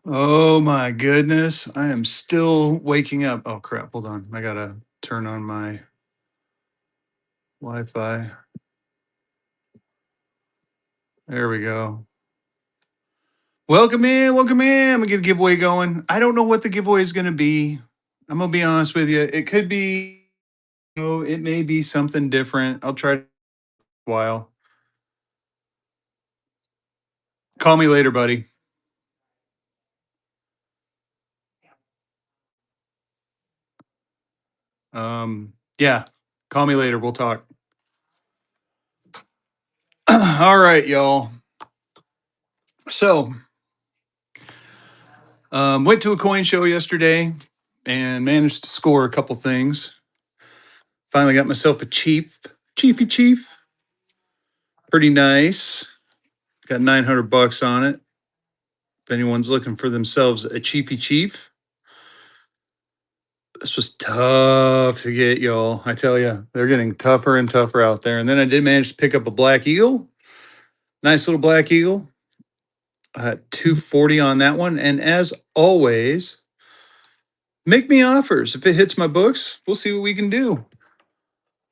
Oh my goodness. I am still waking up. Oh crap. Hold on. I gotta turn on my Wi Fi. There we go. Welcome in. Welcome in. I'm gonna get a giveaway going. I don't know what the giveaway is gonna be. I'm gonna be honest with you. It could be, it may be something different. I'll try a while. Call me later, buddy. Yeah. Call me later. We'll talk. All right, y'all. So went to a coin show yesterday and managed to score a couple things. Finally got myself a chief. Pretty nice. Got 900 bucks on it. If anyone's looking for themselves a chief, this was tough to get, y'all. I tell you, they're getting tougher and tougher out there. And then I did manage to pick up a black eagle. Nice little black eagle. 240 on that one. And as always, make me offers. If it hits my books, we'll see what we can do.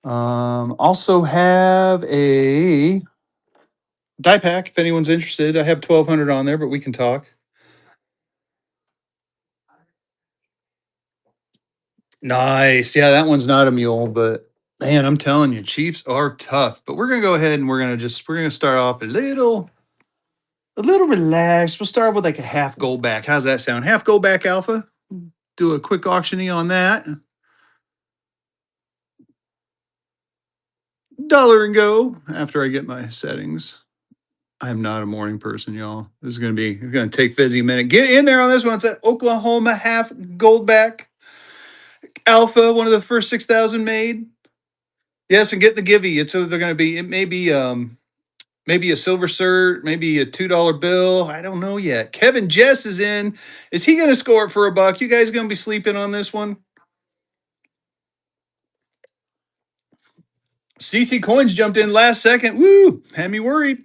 Also have a die pack if anyone's interested. I have 1200 on there, but we can talk. Nice. Yeah, that one's not a mule, but man, I'm telling you, Chiefs are tough. But we're gonna go ahead and we're gonna start off a little relaxed. We'll start with like a half gold back. How's that sound? Half gold back alpha. Do a quick auctioning on that. Dollar and go after I get my settings. I am not a morning person, y'all. It's gonna take Fezzy a minute. Get in there on this one. It's that Oklahoma half gold back alpha, one of the first 6,000 made. Yes, and get the givey. It's they're gonna be it may be maybe a silver cert, maybe a $2 bill. I don't know yet. Kevin Jess is in. Is he gonna score it for a buck? You guys gonna be sleeping on this one? CC Coins jumped in last second. Woo! Had me worried.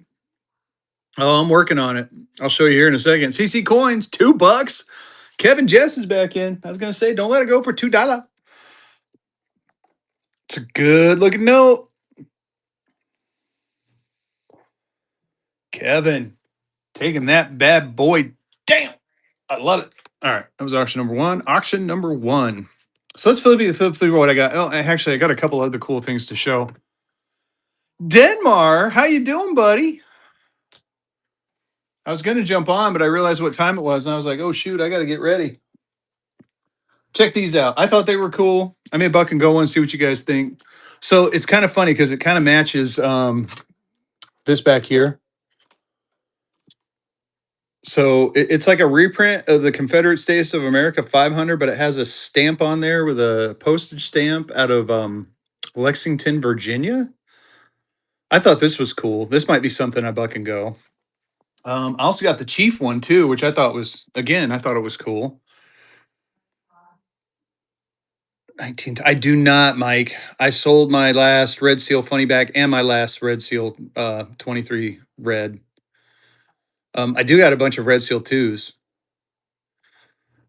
Oh, I'm working on it. I'll show you here in a second. CC Coins, $2. Kevin Jess is back in. I was gonna say, don't let it go for $2. It's a good looking note. Kevin taking that bad boy. Damn. I love it. All right. That was auction number one. Auction number one. So let's flip through what I got. Oh, actually, I got a couple other cool things to show. Denmar, how you doing, buddy? I was gonna jump on, but I realized what time it was, and I was like, oh shoot, I gotta get ready. Check these out. I thought they were cool. I made buck and go one, see what you guys think. So it's kind of funny because it kind of matches this back here. So it's like a reprint of the Confederate States of America 500, but it has a stamp on there with a postage stamp out of Lexington, Virginia. I thought this was cool. This might be something I buck and go. I also got the Chief one too, which I thought was, again, I thought it was cool. 19. I do not, Mike. I sold my last Red Seal funny back and my last Red Seal 23 red. I do got a bunch of Red Seal twos.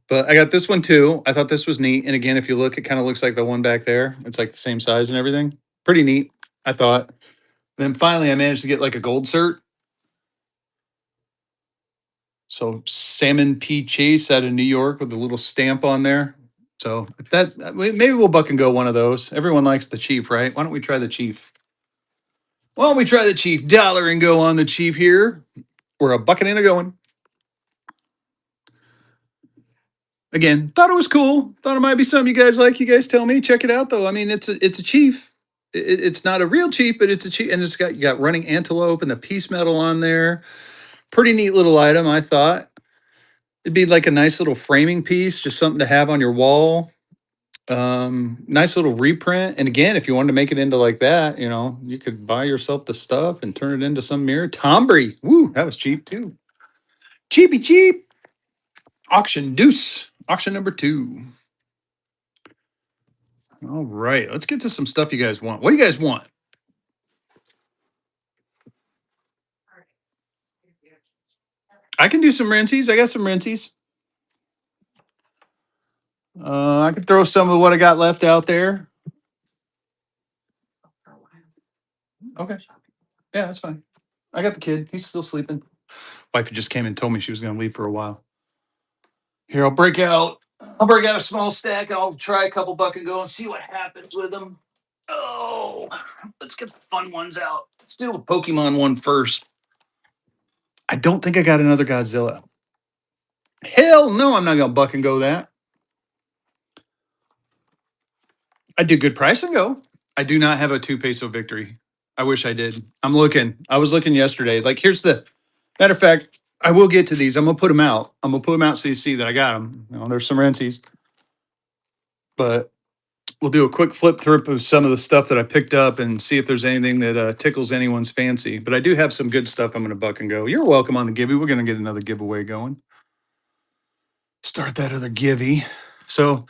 But I got this one too. I thought this was neat. And again, if you look, it kind of looks like the one back there. It's like the same size and everything. Pretty neat, I thought. Then finally, I managed to get like a gold cert. So Salmon P. Chase out of New York with a little stamp on there. So that maybe we'll buck and go one of those. Everyone likes the Chief, right? Why don't we try the Chief? Why don't we try the Chief? Dollar and go on the Chief here. We're a bucking and a going. Again, thought it was cool. Thought it might be something you guys like. You guys tell me. Check it out though. I mean, it's a Chief. It's not a real Chief, but it's a Chief, and it's got you got running antelope and the peace medal on there. Pretty neat little item, I thought. It'd be like a nice little framing piece, just something to have on your wall. Nice little reprint. And again, if you wanted to make it into like that, you could buy yourself the stuff and turn it into some mirror. Tombury. Woo, that was cheap too. Cheapy cheap. Auction deuce. Auction number two. All right. Let's get to some stuff you guys want. What do you guys want? I can do some rinsies. I got some rinsies. I could throw some of what I got left out there. Okay. Yeah, that's fine. I got the kid. He's still sleeping. Wife just came and told me she was going to leave for a while. Here, I'll break out. I'll break out a small stack and I'll try a couple buck and go and see what happens with them. Oh, let's get the fun ones out. Let's do a Pokemon one first. I don't think I got another Godzilla. Hell no, I'm not going to buck and go that. I did good price and go. I do not have a 2 peso victory. I wish I did. I'm looking. I was looking yesterday. Like, here's the matter of fact. I will get to these. I'm gonna put them out. I'm gonna put them out so you see that I got them. There's some Rensies, but we'll do a quick flip through of some of the stuff that I picked up and see if there's anything that tickles anyone's fancy. But I do have some good stuff. I'm gonna buck and go. You're welcome on the givey. We're gonna get another giveaway going. Start that other givey. So,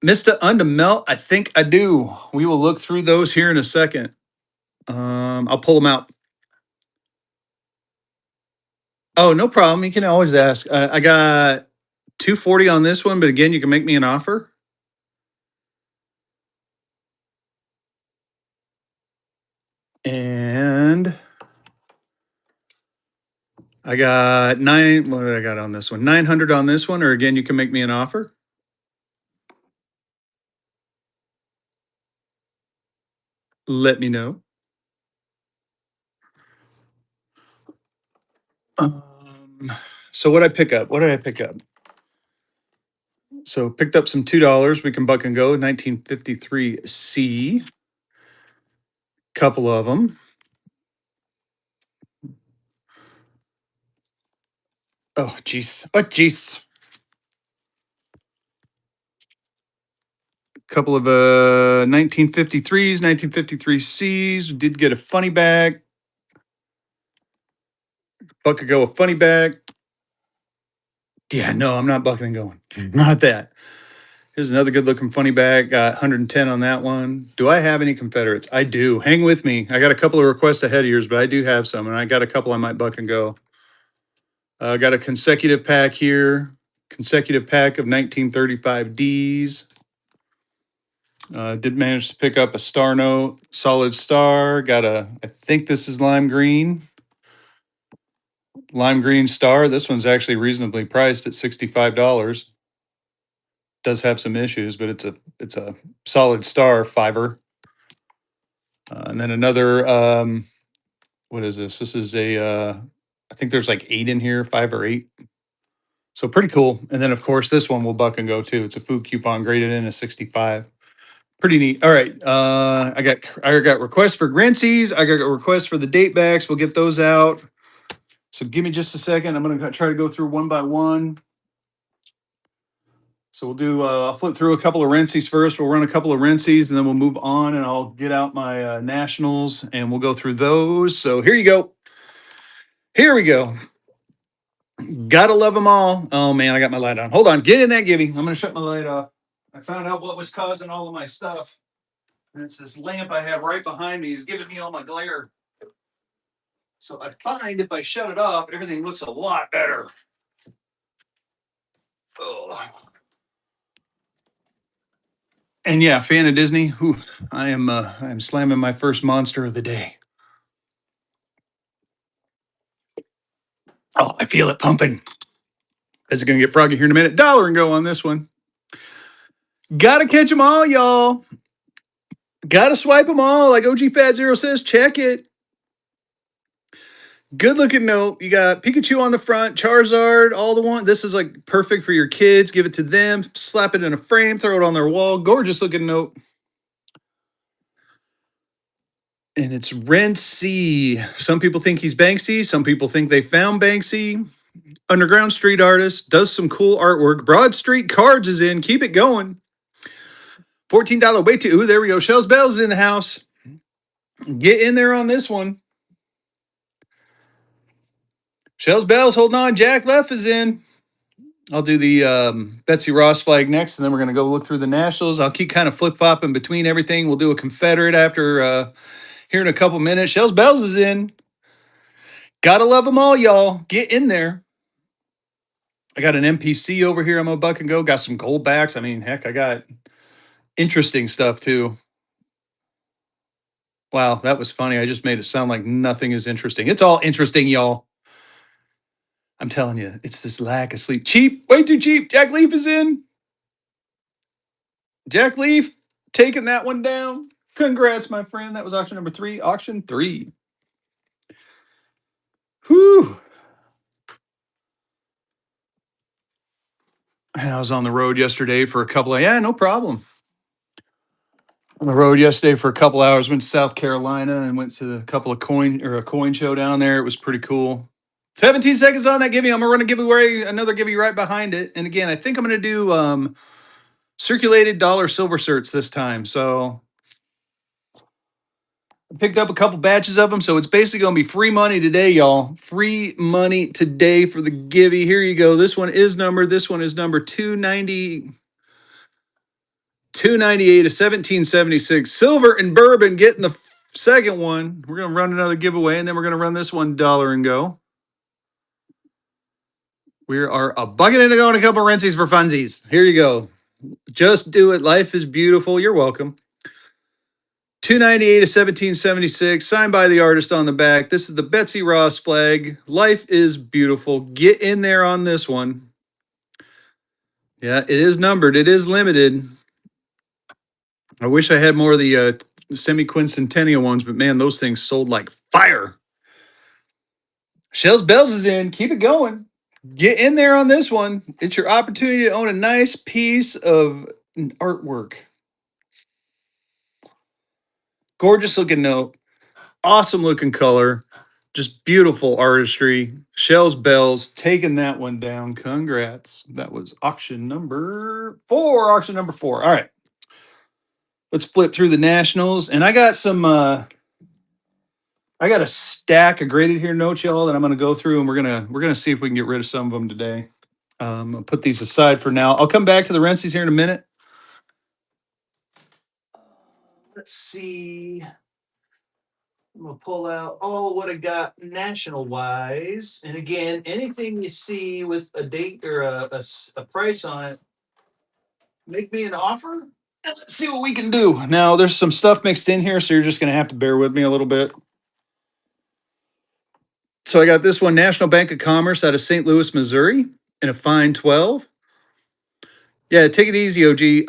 Mr. Undermelt, I think I do. We will look through those here in a second. I'll pull them out. Oh, no problem. You can always ask. I got 240 on this one, but again, you can make me an offer. And I got nine. What did I got on this one? 900 on this one, or again, you can make me an offer. Let me know. Um, so what I pick up? What did I pick up? So picked up some $2. We can buck and go. 1953 C. Couple of them. Oh jeez. Oh jeez. Couple of 1953s, 1953 Cs. Did get a funny bag. Buck could go a funny bag. Yeah, no, I'm not bucking and going. Not that. Here's another good looking funny bag. Got 110 on that one. Do I have any Confederates? I do. Hang with me. I got a couple of requests ahead of yours, but I do have some, and I got a couple I might buck and go. I got a consecutive pack here. Consecutive pack of 1935 Ds. Did manage to pick up a star note, solid star. Got a, I think this is lime green. Lime green star. This one's actually reasonably priced at $65. Does have some issues, but it's a solid star fiber. And then another what is this? This is a I think there's like 8 in here, 5 or 8. So pretty cool. And then of course this one will buck and go too. It's a food coupon graded in a 65. Pretty neat. All right. I got requests for Grencies. I got requests for the date backs. We'll get those out. So give me just a second. I'm gonna try to go through one by one. So we'll do. I'll flip through a couple of Rensies first. We'll run a couple of Rensies, and then we'll move on, and I'll get out my nationals, and we'll go through those. So here you go. Here we go. Gotta love them all. Oh man, I got my light on. Hold on. Get in that giving. I'm gonna shut my light off. I found out what was causing all of my stuff, and it's this lamp I have right behind me is giving me all my glare. So I find if I shut it off, everything looks a lot better. Oh. And yeah, fan of Disney. Whew, I am slamming my first monster of the day. Oh, I feel it pumping. Is it gonna get froggy here in a minute? Dollar and go on this one. Gotta catch them all, y'all. Gotta swipe them all. Like OG Fat Zero says, check it. Good looking note. You got Pikachu on the front, Charizard, all the one. This is like perfect for your kids. Give it to them, slap it in a frame, throw it on their wall. Gorgeous looking note. And it's Rency. Some people think he's Banksy. Some people think they found Banksy. Underground street artist, does some cool artwork. Broad Street Cards is in. Keep it going. $14 way too. Ooh, there we go. Shells Bells is in the house. Get in there on this one. Shells Bells holding on. Jack Leff is in. I'll do the Betsy Ross flag next, and then we're going to go look through the Nationals. I'll keep kind of flip-flopping between everything. We'll do a Confederate after here in a couple minutes. Shells Bells is in. Gotta love them all, y'all. Get in there. I got an MPC over here. I'm a buck and go. Got some gold backs. I mean, heck, I got interesting stuff too. Wow, that was funny. I just made it sound like nothing is interesting. It's all interesting, y'all. I'm telling you, it's this lack of sleep. Cheap, way too cheap. Jack Leaf is in. Jack Leaf taking that one down. Congrats, my friend. That was auction number 3. Auction 3. Whew. I was on the road yesterday for a couple of, yeah, no problem. On the road yesterday for a couple hours, went to South Carolina and went to a couple of a coin show down there. It was pretty cool. 17 seconds on that giveaway. I'm gonna run a giveaway, another giveaway right behind it. And again, I think I'm gonna do circulated dollar silver certs this time. So I picked up a couple batches of them. So it's basically gonna be free money today, y'all. Free money today for the giveaway. Here you go. This one is numbered. This one is number 298 to 1776. Silver and bourbon getting the second one. We're going to run another giveaway, and then we're going to run this one dollar and go. We are a bucket and a go and a couple of rensies for funsies. Here you go. Just do it. Life is beautiful. You're welcome. 298 to 1776. Signed by the artist on the back. This is the Betsy Ross flag. Life is beautiful. Get in there on this one. Yeah, it is numbered. It is limited. I wish I had more of the semi-quincentennial ones, but man, those things sold like fire. Shells Bells is in. Keep it going. Get in there on this one. It's your opportunity to own a nice piece of artwork. Gorgeous looking note. Awesome looking color. Just beautiful artistry. Shells Bells taking that one down. Congrats. That was auction number 4. Auction number 4. All right. Let's flip through the nationals. And I got some I got a stack of graded here notes, y'all, that I'm gonna go through, and we're gonna see if we can get rid of some of them today. I'll put these aside for now. I'll come back to the Rensies here in a minute. Let's see. I'm gonna pull out all what I got national wise, and again, anything you see with a date or a price on it, make me an offer. And let's see what we can do. Now, there's some stuff mixed in here, so you're just gonna have to bear with me a little bit. So I got this one, National Bank of Commerce out of St. Louis, Missouri, in a fine 12. Yeah, take it easy, OG.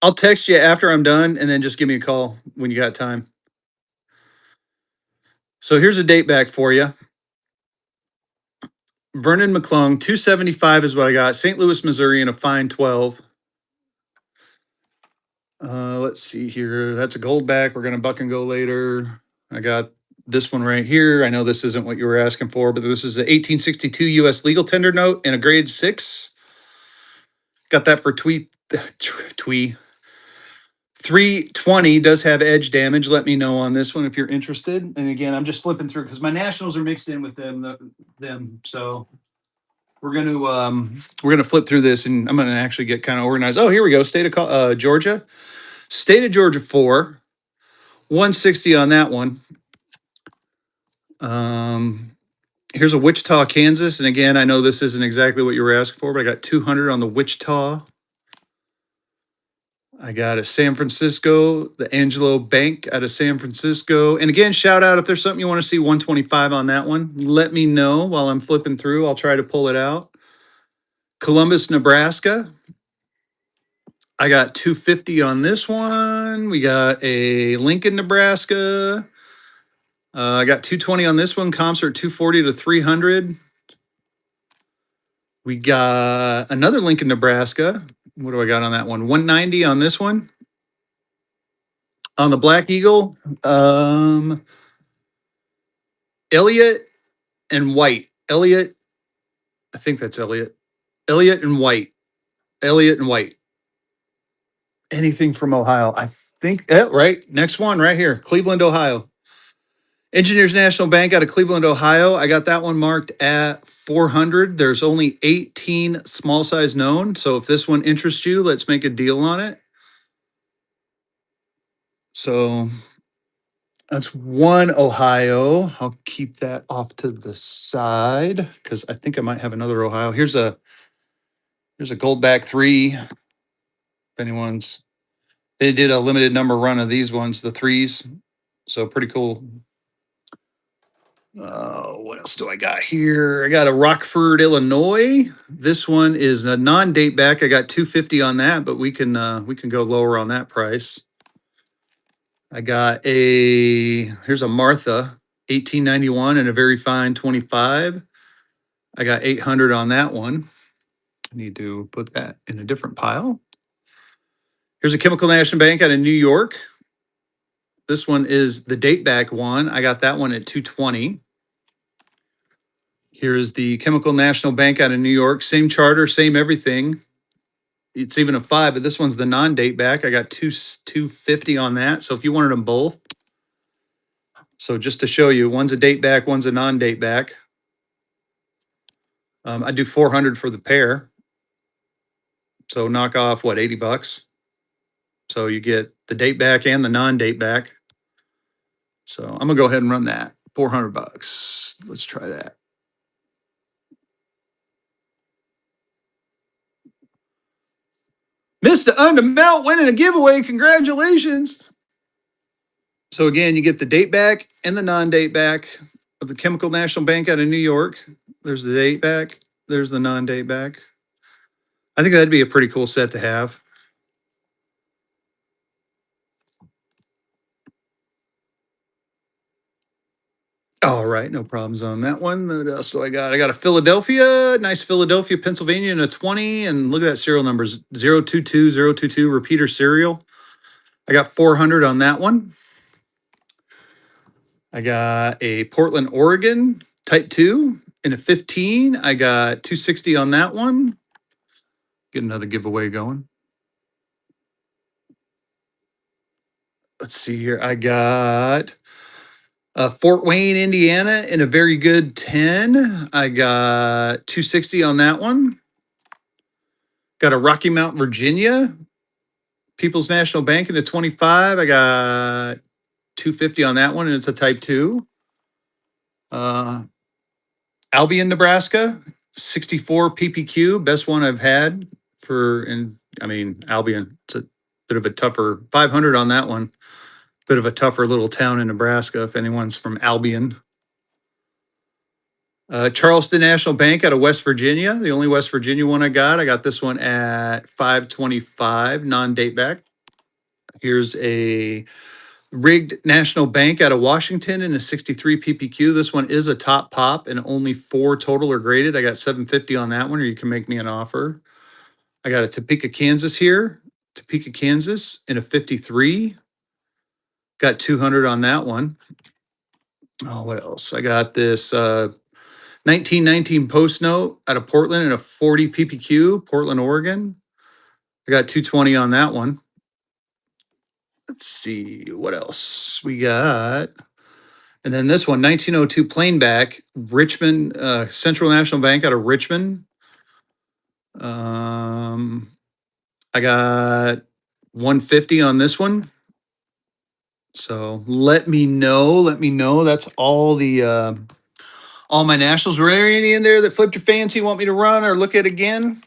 I'll text you after I'm done, and then just give me a call when you got time. So here's a date back for you. Vernon McClung, 275 is what I got. St. Louis, Missouri, in a fine 12. Let's see here. That's a gold back. We're going to buck and go later. I got this one right here. I know this isn't what you were asking for, but this is the 1862 U.S. legal tender note in a grade 6. Got that for twee. 320 does have edge damage. Let me know on this one if you're interested. And again, I'm just flipping through because my nationals are mixed in with them. So we're gonna flip through this, and I'm gonna actually get kind of organized. Oh, here we go. State of Georgia. State of Georgia 4. 160 on that one. Here's a Wichita, Kansas. And again, I know this isn't exactly what you were asking for, but I got 200 on the Wichita. I got a San Francisco, the Angelo Bank out of San Francisco. And again, shout out if there's something you want to see, 125 on that one. Let me know while I'm flipping through. I'll try to pull it out. Columbus, Nebraska. I got 250 on this one. We got a Lincoln, Nebraska. I got 220 on this one. Comps are 240 to 300. We got another Lincoln, Nebraska. What do I got on that one? 190 on this one. On the Black Eagle, Elliott and White. Elliott, I think that's Elliott. Elliott and White. Elliott and White. Anything from Ohio. I think, right. Next one right here. Cleveland, Ohio. Engineers National Bank out of Cleveland, Ohio. I got that one marked at 400. There's only 18 small size known. So if this one interests you, let's make a deal on it. So That's one Ohio. I'll keep that off to the side because I think I might have another Ohio. Here's a Goldback 3. If anyone's they did a limited number run of these ones, the threes. So pretty cool. What else do I got here? I got a Rockford, Illinois. This one is a non-date back. I got 250 on that, but we can go lower on that price. I got here's a Martha, 1891 and a very fine 25. I got 800 on that one. I need to put that in a different pile. Here's a Chemical National Bank out of New York. This one is the date back one. I got that one at 220. Here's the Chemical National Bank out of New York. Same charter, same everything. It's even a 5, but this one's the non-date back. I got 250 on that. So if you wanted them both. So just to show you, one's a date back, one's a non-date back. I do 400 for the pair. So knock off what, $80. So you get the date back and the non-date back. So I'm gonna go ahead and run that. $400. Let's try that. Mr. Undermelt winning a giveaway. Congratulations. So again, you get the date back and the non-date back of the Chemical National Bank out of New York. There's the date back. There's the non-date back. I think that'd be a pretty cool set to have. All right, no problems on that one. What else do I got? I got a Philadelphia, nice Philadelphia, Pennsylvania, and a 20. And look at that serial numbers 022022 repeater serial. I got 400 on that one. I got a Portland, Oregon type 2 in a 15. I got 260 on that one. Get another giveaway going. Let's see here. I got Fort Wayne, Indiana in a very good 10. I got 260 on that one. Got a Rocky Mount, Virginia, People's National Bank in a 25. I got 250 on that one, and it's a type 2. Uh, Albion, Nebraska, 64 PPQ, best one I've had Albion, it's a bit of a tougher 500 on that one. Bit of a tougher little town in Nebraska if anyone's from Albion. Charleston National Bank out of West Virginia, the only West Virginia one I got. I got this one at 525, non-date back. Here's a Rigged National Bank out of Washington in a 63 PPQ. This one is a top pop and only 4 total are graded. I got 750 on that one, or you can make me an offer. I got a Topeka, Kansas here. Topeka, Kansas in a 53. Got 200 on that one. Oh, what else? I got this 1919 Post Note out of Portland in a 40 PPQ, Portland, Oregon. I got 220 on that one. Let's see what else we got. And then this one, 1902 Plainback, Richmond, Central National Bank out of Richmond. I got 150 on this one. So let me know. Let me know. That's all my nationals. Were there any in there that flipped your fancy, want me to run or look at again?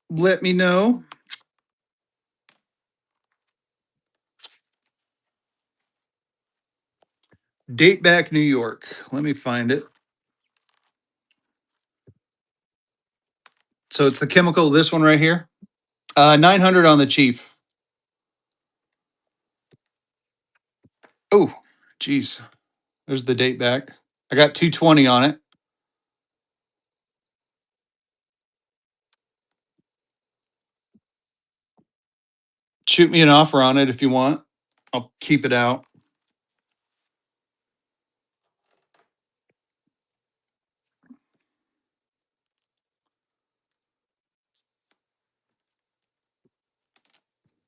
Let me know. Date back New York. Let me find it. So it's the chemical, this one right here. 900 on the Chief. Oh, geez. There's the date back. I got 220 on it. Shoot me an offer on it if you want. I'll keep it out.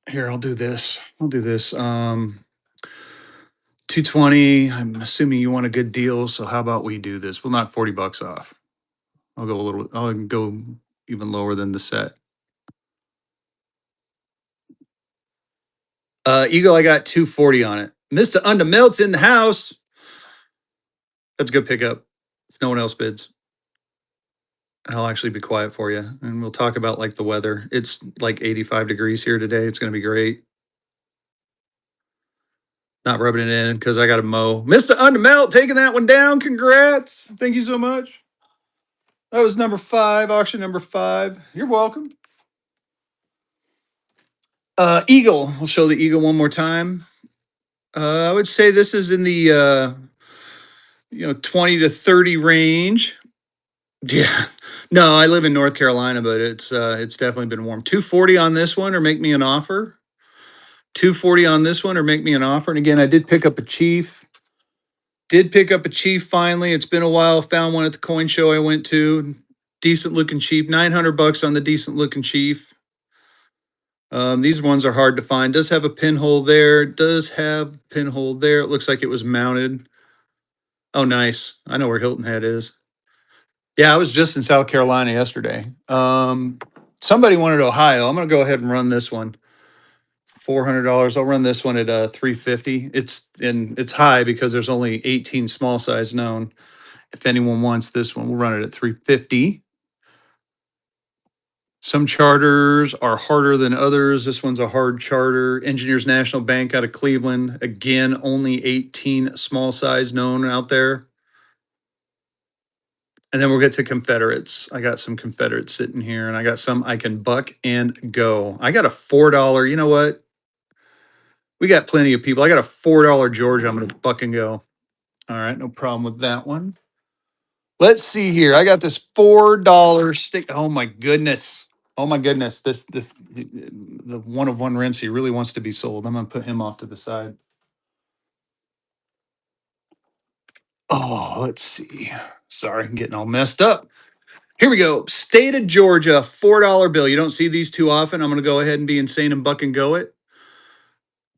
Here, I'll do this. I'll do this. 220. I'm assuming you want a good deal. So how about we do this? We'll knock $40 off. I'll go even lower than the set. Eagle, I got 240 on it. Mr. Undermelt's in the house. That's a good pickup. If no one else bids, I'll actually be quiet for you, and we'll talk about like the weather. It's like 85 degrees here today. It's going to be great. Not rubbing it in because I got to mow. Mr. Undermelt taking that one down. Congrats. Thank you so much. That was number 5, auction number 5. You're welcome. Eagle. We'll show the Eagle one more time. I would say this is in the 20 to 30 range. Yeah. No, I live in North Carolina, but it's definitely been warm. 240 on this one or make me an offer. 240 on this one or make me an offer. And again, I did pick up a Chief. Did pick up a Chief finally. It's been a while. Found one at the coin show I went to. Decent looking Chief. $900 on the decent looking Chief. These ones are hard to find. Does have a pinhole there. Does have pinhole there. It looks like it was mounted. Oh, nice. I know where Hilton Head is. Yeah, I was just in South Carolina yesterday. Somebody wanted Ohio. I'm gonna go ahead and run this one. $400. I'll run this one at 350. It's high because there's only 18 small size known. If anyone wants this one, we'll run it at 350. Some charters are harder than others. This one's a hard charter. Engineers National Bank out of Cleveland. Again, only 18 small size known out there. And then we'll get to Confederates. I got some Confederates sitting here, and I got some I can buck and go. I got a $4. You know what? We got plenty of people. I got a $4 Georgia. I'm going to buck and go. All right, no problem with that one. Let's see here. I got this $4 stick. Oh my goodness. Oh my goodness. This the one of one rinse. He really wants to be sold. I'm gonna put him off to the side. Oh, let's see. Sorry, I'm getting all messed up. Here we go. State of Georgia, $4 bill. You don't see these too often. I'm gonna go ahead and be insane and buck and go it.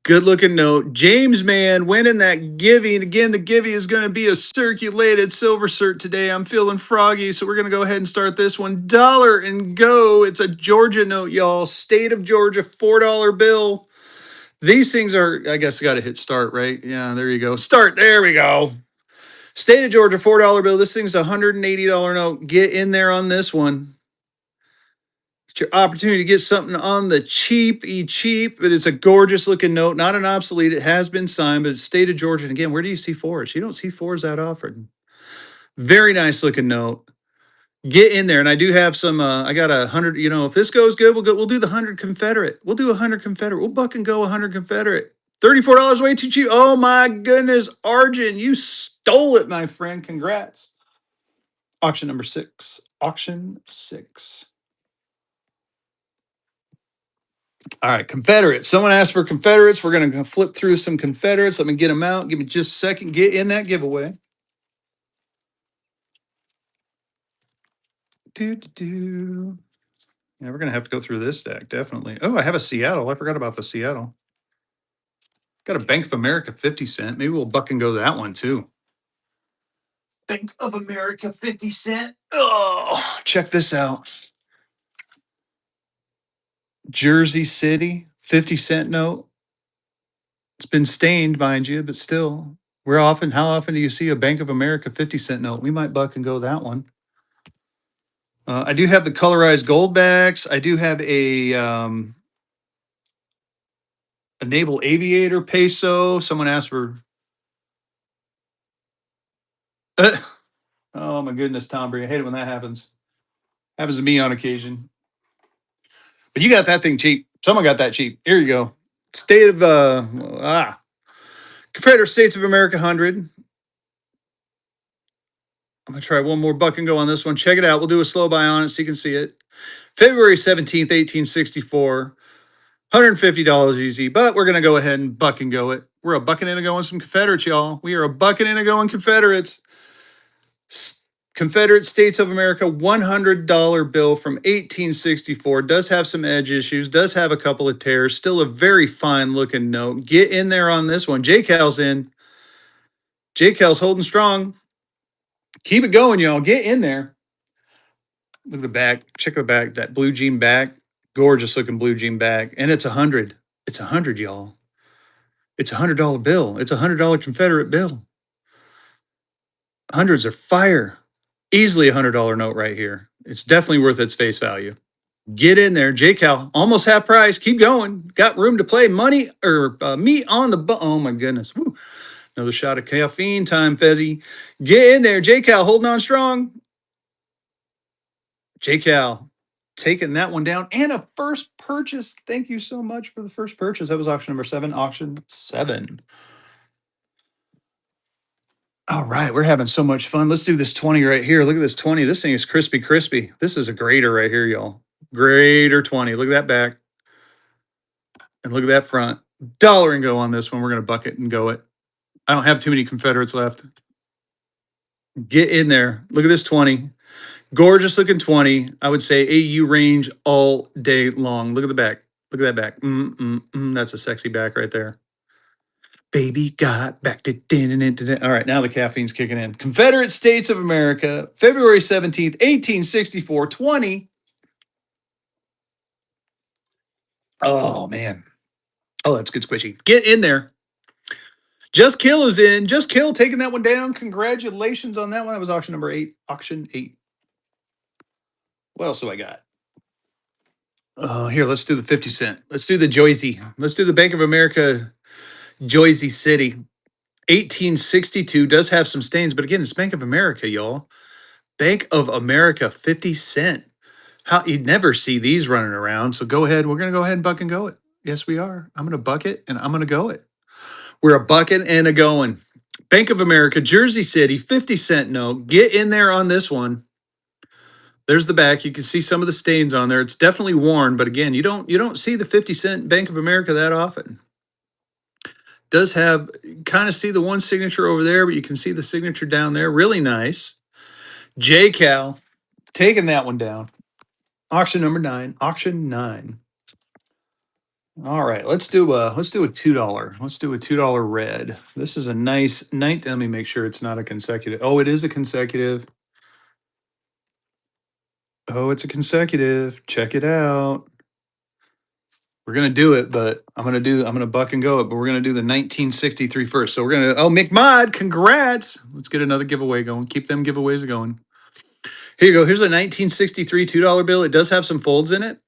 Good looking note. James Man winning that Givey. And again, the Givey is going to be a circulated silver cert today. I'm feeling froggy, so we're going to go ahead and start this one. Dollar and go. It's a Georgia note, y'all. State of Georgia, $4 bill. These things are, I guess, got to hit start, right? Yeah, there you go. Start. There we go. State of Georgia, $4 bill. This thing's a $180 note. Get in there on this one. It's your opportunity to get something on the cheap, but it's a gorgeous looking note, not an obsolete. It has been signed, but it's state of Georgia. And again, where do you see fours? You don't see fours that often. Very nice looking note. Get in there, and I do have some. I got 100. If this goes good, we'll do the 100 Confederate. We'll do 100 Confederate. We'll buck and go 100 Confederate. $34 way too cheap. Oh my goodness, Arjun, you stole it, my friend. Congrats. Auction number 6. Auction 6. All right, Confederates. Someone asked for Confederates. We're going to flip through some Confederates. Let me get them out. Give me just a second. Get in that giveaway. Yeah, we're going to have to go through this deck, definitely. Oh, I have a Seattle. I forgot about the Seattle. Got a Bank of America 50 cent. Maybe we'll buck and go that one, too. Bank of America 50 cent. Oh, check this out. Jersey City 50 cent note. It's been stained, mind you, but still. How often do you see a Bank of America 50 cent note? We might buck and go that one. I do have the colorized gold backs. I do have a Naval Aviator peso. Someone asked for. Oh my goodness, Tom Brady. I hate it when that happens. Happens to me on occasion. But you got that thing cheap. Someone got that cheap. Here you go. State of Confederate States of America 100. I'm gonna try one more buck and go on this one. Check it out. We'll do a slow buy on it so you can see it. February 17th, 1864. $150 easy, but we're gonna go ahead and buck and go it. We're a bucking in and going some Confederates, y'all. We are a bucking in and going Confederates. Confederate States of America $100 bill from 1864. Does have some edge issues, does have a couple of tears, still a very fine looking note. Get in there on this one. J-Cal's in. J-Cal's holding strong. Keep it going, y'all. Get in there. Look at the back. Check the back. That blue jean back. Gorgeous looking blue jean back. And it's 100. It's 100, y'all. It's $100 bill. It's $100 Confederate bill. Hundreds are fire. Easily $100 note right here. It's definitely worth its face value. Get in there, JCal. Almost half price. Keep going. Got room to play. Money or meat on the oh my goodness. Woo. Another shot of caffeine time, Fezzy. Get in there, JCal. Holding on strong. JCal taking that one down and a first purchase. Thank you so much for the first purchase. That was auction number 7. Auction 7. All right, we're having so much fun. Let's do this 20 right here. Look at this 20. This thing is crispy, crispy. This is a grater right here, y'all. Grater 20. Look at that back. And look at that front. Dollar and go on this one. We're going to bucket and go it. I don't have too many Confederates left. Get in there. Look at this 20. Gorgeous looking 20. I would say AU range all day long. Look at the back. Look at that back. That's a sexy back right there. Baby got back to din. All right, now the caffeine's kicking in. Confederate States of America, February 17th, 1864, 20. Oh, man. Oh, that's good squishy. Get in there. Just Kill is in. Just Kill taking that one down. Congratulations on that one. That was auction number 8. Auction 8. What else do I got? Here, let's do the 50 cent. Let's do the Joyzy. Let's do the Bank of America Joyzy City. 1862 does have some stains, but again, it's Bank of America, y'all. Bank of America 50 cent. How you'd never see these running around. So go ahead. We're gonna go ahead and buck and go it. Yes, we are. I'm gonna buck it and I'm gonna go it. We're a bucking and a going. Bank of America, Jersey City, 50 cent note. Get in there on this one. There's the back. You can see some of the stains on there. It's definitely worn, but again, you don't see the 50 cent Bank of America that often. Does have kind of see the one signature over there, but you can see the signature down there. Really nice. JCal taking that one down. Auction number 9. Auction 9. All right, let's do a $2. Let's do a $2 red. This is a nice night. Let me make sure it's not a consecutive. Oh, it is a consecutive. Oh, it's a consecutive. Check it out. We're gonna do it, but I'm gonna buck and go it, but we're gonna do the 1963 first. So we're gonna McMod, congrats. Let's get another giveaway going. Keep them giveaways going. Here you go. Here's a 1963 $2 bill. It does have some folds in it,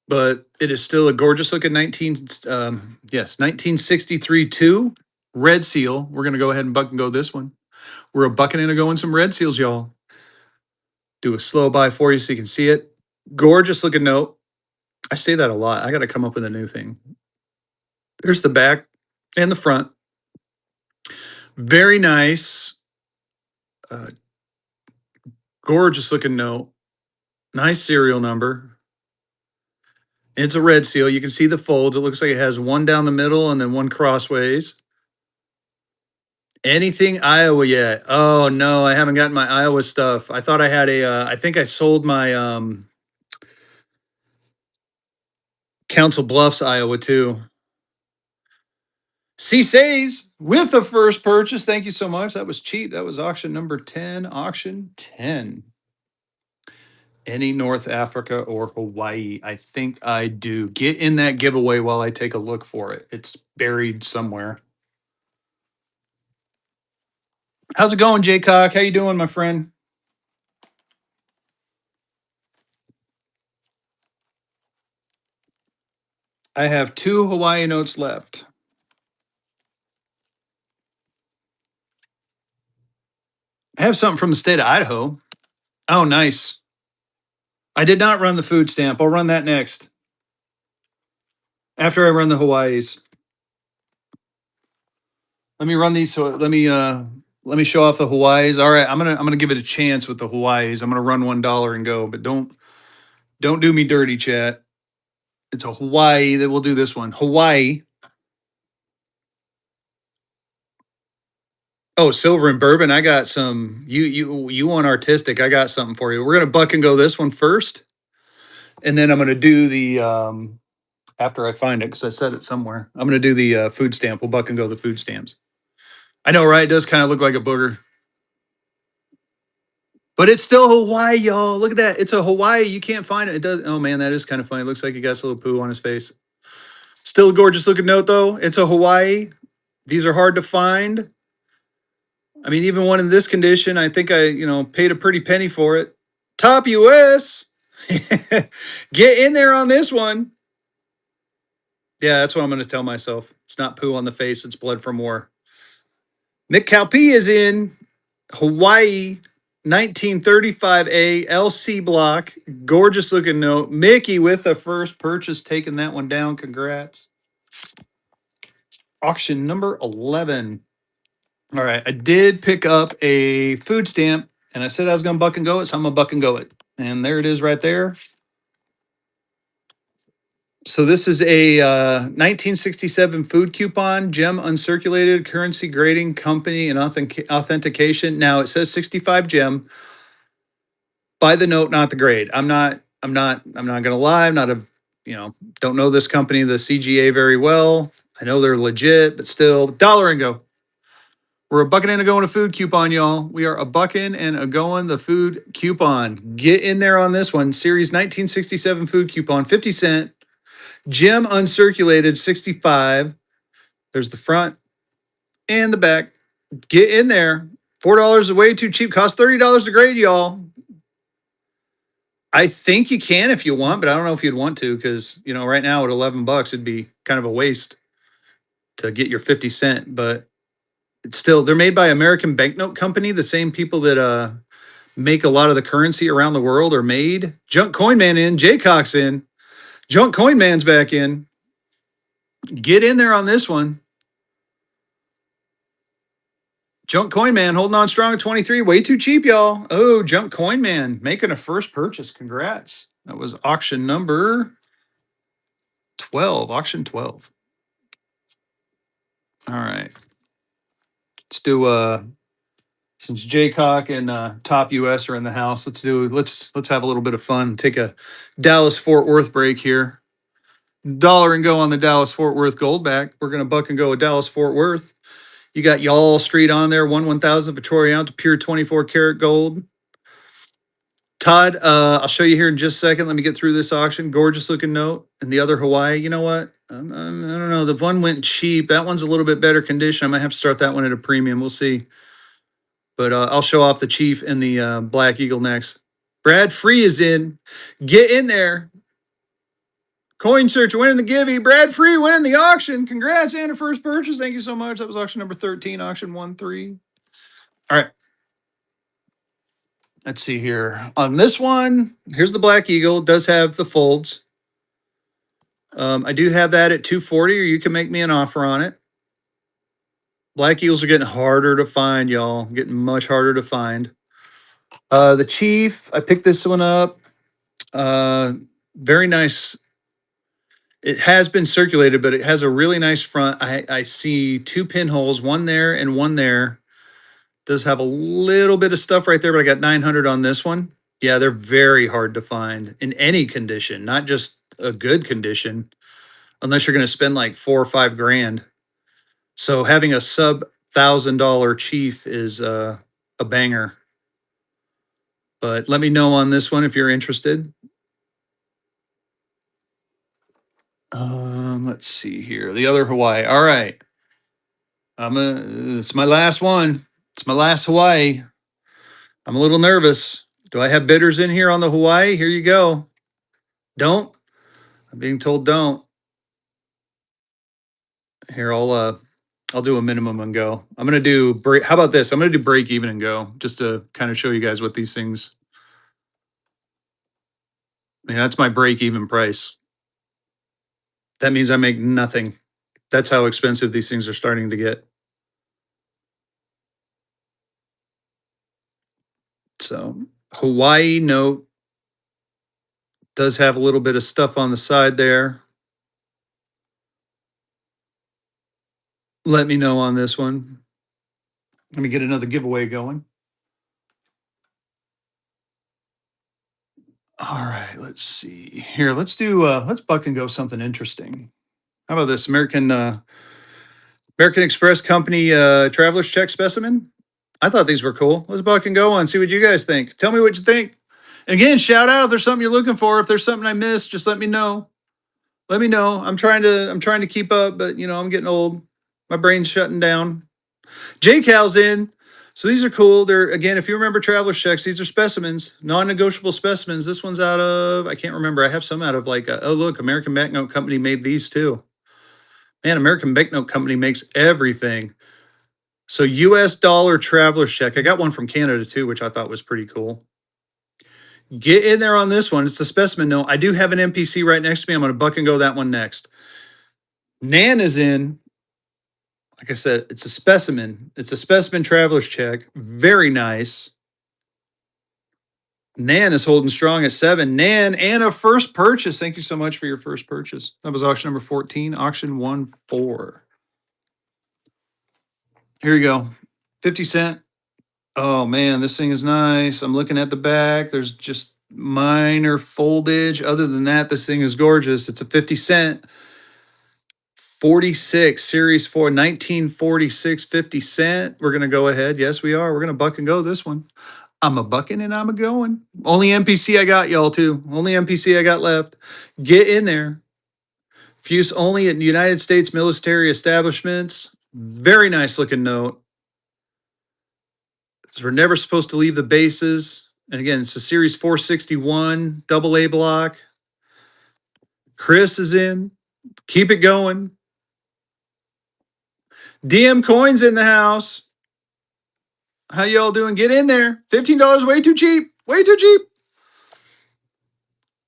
but it is still a gorgeous looking 1963 2 red seal. We're gonna go ahead and buck and go this one. We're a bucking and a going some red seals, y'all. Do a slow buy for you so you can see it. Gorgeous looking note. I say that a lot. I got to come up with a new thing. There's the back and the front. Very nice. Uh, Gorgeous looking note. Nice serial number. It's a red seal. You can see the folds. It looks like it has one down the middle and then one crossways. Anything Iowa yet? Oh no, I haven't gotten my Iowa stuff. I thought I had I think I sold my Council Bluffs, Iowa too. C says with the first purchase. Thank you so much. That was cheap. That was auction number 10. Auction 10. Any North Africa or Hawaii? I think I do. Get in that giveaway while I take a look for it. It's buried somewhere. How's it going, Jaycock? How you doing, my friend? I have 2 Hawaii notes left. I have something from the state of Idaho. Oh, nice. I did not run the food stamp. I'll run that next. After I run the Hawaiis. Let me run these. So let me show off the Hawaiis. All right, I'm gonna give it a chance with the Hawaiis. I'm gonna run $1 and go, but don't do me dirty, chat. It's a Hawaii that we'll do this one. Hawaii. Oh, silver and bourbon. I got some. You want artistic? I got something for you. We're gonna buck and go this one first, and then I'm gonna do the after I find it because I said it somewhere. I'm gonna do the food stamp. We'll buck and go the food stamps. I know, right? It does kind of look like a booger, but it's still Hawaii, y'all. Look at that. It's a Hawaii. You can't find it. It does. Oh man, that is kind of funny. It looks like he got a little poo on his face. Still a gorgeous looking note though. It's a Hawaii. These are hard to find. I mean, even one in this condition, I think I, paid a pretty penny for it. Top US. Get in there on this one. Yeah, that's what I'm going to tell myself. It's not poo on the face, it's blood from war. Nick Calpe is in Hawaii 1935A LC block. Gorgeous looking note. Mickey with the first purchase, taking that one down. Congrats. Auction number 11. All right. I did pick up a food stamp and I said I was going to buck and go it. So I'm going to buck and go it. And there it is right there. So this is a 1967 food coupon, gem uncirculated, currency grading company and authentication. Now it says 65 gem. By the note, not the grade. I'm not gonna lie. I'm not a, don't know this company, the CGA very well. I know they're legit, but still, dollar and go. We're a bucking and a going a food coupon, y'all. We are a bucking and a going the food coupon. Get in there on this one. Series 1967 food coupon, 50 cent. Gem uncirculated, 65. There's the front and the back. Get in there. $4 is way too cheap. Cost $30 to grade, y'all. I think you can if you want, but I don't know if you'd want to because, right now at $11, it'd be kind of a waste to get your 50 cent. But it's still, they're made by American Banknote Company, the same people that make a lot of the currency around the world are made. Junk Coin Man in, Jaycock's in, Junk Coin Man's back in. Get in there on this one. Junk Coin Man holding on strong at 23. Way too cheap, y'all. Oh, Junk Coin Man making a first purchase. Congrats. That was auction number 12. Auction 12. All right. Let's do since Jaycock and Top US are in the house, let's have a little bit of fun. Take a Dallas Fort Worth break here. Dollar and go on the Dallas Fort Worth gold back. We're gonna buck and go with Dallas Fort Worth. You got Y'all Street on there, 1/1000 Victoria ounce, pure 24 karat gold. Todd, I'll show you here in just a second. Let me get through this auction. Gorgeous looking note. And the other Hawaii, you know what? I don't know. The one went cheap. That one's a little bit better condition. I might have to start that one at a premium. We'll see. But I'll show off the Chief and the Black Eagle next. Brad Free is in. Get in there. Coin Search winning the givey. Brad Free winning the auction. Congrats and a first purchase. Thank you so much. That was auction number 13, auction 1-3. All right. Let's see here. On this one, here's the Black Eagle. It does have the folds. I do have that at 240, or you can make me an offer on it. Black Eagles are getting harder to find, y'all. Getting much harder to find. The Chief, I picked this one up. Very nice. It has been circulated, but it has a really nice front. I see two pinholes, one there and one there. Does have a little bit of stuff right there, but I got 900 on this one. Yeah, they're very hard to find in any condition, not just a good condition, unless you're going to spend like 4 or 5 grand. So having a sub $1,000 Chief is a banger. But let me know on this one if you're interested. Let's see here. The other Hawaii. All right. It's my last one. It's my last Hawaii. I'm a little nervous. Do I have bidders in here on the Hawaii? Here you go. Don't. I'm being told don't. Here, I'll do a minimum and go. I'm gonna do break. How about this? I'm gonna do break even and go, just to kind of show you guys what these things. Yeah, that's my break even price. That means I make nothing. That's how expensive these things are starting to get. So Hawaii note does have a little bit of stuff on the side there. Let me know on this one. Let me get another giveaway going. All right, let's see. Here, let's buck and go something interesting. How about this American Express Company traveler's check specimen? I thought these were cool. Let's buck and go on, see what you guys think. Tell me what you think. And again, shout out if there's something you're looking for. If there's something I missed, just let me know. Let me know. I'm trying to keep up, but I'm getting old. My brain's shutting down. J-Cal's in. So these are cool. They're, again, if you remember Traveler's Checks, these are specimens, non-negotiable specimens. This one's out of, I can't remember. I have some out of like, oh, look, American Banknote Company made these too. Man, American Banknote Company makes everything. So US dollar Traveler's Check. I got one from Canada too, which I thought was pretty cool. Get in there on this one. It's a specimen note. I do have an MPC right next to me. I'm going to buck and go that one next. Nan is in. Like I said, it's a specimen. It's a specimen Traveler's Check. Very nice. Nan is holding strong at 7. Nan and a first purchase. Thank you so much for your first purchase. That was auction number 14, auction 1-4. Here you go. 50 cent. Oh man, this thing is nice. I'm looking at the back. There's just minor foldage. Other than that, this thing is gorgeous. It's a 50 cent. 46 series 4 1946 50 cent. We're gonna go ahead. Yes, we are. We're gonna buck and go this one. I'm a bucking and I'm a going. Only MPC I got, y'all, too. Only MPC I got left. Get in there. Fuse only at United States military establishments. Very nice looking note. Because we're never supposed to leave the bases. And again, it's a Series 461 double A block. Chris is in. Keep it going. DM Coins in the house. How y'all doing? Get in there. $15 way too cheap. Way too cheap.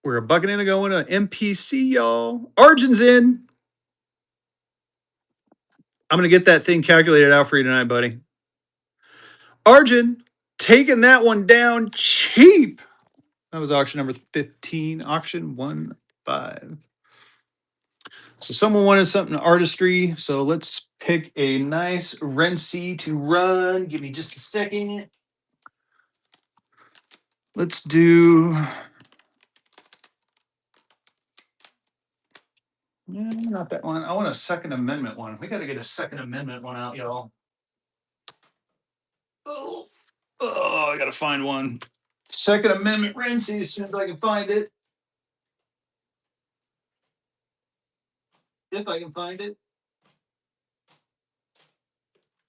We're a bucking and a going to MPC, y'all. Arjun's in. I'm going to get that thing calculated out for you tonight, buddy. Arjun, taking that one down cheap. That was auction number 15, auction 1-5. So someone wanted something artistry. So let's pick a nice Renzi to run. Give me just a second. Let's do... not that one. I want a Second Amendment one. We got to get a Second Amendment one out, y'all. Oh, I got to find one. Second Amendment Renzi as soon as I can find it. If I can find it.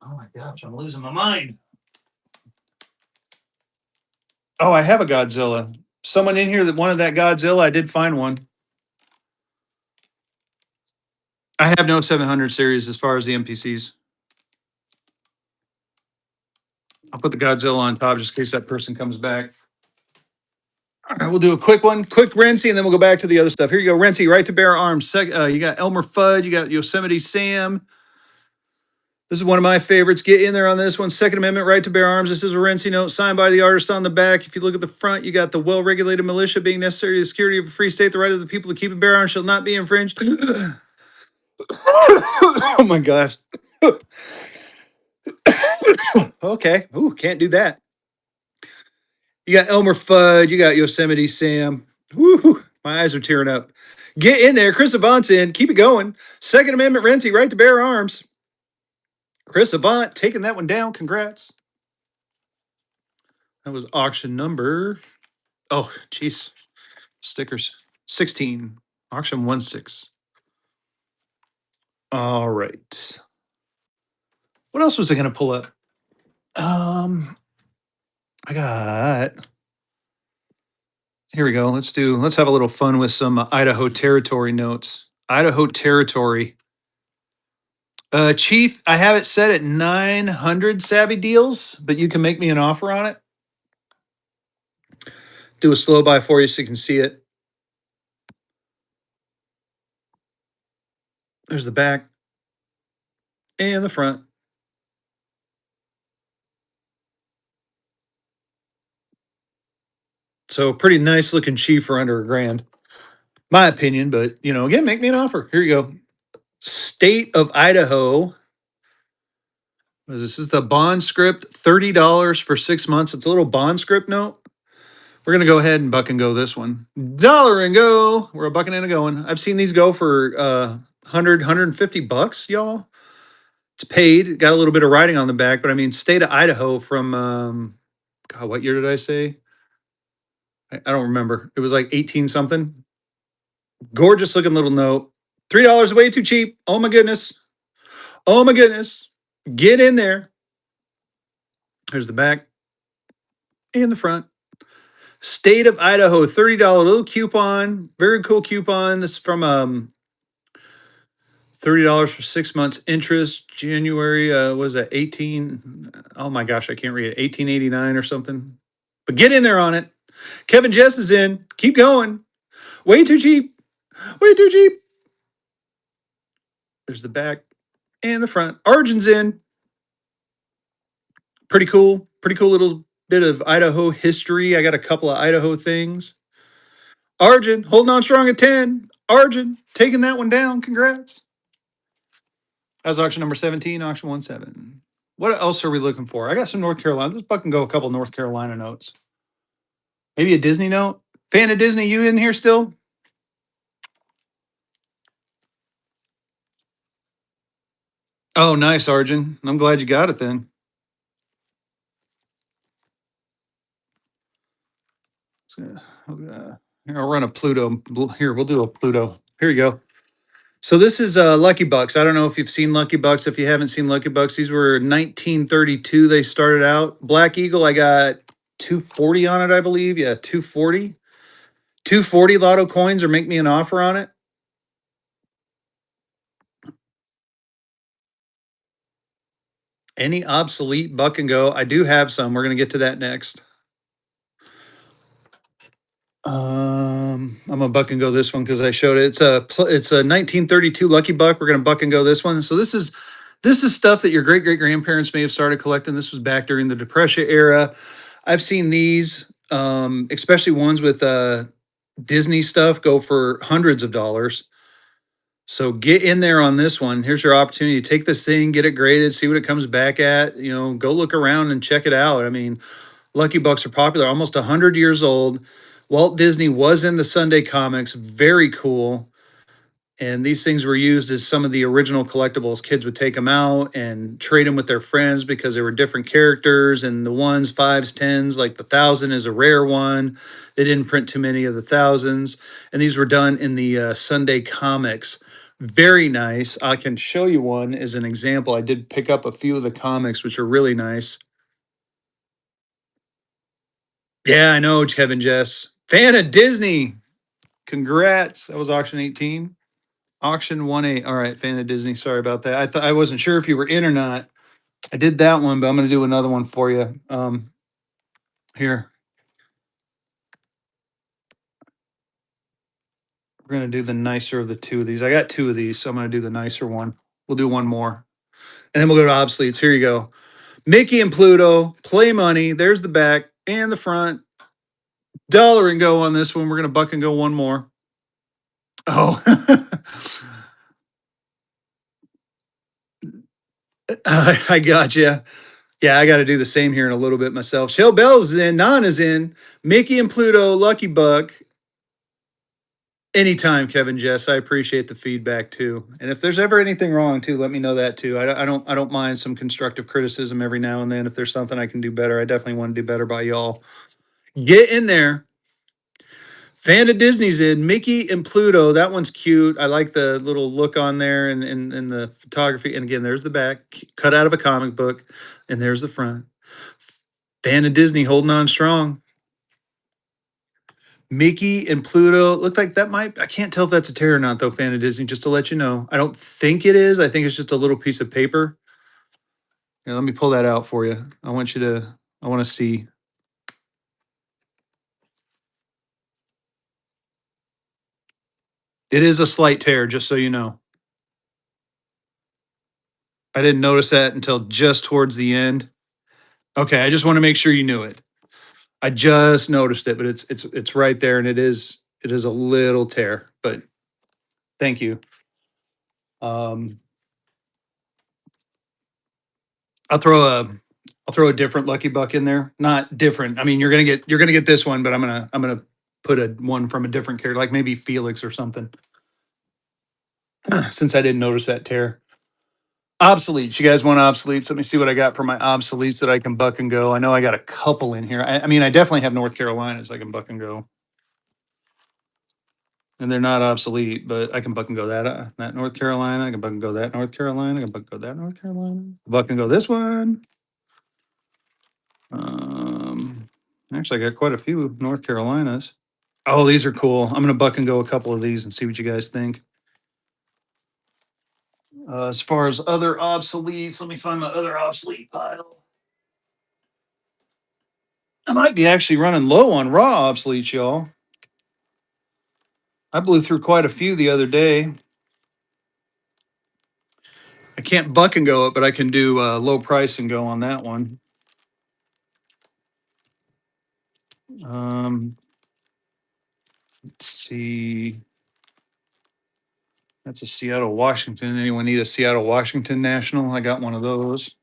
Oh my gosh, I'm losing my mind. Oh, I have a Godzilla. Someone in here that wanted that Godzilla. I did find one. I have no 700 series as far as the MPCs. I'll put the Godzilla on top just in case that person comes back. All right, we'll do a quick one, quick Renzi, and then we'll go back to the other stuff. Here you go, Renzi, right to bear arms. You got Elmer Fudd, you got Yosemite Sam. This is one of my favorites. Get in there on this one. Second Amendment, right to bear arms. This is a Renzi note signed by the artist on the back. If you look at the front, you got the well-regulated militia being necessary to the security of a free state. The right of the people to keep and bear arms shall not be infringed. Oh my gosh. Okay. Ooh, can't do that. You got Elmer Fudd. You got Yosemite Sam. Woo, my eyes are tearing up. Get in there. Chris Avant's in. Keep it going. Second Amendment Renzi, right to bear arms. Chris Avant taking that one down. Congrats. That was auction number. Oh, jeez. Stickers. 16. Auction 1-6. All right. What else was I going to pull up? I got. Here we go. Let's have a little fun with some Idaho Territory notes. Idaho Territory. Chief, I have it set at 900 savvy deals, but you can make me an offer on it. Do a slow buy for you so you can see it. There's the back and the front. So pretty nice looking chief for under $1,000. My opinion, but again, make me an offer. Here you go. State of Idaho. This is the bond script, $30 for 6 months. It's a little bond script note. We're going to go ahead and buck and go this one. Dollar and go. We're a bucking and a going. I've seen these go for $150, y'all. It's paid. Got a little bit of writing on the back, but I mean, state of Idaho from, God, what year did I say? I don't remember. It was like 18 something. Gorgeous looking little note. $3 way too cheap. Oh my goodness. Oh my goodness. Get in there. Here's the back and the front. State of Idaho, $30 little coupon. Very cool coupon. This is from $30 for 6 months interest. January was that 18? Oh my gosh, I can't read it. 1889 or something. But get in there on it. Kevin Jess is in. Keep going. Way too cheap. Way too cheap. There's the back and the front. Arjun's in. Pretty cool. Pretty cool little bit of Idaho history. I got a couple of Idaho things. Arjun holding on strong at 10. Arjun taking that one down. Congrats. That was auction number 17, auction 17. What else are we looking for? I got some North Carolina. Let's buck and go a couple North Carolina notes. Maybe a Disney note. Fan of Disney, you in here still? Oh, nice, Arjun. I'm glad you got it then. Here, I'll run a Pluto. Here, we'll do a Pluto. Here you go. So this is Lucky Bucks. I don't know if you've seen Lucky Bucks. If you haven't seen Lucky Bucks, these were 1932. They started out. Black Eagle, I got 240 on it, I believe. Yeah, 240. 240 lotto coins or make me an offer on it. Any obsolete buck and go. I do have some. We're going to get to that next. I'm gonna buck and go this one because I showed it. It's a 1932 Lucky Buck. We're gonna buck and go this one. So this is stuff that your great great grandparents may have started collecting. This was back during the Depression era. I've seen these, especially ones with Disney stuff, go for hundreds of dollars. So get in there on this one. Here's your opportunity. Take this thing, get it graded, see what it comes back at. Go look around and check it out. I mean, Lucky Bucks are popular, almost 100 years old. Walt Disney was in the Sunday comics. Very cool. And these things were used as some of the original collectibles. Kids would take them out and trade them with their friends because they were different characters. And the ones, fives, tens, like the 1,000 is a rare one. They didn't print too many of the thousands. And these were done in the Sunday comics. Very nice. I can show you one as an example. I did pick up a few of the comics, which are really nice. Yeah, I know, Kevin Jess. Fan of Disney. Congrats. That was auction 18. Auction 1-8. All right, fan of Disney. Sorry about that. I wasn't sure if you were in or not. I did that one, but I'm going to do another one for you. Here. We're going to do the nicer of the two of these. I got two of these, so I'm going to do the nicer one. We'll do one more. And then we'll go to obsoletes. Here you go. Mickey and Pluto, play money. There's the back and the front. Dollar and go on this one. We're going to buck and go one more. Oh, I got you. Yeah, I got to do the same here in a little bit myself. Shell Bell's in, Nana's in, Mickey and Pluto, Lucky Buck. Anytime, Kevin Jess. I appreciate the feedback too. And if there's ever anything wrong too, let me know that too. I don't mind some constructive criticism every now and then. If there's something I can do better, I definitely want to do better by y'all. Get in there. Fan of Disney's in. Mickey and Pluto. That one's cute. I like the little look on there and the photography. And again, there's the back, cut out of a comic book. And there's the front. Fan of Disney holding on strong. Mickey and Pluto. Looked like that might, I can't tell if that's a tear or not, though, fan of Disney, just to let you know. I don't think it is. I think it's just a little piece of paper. Here, let me pull that out for you. I want to see. It is a slight tear, just so you know. I didn't notice that until just towards the end. Okay, I just want to make sure you knew it. I just noticed it, but it's right there, and it is a little tear. But thank you. Um, I'll throw a different lucky buck in there. Not different. I mean, you're gonna get this one, but I'm gonna put a one from a different character, like maybe Felix or something. Since I didn't notice that tear. Obsoletes. You guys want obsoletes? Let me see what I got for my obsoletes that I can buck and go. I know I got a couple in here. I mean, I definitely have North Carolina's I can buck and go. and they're not obsolete, but I can buck and go that North Carolina. I can buck and go that North Carolina. I can buck and go that North Carolina. Buck and go this one. Um, Actually, I got quite a few North Carolinas. Oh, these are cool. I'm gonna buck and go a couple of these and see what you guys think. As far as other obsoletes, let me find my other obsolete pile. I might be actually running low on raw obsoletes, y'all. I blew through quite a few the other day. I can't buck and go it, but I can do low price and go on that one. Um, let's see. That's a Seattle, Washington. Anyone need a Seattle, Washington national? I got one of those.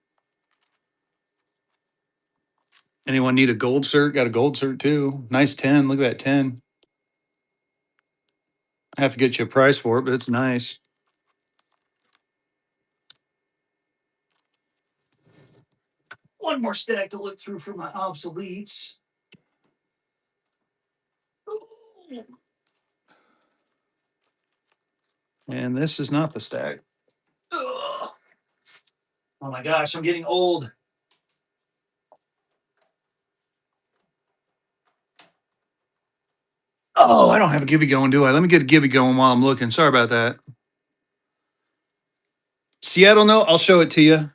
Anyone need a gold cert? Got a gold cert too. Nice 10. Look at that 10. I have to get you a price for it, but it's nice. One more stack to look through for my obsoletes. And this is not the stack. Ugh. Oh my gosh, I'm getting old. Oh, I don't have a Gibby going, do I? Let me get a Gibby going while I'm looking. Sorry about that. Seattle, no, I'll show it to you.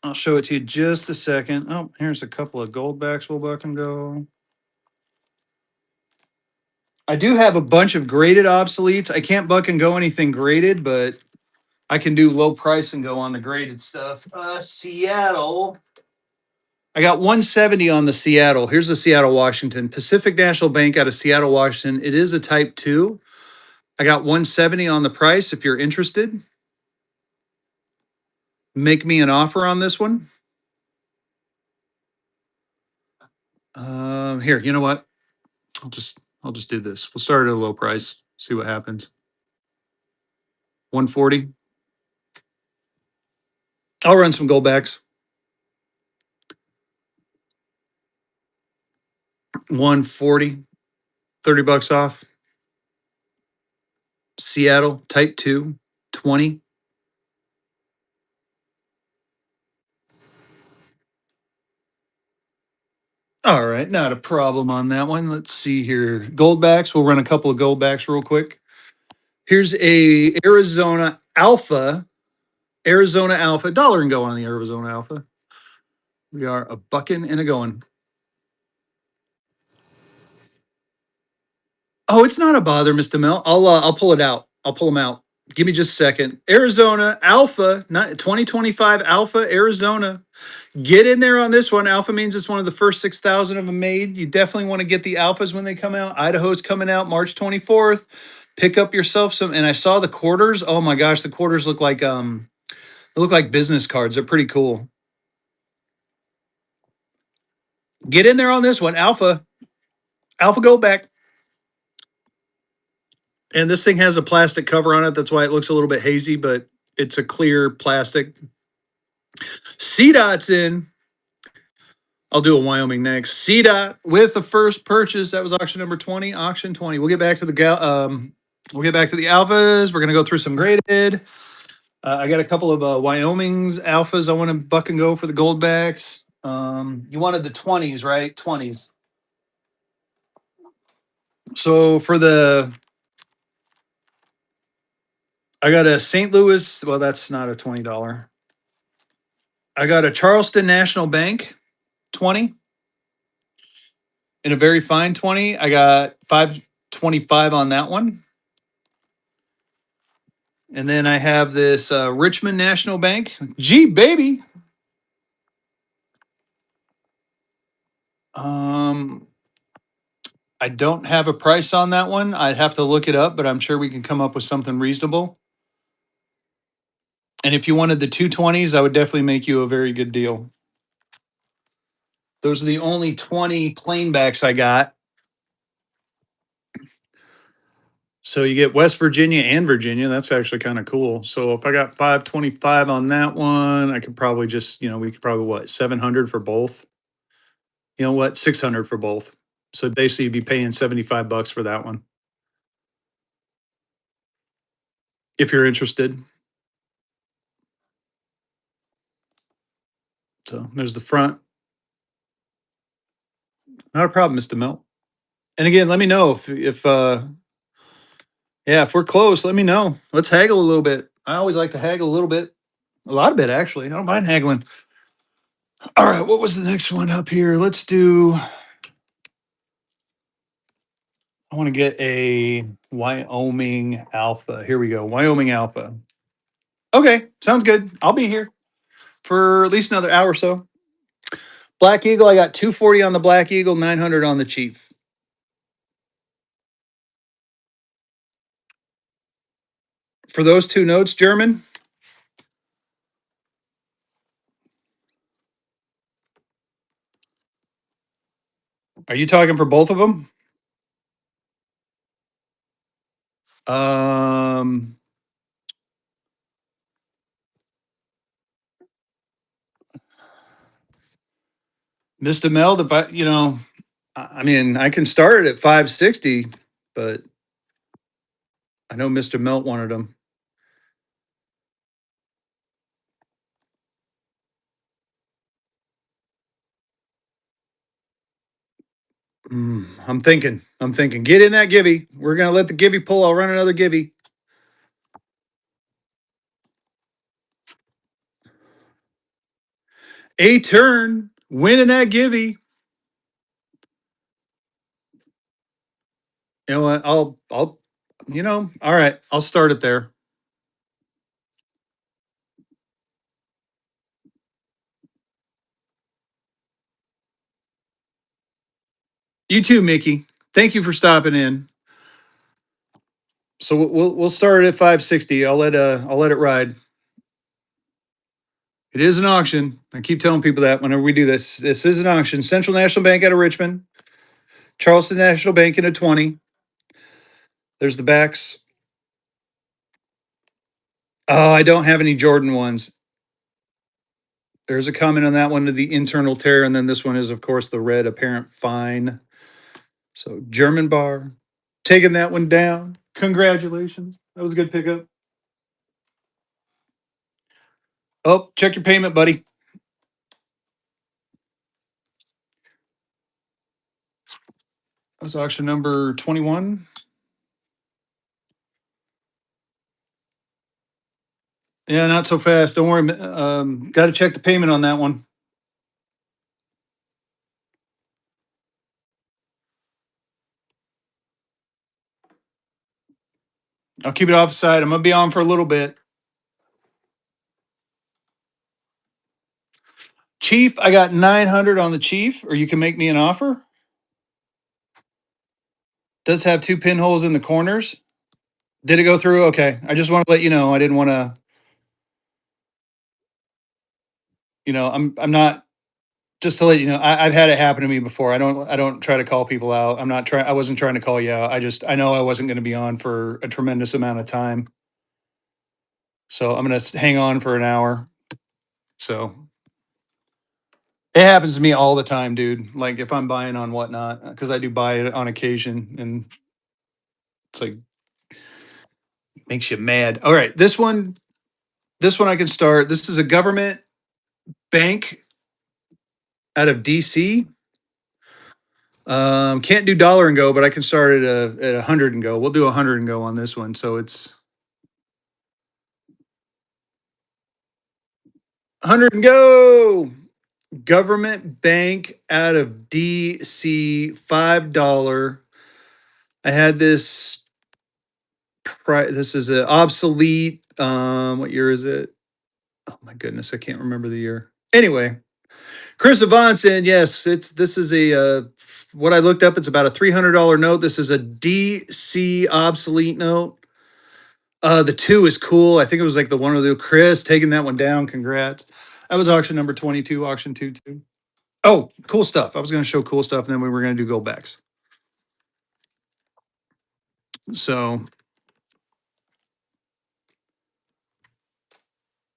I'll show it to you just a second. Oh, here's a couple of goldbacks we'll buck and go. I do have a bunch of graded obsoletes. I can't buck and go anything graded, but I can do low price and go on the graded stuff. Seattle. I got 170 on the Seattle. Here's the Seattle, Washington. Pacific National Bank out of Seattle, Washington. It is a type 2. I got 170 on the price if you're interested. Make me an offer on this one. Here, you know what? I'll just do this. We'll start at a low price. See what happens. 140. I'll run some goldbacks. 140. 30 bucks off. Seattle, type 2, 20. All right, not a problem on that one. Let's see here. Goldbacks. We'll run a couple of goldbacks real quick. Here's a Arizona Alpha. Arizona Alpha. Dollar and go on the Arizona Alpha. We are a bucking and a going. Oh, it's not a bother, Mr. Mel. I'll pull it out. I'll pull them out. Give me just a second. Arizona Alpha, not 2025 Alpha Arizona. Get in there on this one. Alpha means it's one of the first 6,000 of them made. You definitely want to get the alphas when they come out. Idaho's coming out March 24th. Pick up yourself some. And I saw the quarters. Oh my gosh, the quarters look like business cards. They're pretty cool. Get in there on this one. Alpha go back. And this thing has a plastic cover on it. That's why it looks a little bit hazy, but it's a clear plastic. C dot's in. I'll do a Wyoming next. C dot with the first purchase. That was auction number 20. Auction 20. We'll get back to the we'll get back to the alphas. We're gonna go through some graded. I got a couple of Wyoming's alphas. I want to buck and go for the goldbacks. You wanted the 20s, right? 20s. So for I got a St. Louis. Well, that's not a $20. I got a Charleston National Bank 20 in a very fine 20. I got 525 on that one. And then I have this Richmond National Bank. Gee, baby. Um, I don't have a price on that one. I'd have to look it up, but I'm sure we can come up with something reasonable. And if you wanted the 220s, I would definitely make you a very good deal. Those are the only 20 plain backs I got. So you get West Virginia and Virginia. That's actually kind of cool. So if I got 525 on that one, I could probably just, we could probably 700 for both. You know what? 600 for both. So basically, you'd be paying $75 for that one if you're interested. So there's the front. Not a problem, Mr. Melt. And again, let me know if yeah, if we're close, let me know. Let's haggle a little bit. I always like to haggle a little bit. A lot of bit actually. I don't mind haggling. All right, what was the next one up here? Let's do I want to get a Wyoming Alpha. Here we go. Wyoming Alpha. Okay, sounds good. I'll be here for at least another hour or so. Black Eagle, I got 240 on the Black Eagle, 900 on the Chief. For those two notes, German, are you talking for both of them? Um, Mr. Meld, if I, I mean, I can start it at 560, but I know Mr. Melt wanted them. I'm thinking. I'm thinking. Get in that givey. We're gonna let the givey pull. I'll run another givey. A turn. Winning that givey. You know what? All right. I'll start it there. You too, Mickey. Thank you for stopping in. So we'll start it at 560. I'll let it ride. It is an auction. I keep telling people that whenever we do this. This is an auction. Central National Bank out of Richmond. Charleston National Bank in a 20. There's the backs. Oh, I don't have any Jordan ones. There's a comment on that one to the internal tear, and then this one is, of course, the red apparent fine. So German bar, taking that one down. Congratulations. That was a good pickup. Oh, check your payment, buddy. That was auction number 21. Yeah, not so fast. Don't worry. Got to check the payment on that one. I'll keep it off the side. I'm going to be on for a little bit. Chief, I got 900 on the Chief, or you can make me an offer. Does have two pinholes in the corners. Did it go through? Okay. I just want to let you know. I didn't want to, I'm not, just to let you know, I've had it happen to me before. I don't try to call people out. I wasn't trying to call you out. I know I wasn't going to be on for a tremendous amount of time. So I'm going to hang on for an hour. So it happens to me all the time, dude. Like if I'm buying on whatnot, because I do buy it on occasion, and it's like makes you mad. All right, this one I can start. This is a government bank out of DC. Can't do dollar and go, but I can start at 100 and go. We'll do 100 and go on this one. So it's 100 and go. Government bank out of DC, $5. I had this. This is an obsolete. What year is it? Oh my goodness, I can't remember the year. Anyway, Chris Avant saying yes. This is a what I looked up. It's about a $300 note. This is a DC obsolete note. The two is cool. I think it was like the one with the Chris taking that one down. Congrats. That was auction number 22. Auction 2. Oh, cool stuff. I was going to show cool stuff, and then we were going to do go backs. So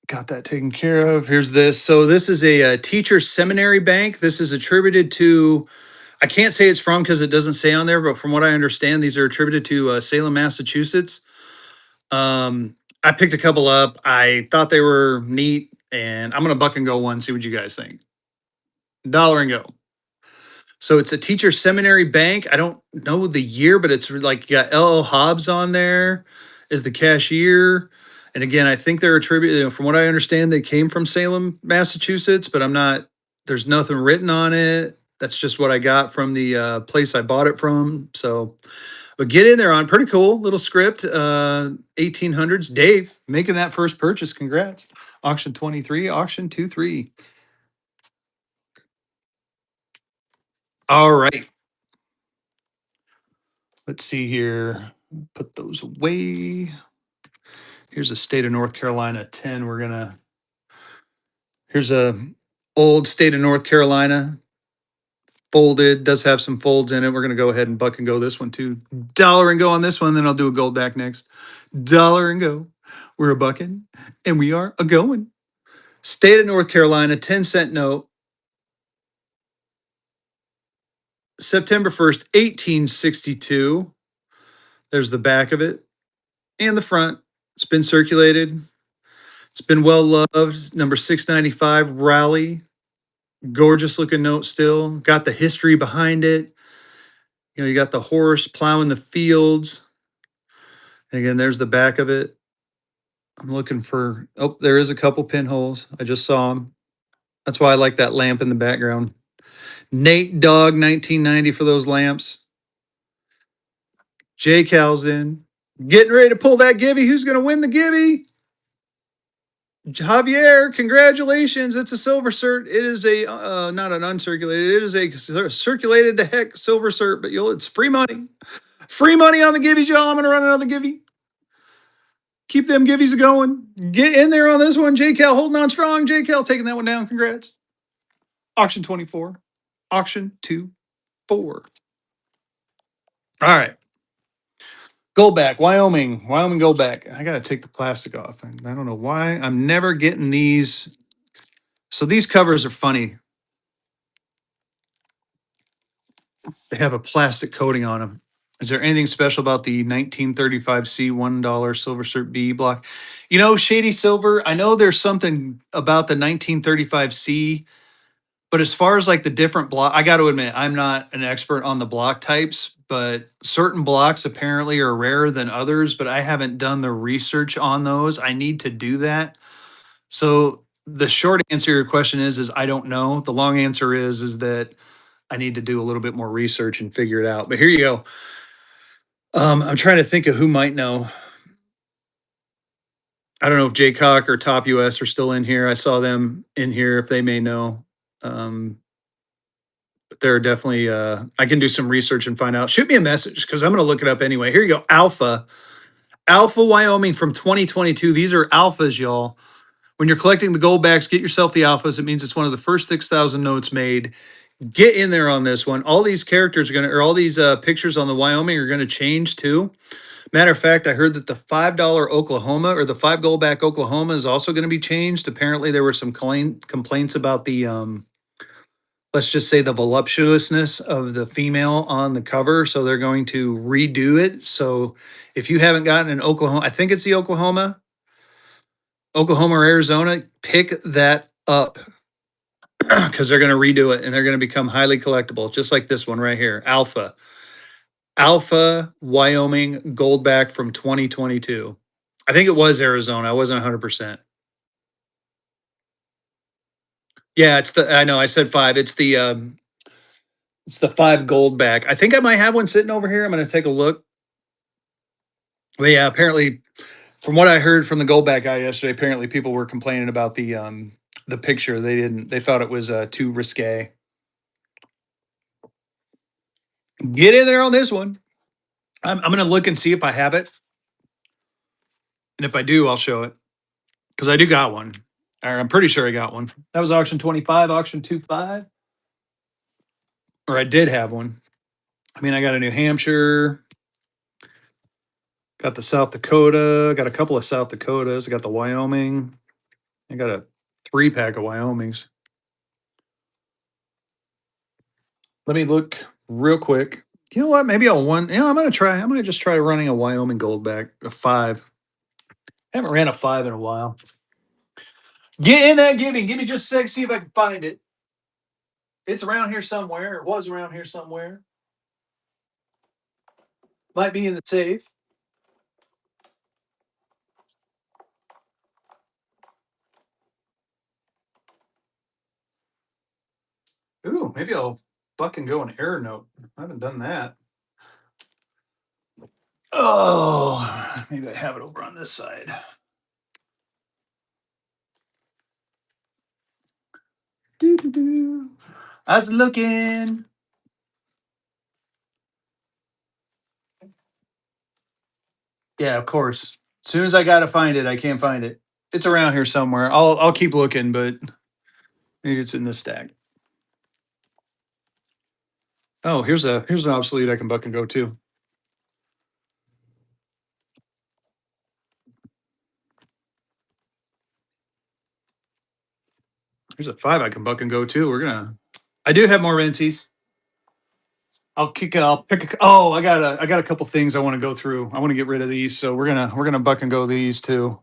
got that taken care of. Here's this. So this is a teacher seminary bank. This is attributed to I can't say it's from because it doesn't say on there, but from what I understand, these are attributed to Salem, Massachusetts. I picked a couple up. I thought they were neat, and I'm gonna buck and go one. See what you guys think. Dollar and go. So it's a teacher seminary bank. I don't know the year, but it's like you got L.L. Hobbs on there as the cashier. And again, I think they're attributed, from what I understand, they came from Salem, Massachusetts, but I'm not, there's nothing written on it. That's just what I got from the place I bought it from. So, but get in there on pretty cool little script, 1800s. Dave making that first purchase. Congrats. Auction 23, auction 23. All right. Let's see here. Put those away. Here's a state of North Carolina 10. Here's a old state of North Carolina folded, does have some folds in it. We're gonna go ahead and buck and go this one too. Dollar and go on this one, then I'll do a gold back next. Dollar and go. We're a bucking and we are a going. State of North Carolina, 10-cent note, September 1st, 1862. There's the back of it and the front. It's been circulated. It's been well loved. Number 695, Raleigh. Gorgeous looking note still. Got the history behind it. You know, you got the horse plowing the fields. Again, there's the back of it. I'm looking for, oh, there is a couple pinholes. I just saw them. That's why I like that lamp in the background. Nate Dogg, 1990 for those lamps. Jay Cal's in. Getting ready to pull that givey. Who's going to win the givey? Javier, congratulations. It's a silver cert. It is a, not an uncirculated, it is a circulated to heck silver cert, but it's free money. Free money on the givvies, y'all. I'm going to run another givvy. Keep them givvies going. Get in there on this one. J Cal holding on strong. J Cal taking that one down. Congrats. Auction 24. Auction 2-4. All right. Goldback, Wyoming. Wyoming Goldback. I got to take the plastic off. I don't know why. I'm never getting these. So these covers are funny. They have a plastic coating on them. Is there anything special about the 1935C $1 Silver Cert B block? You know, Shady Silver, I know there's something about the 1935C, but as far as like the different block, I got to admit, I'm not an expert on the block types, but certain blocks apparently are rarer than others, but I haven't done the research on those. I need to do that. So the short answer to your question is I don't know. The long answer is that I need to do a little bit more research and figure it out. But here you go. I'm trying to think of who might know. I don't know if Jay Cock or Top US are still in here. I saw them in here if they may know. But they're definitely, I can do some research and find out. Shoot me a message because I'm going to look it up anyway. Here you go. Alpha Wyoming from 2022. These are alphas, y'all. When you're collecting the gold backs, get yourself the alphas. It means it's one of the first 6,000 notes made. Get in there on this one. All these characters are going to, or all these pictures on the Wyoming are going to change too. Matter of fact, I heard that the $5 Oklahoma or the 5 goldback Oklahoma is also going to be changed. Apparently, there were some complaints about the, let's just say, the voluptuousness of the female on the cover. So they're going to redo it. So if you haven't gotten an Oklahoma, I think it's the Oklahoma or Arizona, pick that up because they're going to redo it and they're going to become highly collectible, just like this one right here, Alpha Wyoming Goldback from 2022. I think it was Arizona. I wasn't 100%. Yeah, I know I said 5. It's the 5 Goldback. I think I might have one sitting over here. I'm going to take a look. But yeah, apparently from what I heard from the Goldback guy yesterday, apparently people were complaining about the picture. They thought it was too risque. Get in there on this one. I'm going to look and see if I have it. And if I do, I'll show it. Because I do got one. Or I'm pretty sure I got one. That was auction 25, auction 25. Or I did have one. I mean, I got a New Hampshire, got the South Dakota, got a couple of South Dakotas, I got the Wyoming. I got a 3-pack of Wyomings. Let me look real quick. You know what? Maybe I'll one. I'm gonna try. I might just try running a Wyoming Goldback, a 5. I haven't ran a 5 in a while. Get in that giving. Give me just a sec. See if I can find it. It's around here somewhere. It was around here somewhere. Might be in the safe. Ooh, maybe I'll fucking go an error note. I haven't done that. Oh, maybe I have it over on this side. Doo-doo-doo. I was looking. Yeah, of course. As soon as I gotta find it, I can't find it. It's around here somewhere. I'll keep looking, but maybe it's in this stack. Oh, here's an obsolete I can buck and go to. Here's a 5 I can buck and go to. I do have more Rensies. I'll pick I got a couple things I want to go through. I want to get rid of these, so we're gonna buck and go these too.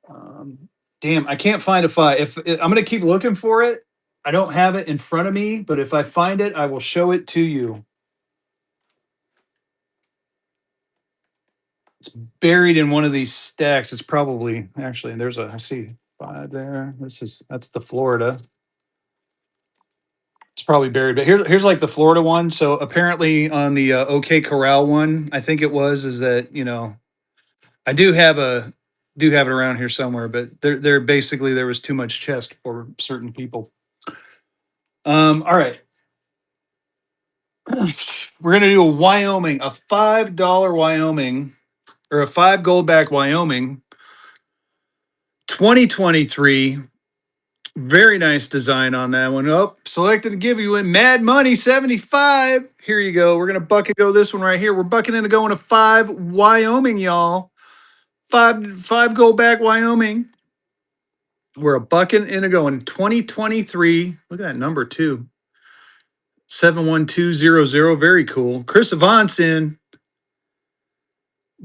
Um, damn, I can't find a 5. If I'm gonna keep looking for it, I don't have it in front of me, but if I find it, I will show it to you. It's buried in one of these stacks. It's probably actually I see 5 there. That's the Florida. It's probably buried, but here's like the Florida one. So apparently on the OK Corral one, I think it was is that I do have it around here somewhere, but they're basically there was too much chest for certain people. All right, we're gonna do a Wyoming, a $5 Wyoming or a 5 Goldback Wyoming, 2023. Very nice design on that one. Oh, selected to give you in Mad Money 75. Here you go. We're gonna bucket go this one right here. We're bucking into going to 5 Wyoming, y'all. Five Goldback Wyoming. We're a bucket into going 2023. Look at that number too. 71200. Very cool. Chris Avant's in.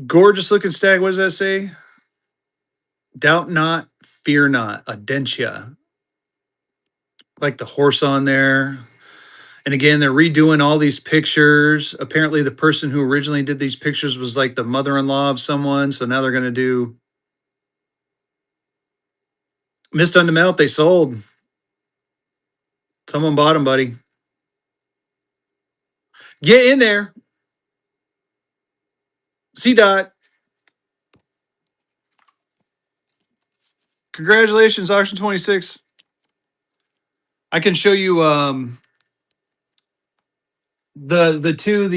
Gorgeous looking stag. What does that say? Doubt not, fear not. Adentia. Like the horse on there. And again, they're redoing all these pictures. Apparently, the person who originally did these pictures was like the mother-in-law of someone. So now they're going to do Mist on the Melt. They sold. Someone bought them, buddy. Get in there. C dot. Congratulations, auction 26. I can show you the two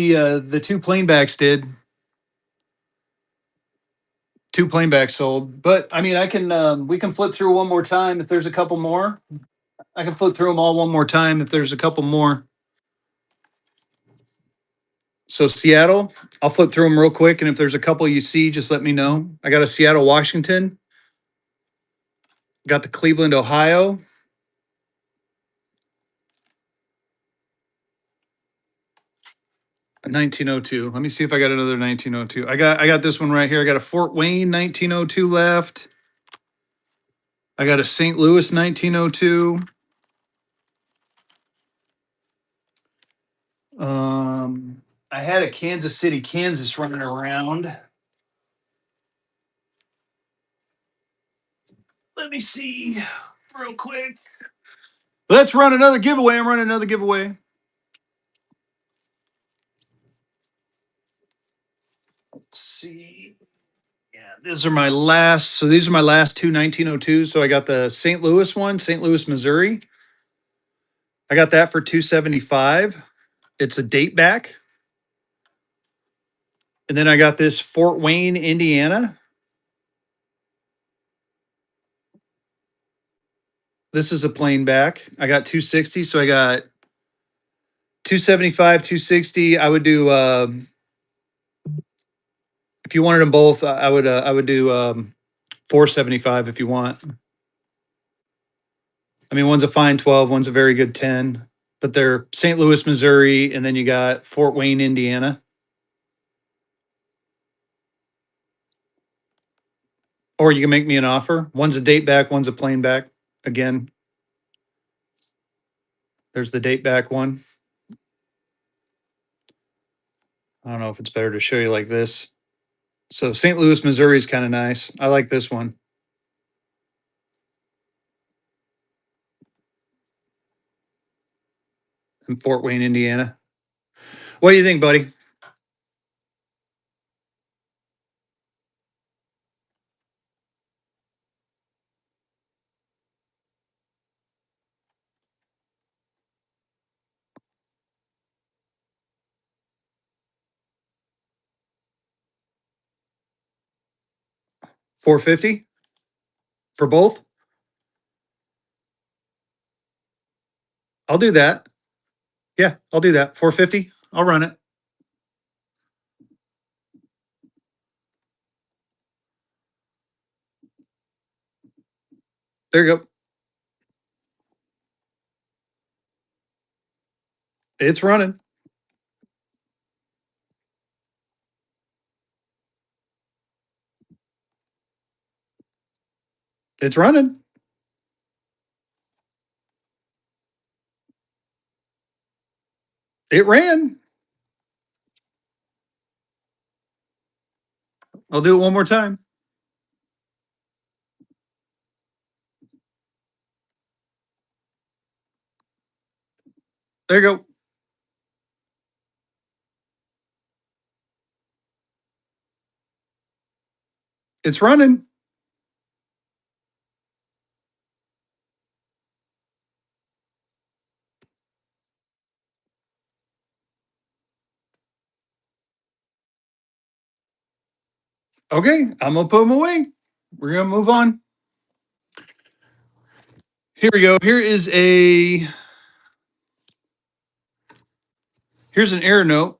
planebacks did. 2 planebacks sold. But I mean I can we can flip through one more time if there's a couple more. I can flip through them all one more time if there's a couple more. So Seattle, I'll flip through them real quick, and if there's a couple you see, just let me know. I got a Seattle, Washington. Got the Cleveland, Ohio. A 1902. Let me see if I got another 1902. I got this one right here. I got a Fort Wayne 1902 left. I got a St. Louis 1902. I had a Kansas City, Kansas running around. Let me see real quick. Let's run another giveaway. I'm running another giveaway. Let's see. Yeah, these are my last. So these are my last two 1902s. So I got the St. Louis one, St. Louis, Missouri. I got that for 275. It's a date back. And then I got this Fort Wayne, Indiana. This is a plain back. I got 260. So I got 275, 260. I would do if you wanted them both, I would do 475 if you want. I mean, one's a fine 12, one's a very good 10. but they're St. Louis, Missouri, and then you got Fort Wayne, Indiana. Or you can make me an offer. One's a date back, one's a plane back. Again, there's the date back one. I don't know if it's better to show you like this. So St. Louis, Missouri is kind of nice. I like this one. In Fort Wayne, Indiana. What do you think, buddy? $450 for both? I'll do that. Yeah, I'll do that. $450. I'll run it. There you go. It's running. It's running. It ran. I'll do it one more time. There you go. It's running. Okay, I'm gonna put them away. We're gonna move on. Here we go. Here's an error note.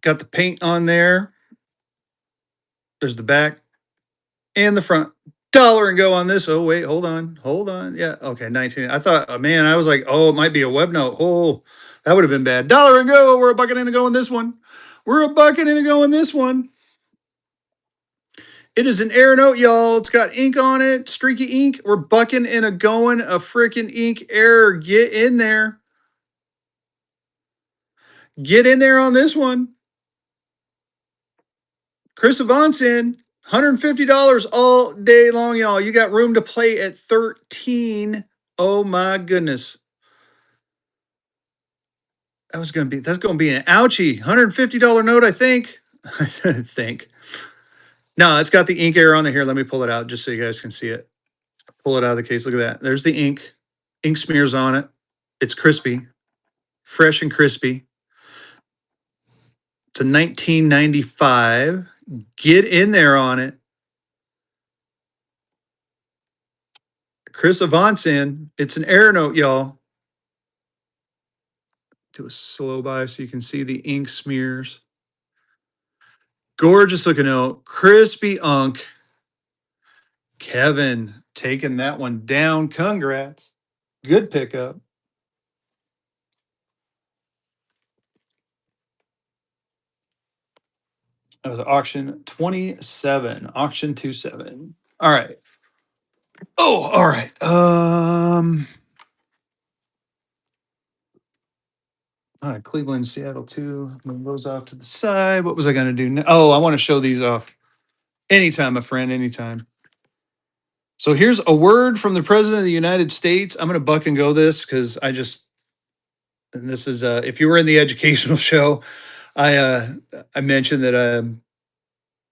Got the paint on there. There's the back and the front. Dollar and go on this. Oh wait, hold on, hold on. Yeah, okay, 19. I thought, man, I was like, oh, it might be a web note. Oh, that would have been bad. Dollar and go. We're a bucket and a go in this one. We're a bucket and a go in this one. It is an air note, y'all. It's got ink on it, streaky ink. We're bucking and a going, a freaking ink error. Get in there. Get in there on this one. Chris Avance in. $150 all day long, y'all. You got room to play at 13. Oh my goodness. That's gonna be an ouchie. $150 note, I think. I think. No, it's got the ink error on there. Here, let me pull it out just so you guys can see it. Pull it out of the case. Look at that. There's the ink. Ink smears on it. It's crispy, fresh and crispy. It's a 1995. Get in there on it. Chris Avance in. It's an air note, y'all. Do a slow by so you can see the ink smears. Gorgeous looking note. Crispy unk. Kevin taking that one down. Congrats. Good pickup. That was auction 27. Auction 27. All right. Oh, all right. All right, Cleveland, Seattle too. Move those off to the side. What was I going to do? Oh, I want to show these off. Anytime, my friend, anytime. So here's a word from the President of the United States. I'm going to buck and go this because and this is, if you were in the educational show, I mentioned that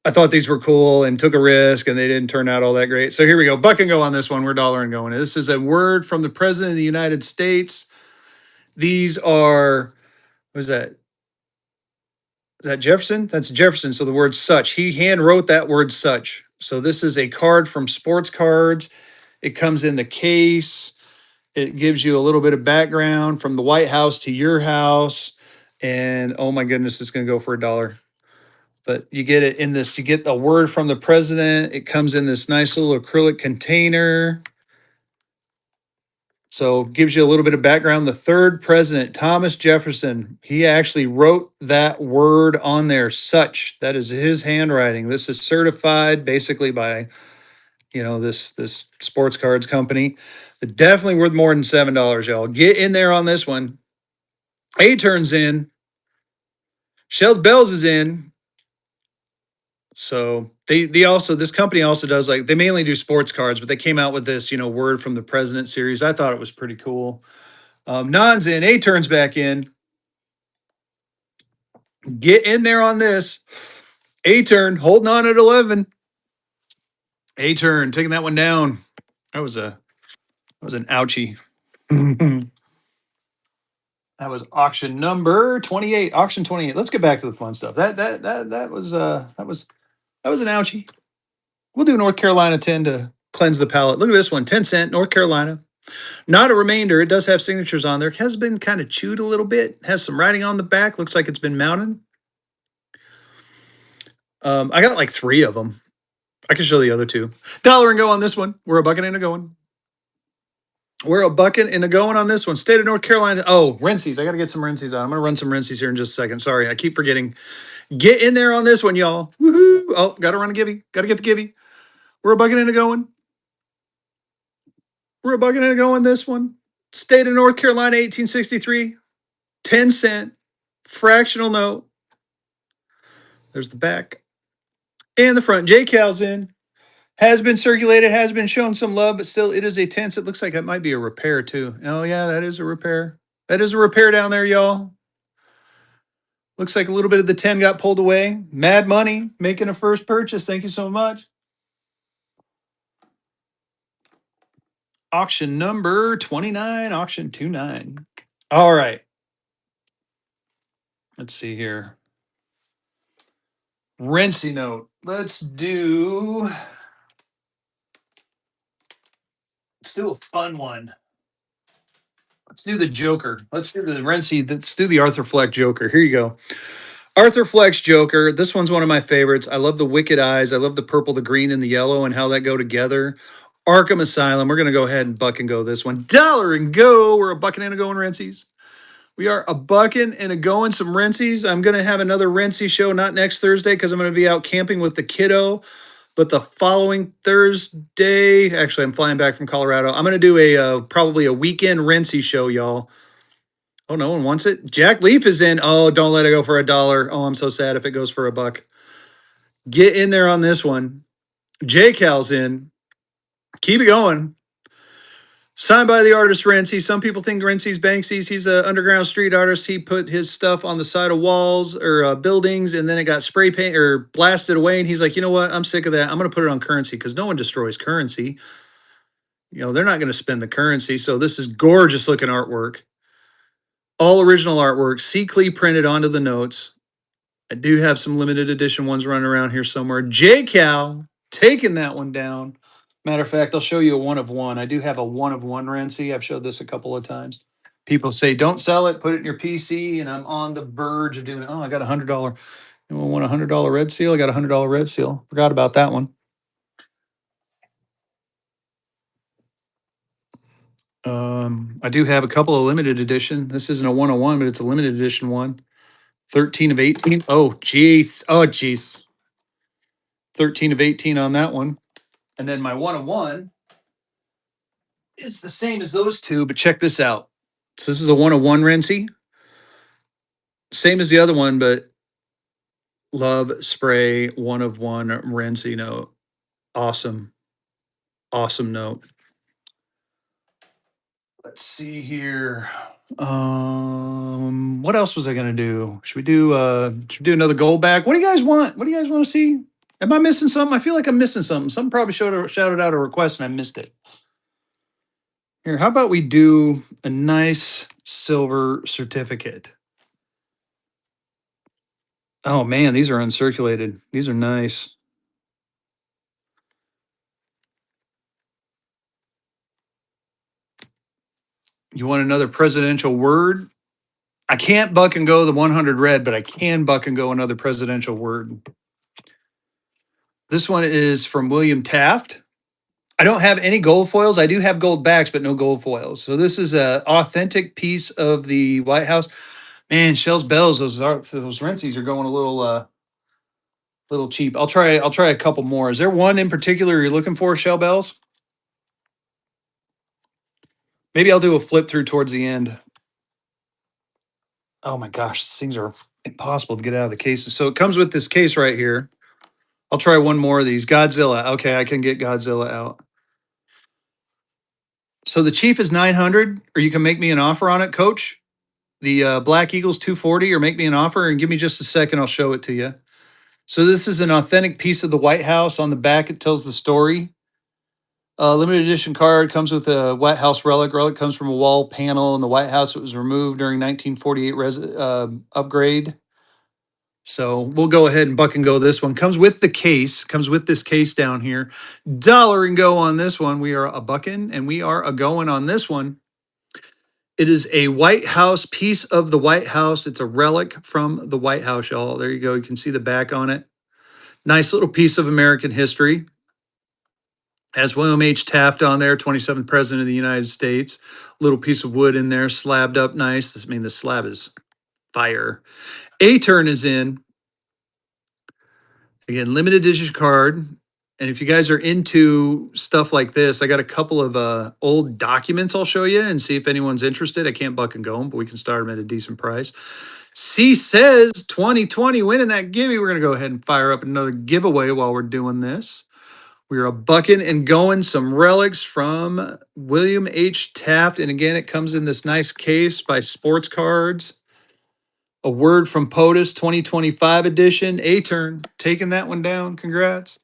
I thought these were cool and took a risk and they didn't turn out all that great. So here we go. Buck and go on this one. We're dollar and going. This is a word from the President of the United States. These are, what is that? Is that Jefferson? That's Jefferson. So the word such. He hand wrote that word such. So this is a card from Sports Cards. It comes in the case. It gives you a little bit of background from the White House to your house. And oh my goodness, it's going to go for $1. But you get it in this, you get the word from the president. It comes in this nice little acrylic container. So gives you a little bit of background. The third president, Thomas Jefferson, he actually wrote that word on there. Such, that is his handwriting. This is certified basically by, this sports cards company. But definitely worth more than $7, y'all. Get in there on this one. A turns in. Shelled Bells is in. So they also, this company also does, like, they mainly do sports cards, but they came out with this, word from the president series. I thought it was pretty cool. Non's in. A turns back in. Get in there on this. A turn, holding on at 11. A turn, taking that one down. That was an ouchie. That was auction number 28. Auction 28. Let's get back to the fun stuff. That was an ouchie. We'll do North Carolina 10 to cleanse the palate. Look at this one, 10 cent, North Carolina. Not a remainder. It does have signatures on there. It has been kind of chewed a little bit. Has some writing on the back. Looks like it's been mounted. I got like 3 of them. I can show the other 2. Dollar and go on this one. We're a bucket and a going. We're a bucket and a going on this one. State of North Carolina. Oh, Rensies. I got to get some Rensies on. I'm going to run some Rensies here in just a second. Sorry, I keep forgetting. Get in there on this one, y'all. Woohoo. Oh, got to run a givey. Got to get the givey. We're a bucket and a going. We're a bucket and a going this one. State of North Carolina, 1863. 10 cent. Fractional note. There's the back. And the front. J-Cal's in. Has been circulated, has been shown some love, but still, it is a tense. It looks like it might be a repair, too. Oh, yeah, that is a repair. That is a repair down there, y'all. Looks like a little bit of the 10 got pulled away. Mad Money making a first purchase. Thank you so much. Auction number 29, auction 29. All right. Let's see here. Rency note. Let's do a fun one. Let's do the Joker. Let's do the Rency. Let's do the Arthur Fleck Joker. Here you go. Arthur Fleck's Joker. This one's one of my favorites. I love the wicked eyes. I love the purple, the green, and the yellow and how that go together. Arkham Asylum. We're going to go ahead and buck and go this one. Dollar and go. We're a bucking and a going Rensies. We are a bucking and a going some Rensies. I'm going to have another Rency show, not next Thursday because I'm going to be out camping with the kiddo. But the following Thursday, actually, I'm flying back from Colorado. I'm going to do probably a weekend Rency show, y'all. Oh, no one wants it? Jack Leaf is in. Oh, don't let it go for $1. Oh, I'm so sad if it goes for $1. Get in there on this one. J-Cal's in. Keep it going. Signed by the artist Rency. Some people think Rency's Banksy's. He's an underground street artist. He put his stuff on the side of walls or buildings, and then it got spray paint or blasted away. And he's like, you know what? I'm sick of that. I'm going to put it on currency because no one destroys currency. They're not going to spend the currency. So this is gorgeous looking artwork. All original artwork. C-Clee printed onto the notes. I do have some limited edition ones running around here somewhere. J-Cal taking that one down. Matter of fact, I'll show you a one of one. I do have a one of one Rency. I've showed this a couple of times. People say, don't sell it, put it in your PC, and I'm on the verge of doing it. Oh, I got $100. Anyone want $100 red seal? I got $100 red seal. Forgot about that one. I do have a couple of limited edition. This isn't a 101, but it's a limited edition one. 13 of 18. Oh, jeez. Oh, jeez. 13 of 18 on that one. And then my 101 is the same as those two, but check this out. So this is a 101 Rency. Same as the other one, but love spray 1 of 1 Rency note. Awesome. Awesome note. Let's see here. What else was I gonna do? Should we do another gold back? What do you guys want? What do you guys want to see? Am I missing something? I feel like I'm missing something. Someone probably shouted out a request and I missed it. Here, how about we do a nice silver certificate? Oh man, these are uncirculated. These are nice. You want another presidential word? I can't buck and go the 100 red, but I can buck and go another presidential word. This one is from William Taft. I don't have any gold foils. I do have gold backs, but no gold foils. So this is a authentic piece of the White House. Man, Shell's bells. Those Rentsies are going a little cheap. I'll try a couple more. Is there one in particular you're looking for, Shell bells? Maybe I'll do a flip through towards the end. Oh my gosh, these things are impossible to get out of the cases. So it comes with this case right here. I'll try one more of these. Godzilla. Okay, I can get Godzilla out. So the Chief is 900, or you can make me an offer on it, Coach. The Black Eagles 240, or make me an offer and give me just a second. I'll show it to you. So this is an authentic piece of the White House. On the back, it tells the story. Limited edition card comes with a White House relic. Relic comes from a wall panel in the White House. It was removed during 1948 upgrade. So we'll go ahead and buck and go this one. Comes with the case. Comes with this case down here. Dollar and go on this one. We are a bucking and we are a going on this one. It is a White House piece of the White House. It's a relic from the White House, y'all. There you go. You can see the back on it. Nice little piece of American history. Has William H. Taft on there, 27th President of the United States. Little piece of wood in there, slabbed up nice. I mean, the slab is fire. A turn is in. Again, limited edition card. And if you guys are into stuff like this, I got a couple of old documents I'll show you and see if anyone's interested. I can't buck and go them, but we can start them at a decent price. C says 2020 winning that giveaway. We're going to go ahead and fire up another giveaway while we're doing this. We're a bucking and going some relics from William H. Taft. And again, it comes in this nice case by Sports Cards. A Word from POTUS 2025 edition. A turn. Taking that one down. Congrats.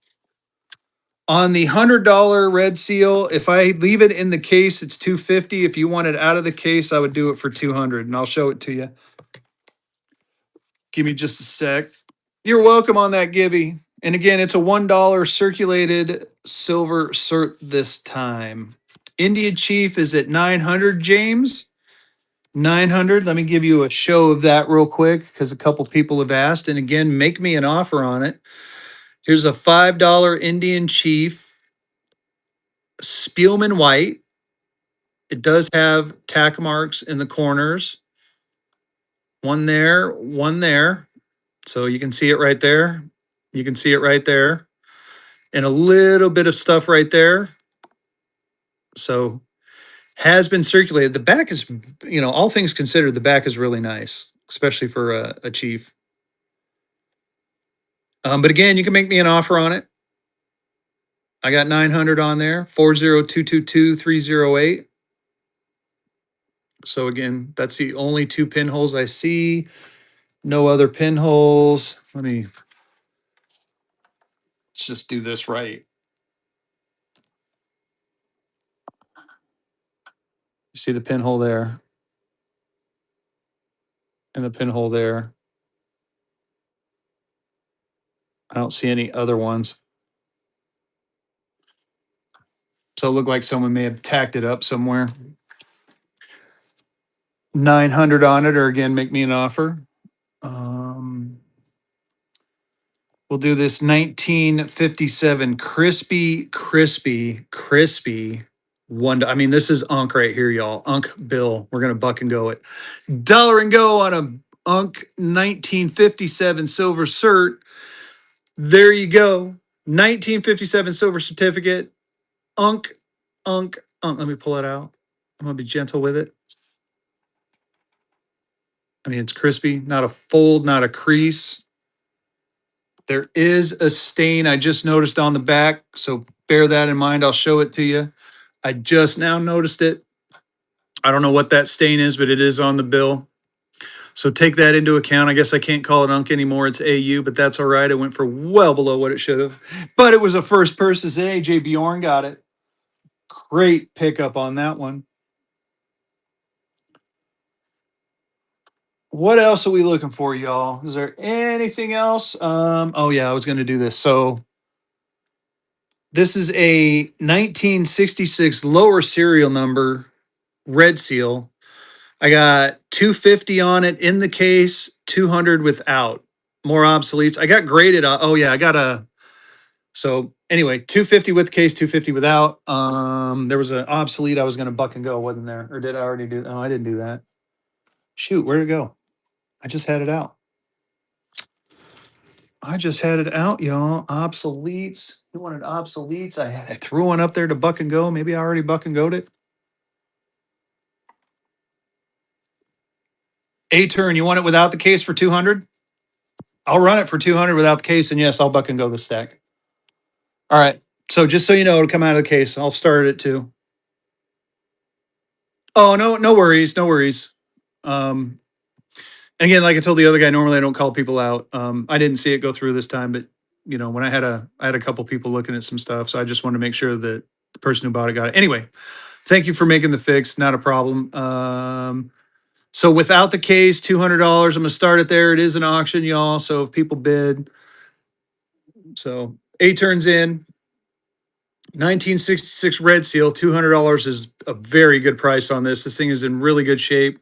On the $100 red seal, if I leave it in the case, it's $250. If you want it out of the case, I would do it for $200, and I'll show it to you. Give me just a sec. You're welcome on that, Gibby. And again, it's a $1 circulated silver cert this time. Indian Chief is at 900, James. 900. Let me give you a show of that real quick because a couple people have asked. And again, make me an offer on it. Here's a $5 Indian Chief Spielman White. It does have tack marks in the corners. One there, one there. So you can see it right there. You can see it right there. And a little bit of stuff right there. So has been circulated. The back is, all things considered, the back is really nice, especially for a chief. But again, you can make me an offer on it. I got 900 on there, 40222-308. So again, that's the only two pinholes I see. No other pinholes. Let's just do this right. You see the pinhole there and the pinhole there. I don't see any other ones. So it looked like someone may have tacked it up somewhere. 900 on it, or again, make me an offer. We'll do this 1957 crispy one. I mean, this is Unk right here, y'all. Unk Bill. We're gonna buck and go it. Dollar and go on a Unk 1957 silver cert. There you go. 1957 silver certificate. Unk. Let me pull it out. I'm gonna be gentle with it. I mean, it's crispy, not a fold, not a crease. There is a stain I just noticed on the back, so bear that in mind. I'll show it to you. I just now noticed it. I don't know what that stain is, but it is on the bill. So take that into account. I guess I can't call it Unk anymore. It's AU, but that's all right. It went for well below what it should have. But it was a first purchase, and AJ Bjorn got it. Great pickup on that one. What else are we looking for, y'all? Is there anything else? Oh yeah, I was going to do this. So this is a 1966 lower serial number red seal. I got 250 on it in the case, 200 without. More obsoletes. I got graded. Oh yeah, I got a So anyway, 250 with the case, 250 without. There was an obsolete I was going to buck and go, wasn't there? Or did I already do? Oh, I didn't do that. Shoot, where'd it go? I just had it out. I just had it out, y'all. Obsoletes. You wanted obsoletes? I threw one up there to buck and go. Maybe I already buck and goed it. A turn. You want it without the case for 200? I'll run it for 200 without the case, and yes, I'll buck and go the stack. All right. So just so you know, it'll come out of the case. I'll start it at 2. Oh, no, no worries, no worries. Um, again, like I told the other guy, normally I don't call people out. I didn't see it go through this time, but when I had a couple people looking at some stuff, so I just wanted to make sure that the person who bought it got it. Anyway, thank you for making the fix. Not a problem. So without the case, $200. I'm gonna start it there. It is an auction, y'all. So if people bid, so A turns in. 1966 Red Seal, $200 is a very good price on this. This thing is in really good shape.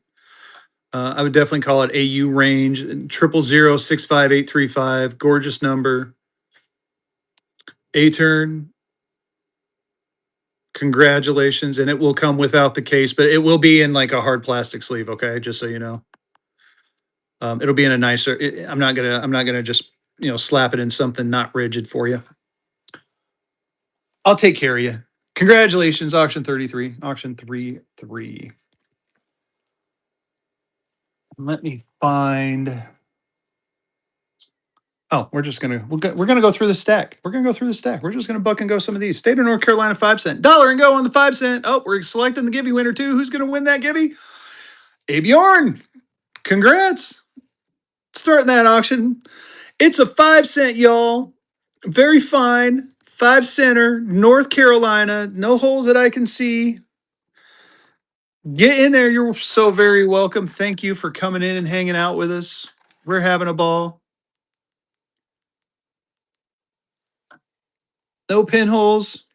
I would definitely call it AU range. 000-65835. Gorgeous number. A turn. Congratulations, and it will come without the case, but it will be in like a hard plastic sleeve. Okay, just so you know, it'll be in a nicer. I'm not gonna just slap it in something not rigid for you. I'll take care of you. Congratulations, auction 33, auction 3-3. Let me find. Oh, we're gonna go through the stack. We're gonna go through the stack. We're just gonna buck and go some of these. State of North Carolina 5 cent dollar and go on the 5 cent. Oh, we're selecting the Gibby winner too. Who's gonna win that Gibby? A Bjorn. Congrats. Starting that auction. It's a 5 cent, y'all. Very fine. 5 center, North Carolina. No holes that I can see. Get in there. You're so very welcome. Thank you for coming in and hanging out with us. We're having a ball. No pinholes.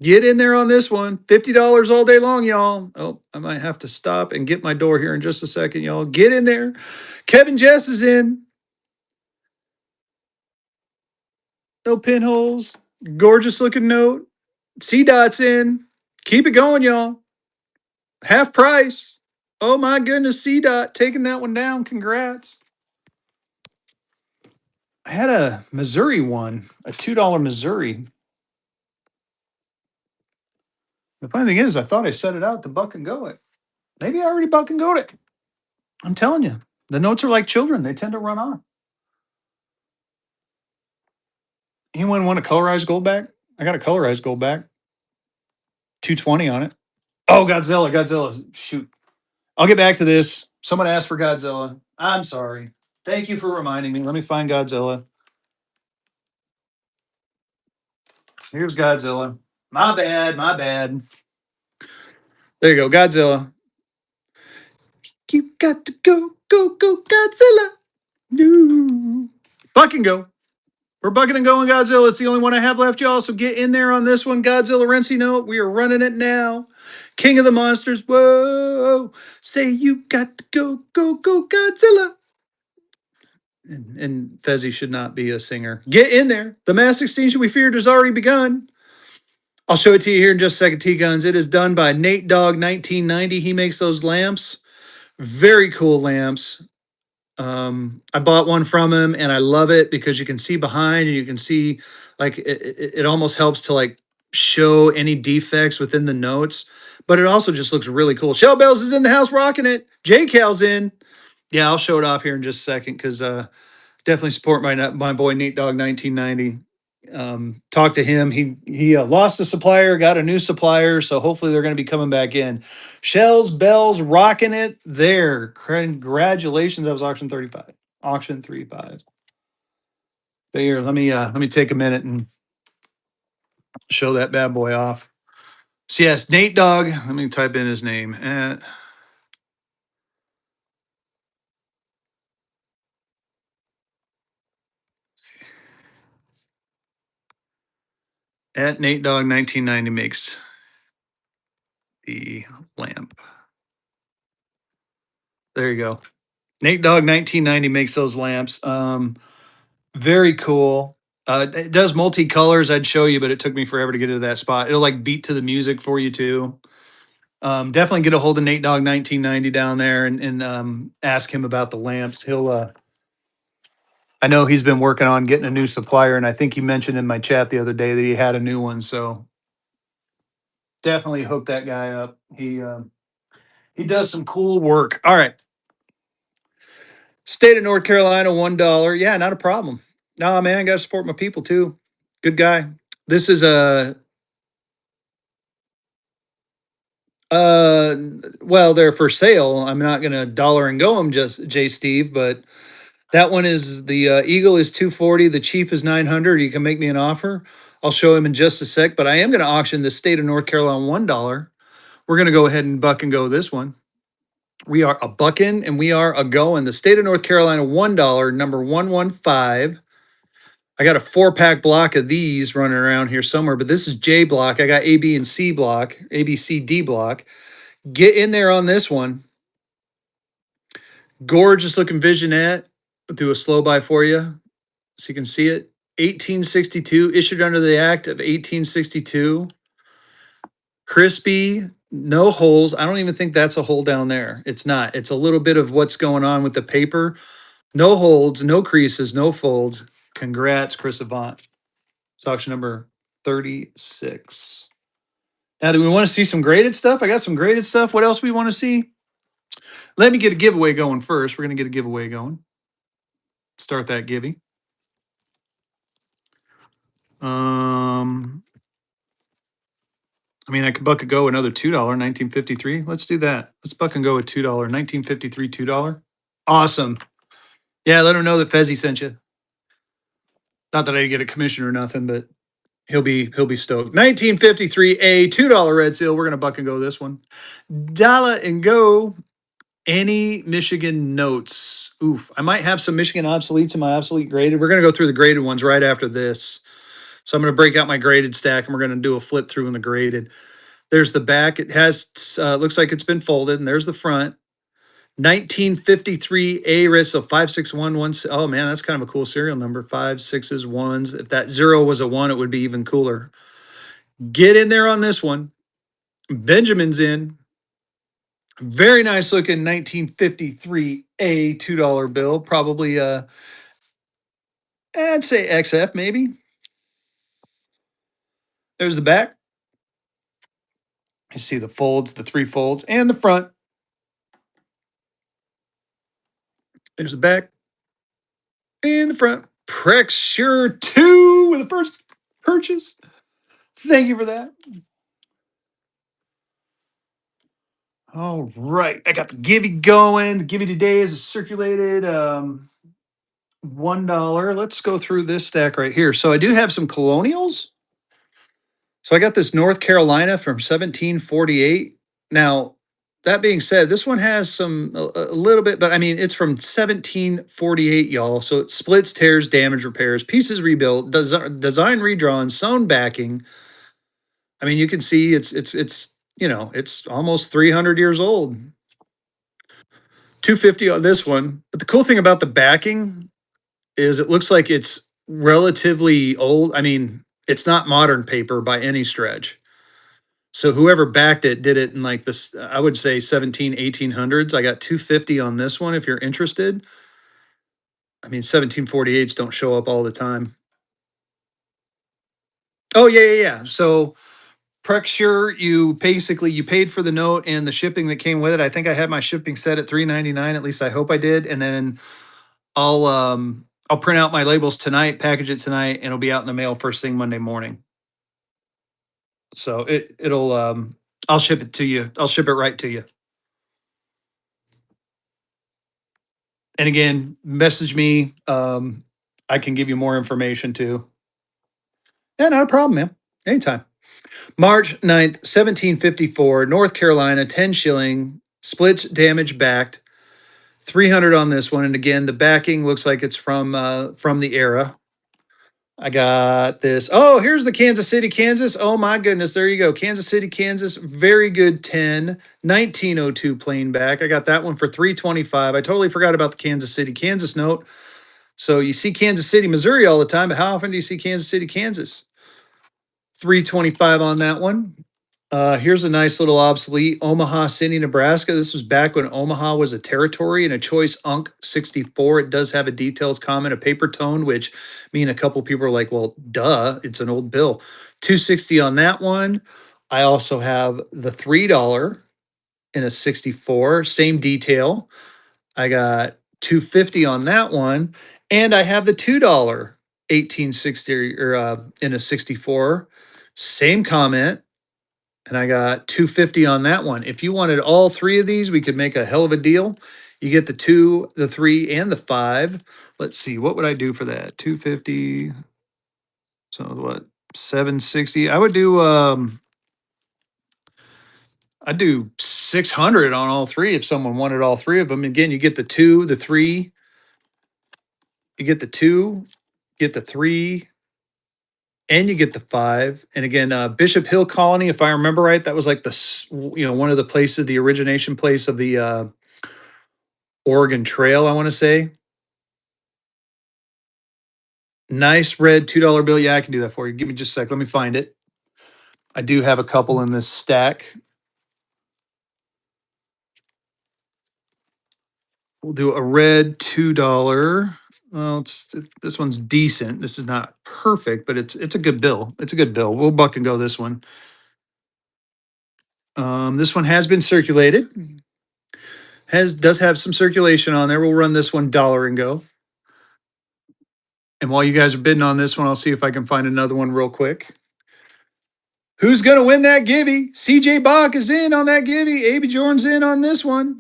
Get in there on this one. $50 all day long, y'all. Oh, I might have to stop and get my door here in just a second, y'all. Get in there. Kevin Jess is in. No pinholes. Gorgeous looking note. C Dot's in. Keep it going, y'all. Half price. Oh my goodness, C Dot taking that one down. Congrats. I had a Missouri one, a $2 Missouri. The funny thing is, I thought I set it out to buck and go it. Maybe I already buck and go it. I'm telling you, the notes are like children. They tend to run on. Anyone want a colorized gold back? I got a colorized gold back. 220 on it. Oh, Godzilla, Godzilla. Shoot. I'll get back to this. Someone asked for Godzilla. I'm sorry. Thank you for reminding me. Let me find Godzilla. Here's Godzilla. My bad, my bad. There you go, Godzilla. You got to go, go, go, Godzilla. No. Buck and go. We're bucking and going Godzilla. It's the only one I have left, y'all. So get in there on this one. Godzilla Renzi note. We are running it now. King of the Monsters. Whoa. Say you got to go, go, go, Godzilla. And Fezzy should not be a singer. Get in there. The mass extinction we feared has already begun. I'll show it to you here in just a second, T-Guns. It is done by Nate Dogg 1990. He makes those lamps. Very cool lamps. I bought one from him and I love it because you can see behind and you can see like it almost helps to like show any defects within the notes, but it also just looks really cool. Shell Bells is in the house rocking it. J Cal's in. Yeah, I'll show it off here in just a second because definitely support my boy Neat Dog 1990. Talked to him. He lost a supplier, got a new supplier, so hopefully they're going to be coming back in. Shells, Bells, rocking it there. Congratulations! That was auction 35, auction 35. But here, let me take a minute and show that bad boy off. So yes, Nate Dog. Let me type in his name at Nate Dog 1990 makes the lamp. There you go. Nate Dog 1990 makes those lamps. Very cool. It does multicolors. I'd show you, but it took me forever to get to that spot. It'll like beat to the music for you too. Definitely get a hold of Nate Dogg 1990 down there and ask him about the lamps. He'll I know he's been working on getting a new supplier, and I think he mentioned in my chat the other day that he had a new one. So definitely hook that guy up. He does some cool work. All right, state of North Carolina, $1. Yeah, not a problem. No, man, I got to support my people too. Good guy. This is a well, they're for sale. I'm not gonna dollar and go them, just Jay Steve, but that one is the Eagle is 240. The Chief is 900. You can make me an offer. I'll show him in just a sec, but I am going to auction the state of North Carolina $1. We're going to go ahead and buck and go this one. We are a bucking and we are a going. The state of North Carolina $1, number 115. I got a 4-pack block of these running around here somewhere, but this is J block. I got A, B, and C block, A, B, C, D block. Get in there on this one. Gorgeous looking visionette. I'll do a slow by for you so you can see it. 1862, issued under the Act of 1862. Crispy, no holes. I don't even think that's a hole down there. It's not. It's a little bit of what's going on with the paper. No holds, no creases, no folds. Congrats, Chris Avant. It's auction number 36. Now, do we want to see some graded stuff? I got some graded stuff. What else we want to see? Let me get a giveaway going first. We're going to get a giveaway going. Start that giving. Um, I mean, I could buck and go another $2, 1953. Let's do that. Let's buck and go with $2, 1953, $2. Awesome. Yeah, let him know that Fezzy sent you. Not that I get a commission or nothing, but he'll be stoked. 1953 A $2 red seal. We're gonna buck and go this one. Dollar and go. Any Michigan notes? Oof. I might have some Michigan obsoletes in my obsolete graded. We're gonna go through the graded ones right after this. So I'm gonna break out my graded stack and we're gonna do a flip through in the graded. There's the back. It has looks like it's been folded, and there's the front. 1953 A so 5611. Oh man, that's kind of a cool serial number. 5 6s, ones. If that zero was a one, it would be even cooler. Get in there on this one. Benjamin's in. Very nice looking 1953 A $2 bill. Probably I'd say XF maybe. There's the back. You see the folds, the 3 folds, and the front. There's the back and the front. Pressure 2 with the first purchase. Thank you for that. All right. I got the Givey going. The Givey today is a circulated $1. Let's go through this stack right here. So I do have some colonials. So I got this North Carolina from 1748. Now, that being said, this one has a little bit, but I mean, it's from 1748, y'all. So it splits, tears, damage, repairs, pieces rebuilt, design redrawn, sewn backing. I mean, you can see it's it's almost 300 years old. 250 on this one. But the cool thing about the backing is it looks like it's relatively old. I mean, it's not modern paper by any stretch. So whoever backed it did it in like this, I would say 1800s. I got 250 on this one if you're interested. I mean, 1748s don't show up all the time. Oh, yeah. So Prexure, you basically you paid for the note and the shipping that came with it. I think I had my shipping set at $3.99. At least I hope I did. And then I'll print out my labels tonight, package it tonight, and it'll be out in the mail first thing Monday morning. So it'll I'll ship it to you. I'll ship it right to you. And again, message me. I can give you more information too. Yeah, not a problem, man. Anytime. March 9th, 1754, North Carolina, 10 shilling, splits damage backed. 300 on this one. And again, the backing looks like it's from the era. I got this. Oh, here's the Kansas City, Kansas. Oh my goodness. There you go. Kansas City, Kansas. Very good 10. 1902 plain back. I got that one for 325. I totally forgot about the Kansas City, Kansas note. So you see Kansas City, Missouri all the time, but how often do you see Kansas City, Kansas? 325 on that one. Here's a nice little obsolete Omaha City, Nebraska. This was back when Omaha was a territory and a choice Unk 64. It does have a details comment, a paper tone, which me and a couple people are like, well, duh, it's an old bill. 260 on that one. I also have the $3 in a 64, same detail. I got 250 on that one. And I have the $2 1860 or in a 64, same comment, and I got 250 on that one. If you wanted all three of these, we could make a hell of a deal. You get the 2, the 3, and the 5. Let's see, what would I do for that? 250. So what? 760. I'd do 600 on all three if someone wanted all three of them. Again, you get the 2, the 3, you get the 2, get the 3, and you get the 5. And again, Bishop Hill Colony, if I remember right, that was like one of the places, the origination place of the Oregon Trail, I want to say. Nice red $2 bill. Yeah, I can do that for you. Give me just a sec. Let me find it. I do have a couple in this stack. We'll do a red $2. Well, this one's decent. This is not perfect, but it's a good bill. It's a good bill. We'll buck and go this one. This one has been circulated. Does have some circulation on there. We'll run this one dollar and go. And while you guys are bidding on this one, I'll see if I can find another one real quick. Who's going to win that Gibby? CJ Bach is in on that Gibby. A.B. Jordan's in on this one.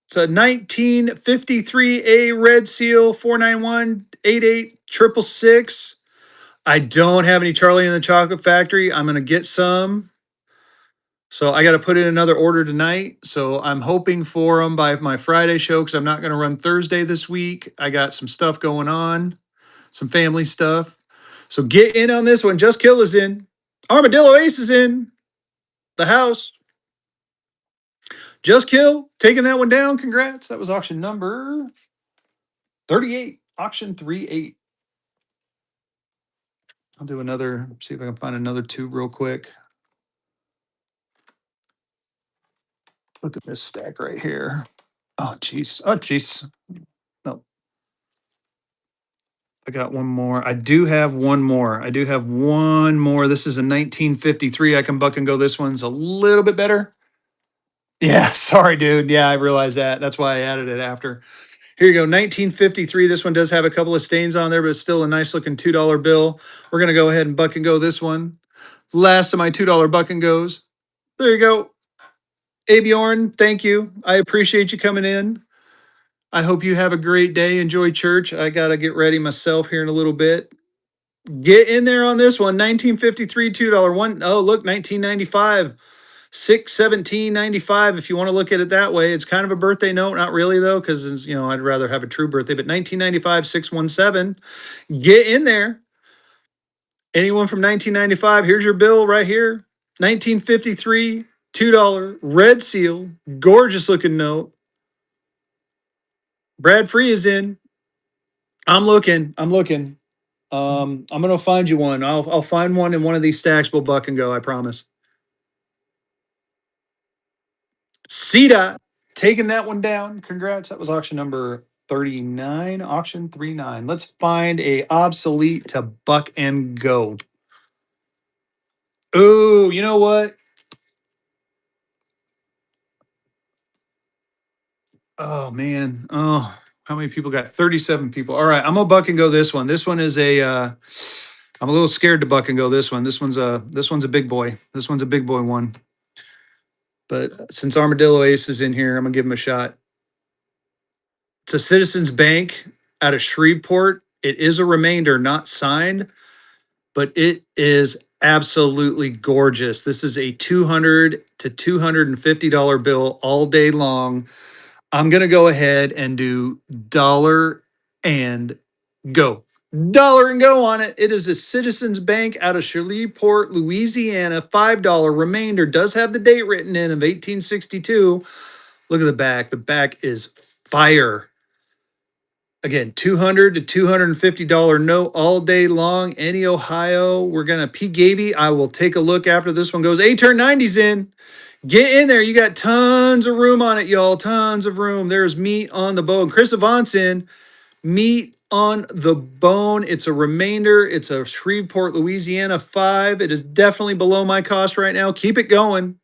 It's a 1953 A Red Seal 491-88-666. I don't have any Charlie in the Chocolate Factory. I'm going to get some. So I got to put in another order tonight. So I'm hoping for them by my Friday show because I'm not going to run Thursday this week. I got some stuff going on, some family stuff. So get in on this one. Just Kill is in. Armadillo Ace is in the house. Just Kill, taking that one down. Congrats. That was auction number 38. Auction 38. I'll do another, see if I can find another 2 real quick. Look at this stack right here. Oh, jeez. Oh, jeez. No. I got one more. I do have one more. This is a 1953. I can buck and go. This one's a little bit better. Yeah, sorry, dude. Yeah, I realized that. That's why I added it after. Here you go, 1953. This one does have a couple of stains on there, but it's still a nice looking $2 bill. We're going to go ahead and buck and go this one. Last of my $2 buck and goes. There you go. Hey, Bjorn, thank you. I appreciate you coming in. I hope you have a great day. Enjoy church. I got to get ready myself here in a little bit. Get in there on this one. 1953, $2 one. Oh, look, 1995. 6/17/95. If you want to look at it that way, it's kind of a birthday note. Not really though, because I'd rather have a true birthday. But 1995 617. Get in there. Anyone from 1995? Here's your bill right here. 1953 $2 red seal, gorgeous looking note. Brad Free is in. I'm looking. I'm gonna find you one. I'll find one in one of these stacks. We'll buck and go. I promise. CDOT taking that one down. Congrats. That was auction number 39, auction 39. Let's find a obsolete to buck and go. Oh, you know what? Oh man. Oh, how many people got? 37 people. All right, I'm gonna buck and go this one. This one is I'm a little scared to buck and go this one. This one's a big boy. This one's a big boy one. But since Armadillo Ace is in here, I'm gonna give him a shot. It's a Citizens Bank out of Shreveport. It is a remainder, not signed, but it is absolutely gorgeous. This is a $200 to $250 bill all day long. I'm going to go ahead and do dollar and go. Dollar and go on it. It is a Citizens Bank out of Shreveport, Louisiana. $5 remainder. Does have the date written in of 1862. Look at the back. The back is fire. Again, $200 to $250 note all day long. Any Ohio. We're gonna Pete Gavy. I will take a look after this one goes. A turn 90's in. Get in there. You got tons of room on it, y'all. Tons of room. There's meat on the bone. Chris Avant's in. Meat on the bone. It's a remainder. It's a Shreveport, Louisiana 5. It is definitely below my cost right now. Keep it going.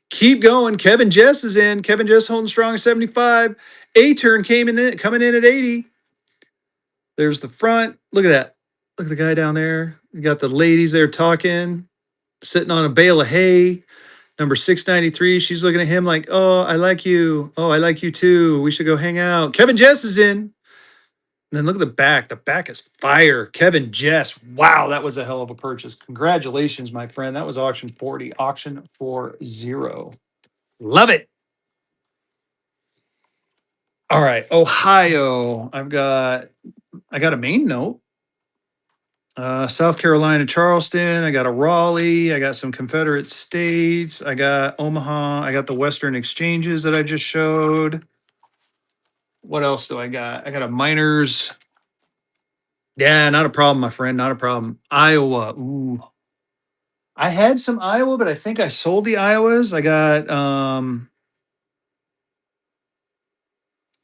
Keep going. Kevin Jess is in. Kevin Jess holding strong at 75. A turn coming in at 80. There's the front. Look at that. Look at the guy down there. You got the ladies there talking, sitting on a bale of hay. Number 693. She's looking at him like, oh, I like you. Oh, I like you too. We should go hang out. Kevin Jess is in. And then look at the back. The back is fire. Kevin Jess. Wow, that was a hell of a purchase. Congratulations, my friend. That was auction 40. Auction 40. Love it. All right. Ohio. I got a main note. South Carolina, Charleston. I got a Raleigh. I got some Confederate States. I got Omaha. I got the Western Exchanges that I just showed. What else do I got? I got a Miners. Yeah, not a problem, my friend. Not a problem. Iowa. Ooh. I had some Iowa, but I think I sold the Iowas. I got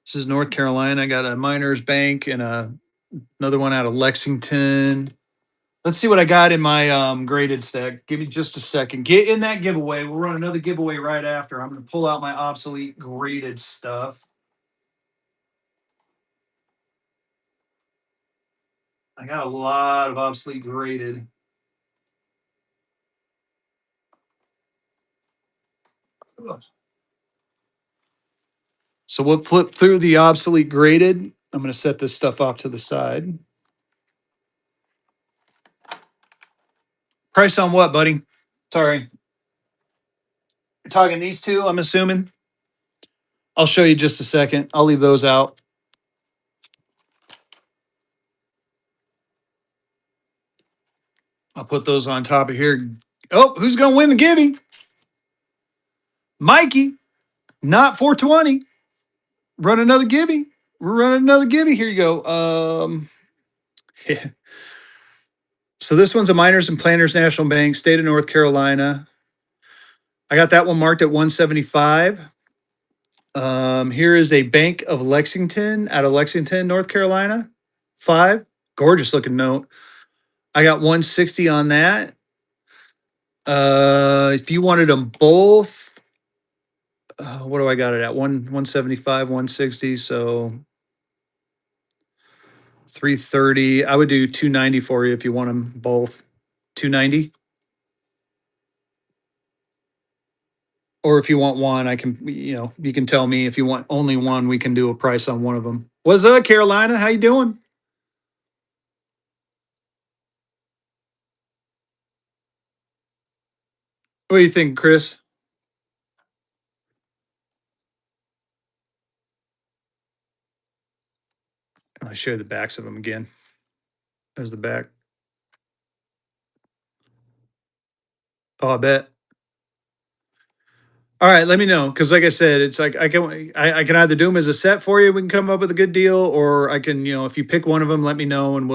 this is North Carolina. I got a Miners Bank and another one out of Lexington. Let's see what I got in my graded stack. Give me just a second. Get in that giveaway. We'll run another giveaway right after. I'm going to pull out my obsolete graded stuff. I got a lot of obsolete graded. So we'll flip through the obsolete graded. I'm going to set this stuff off to the side. Price on what, buddy? Sorry. You're talking these two, I'm assuming. I'll show you just a second. I'll leave those out. I'll put those on top of here. Oh, who's going to win the giving? Mikey, not 420. Run another giving. We're running another giving. Here you go. Yeah. So this one's a Miners and Planters National Bank, state of North Carolina. I got that one marked at 175. Here is a Bank of Lexington out of Lexington, North Carolina. 5. Gorgeous looking note. I got 160 on that. If you wanted them both, what do I got it at? 175, 160. So 330. I would do 290 for you if you want them both. 290. Or if you want one, I can, you can tell me if you want only one, we can do a price on one of them. What's up, Carolina? How you doing? What do you think, Chris? I'll show you the backs of them again. There's the back. Oh, I bet. All right, let me know because, like I said, it's like I can either do them as a set for you. We can come up with a good deal, or I can, if you pick one of them, let me know and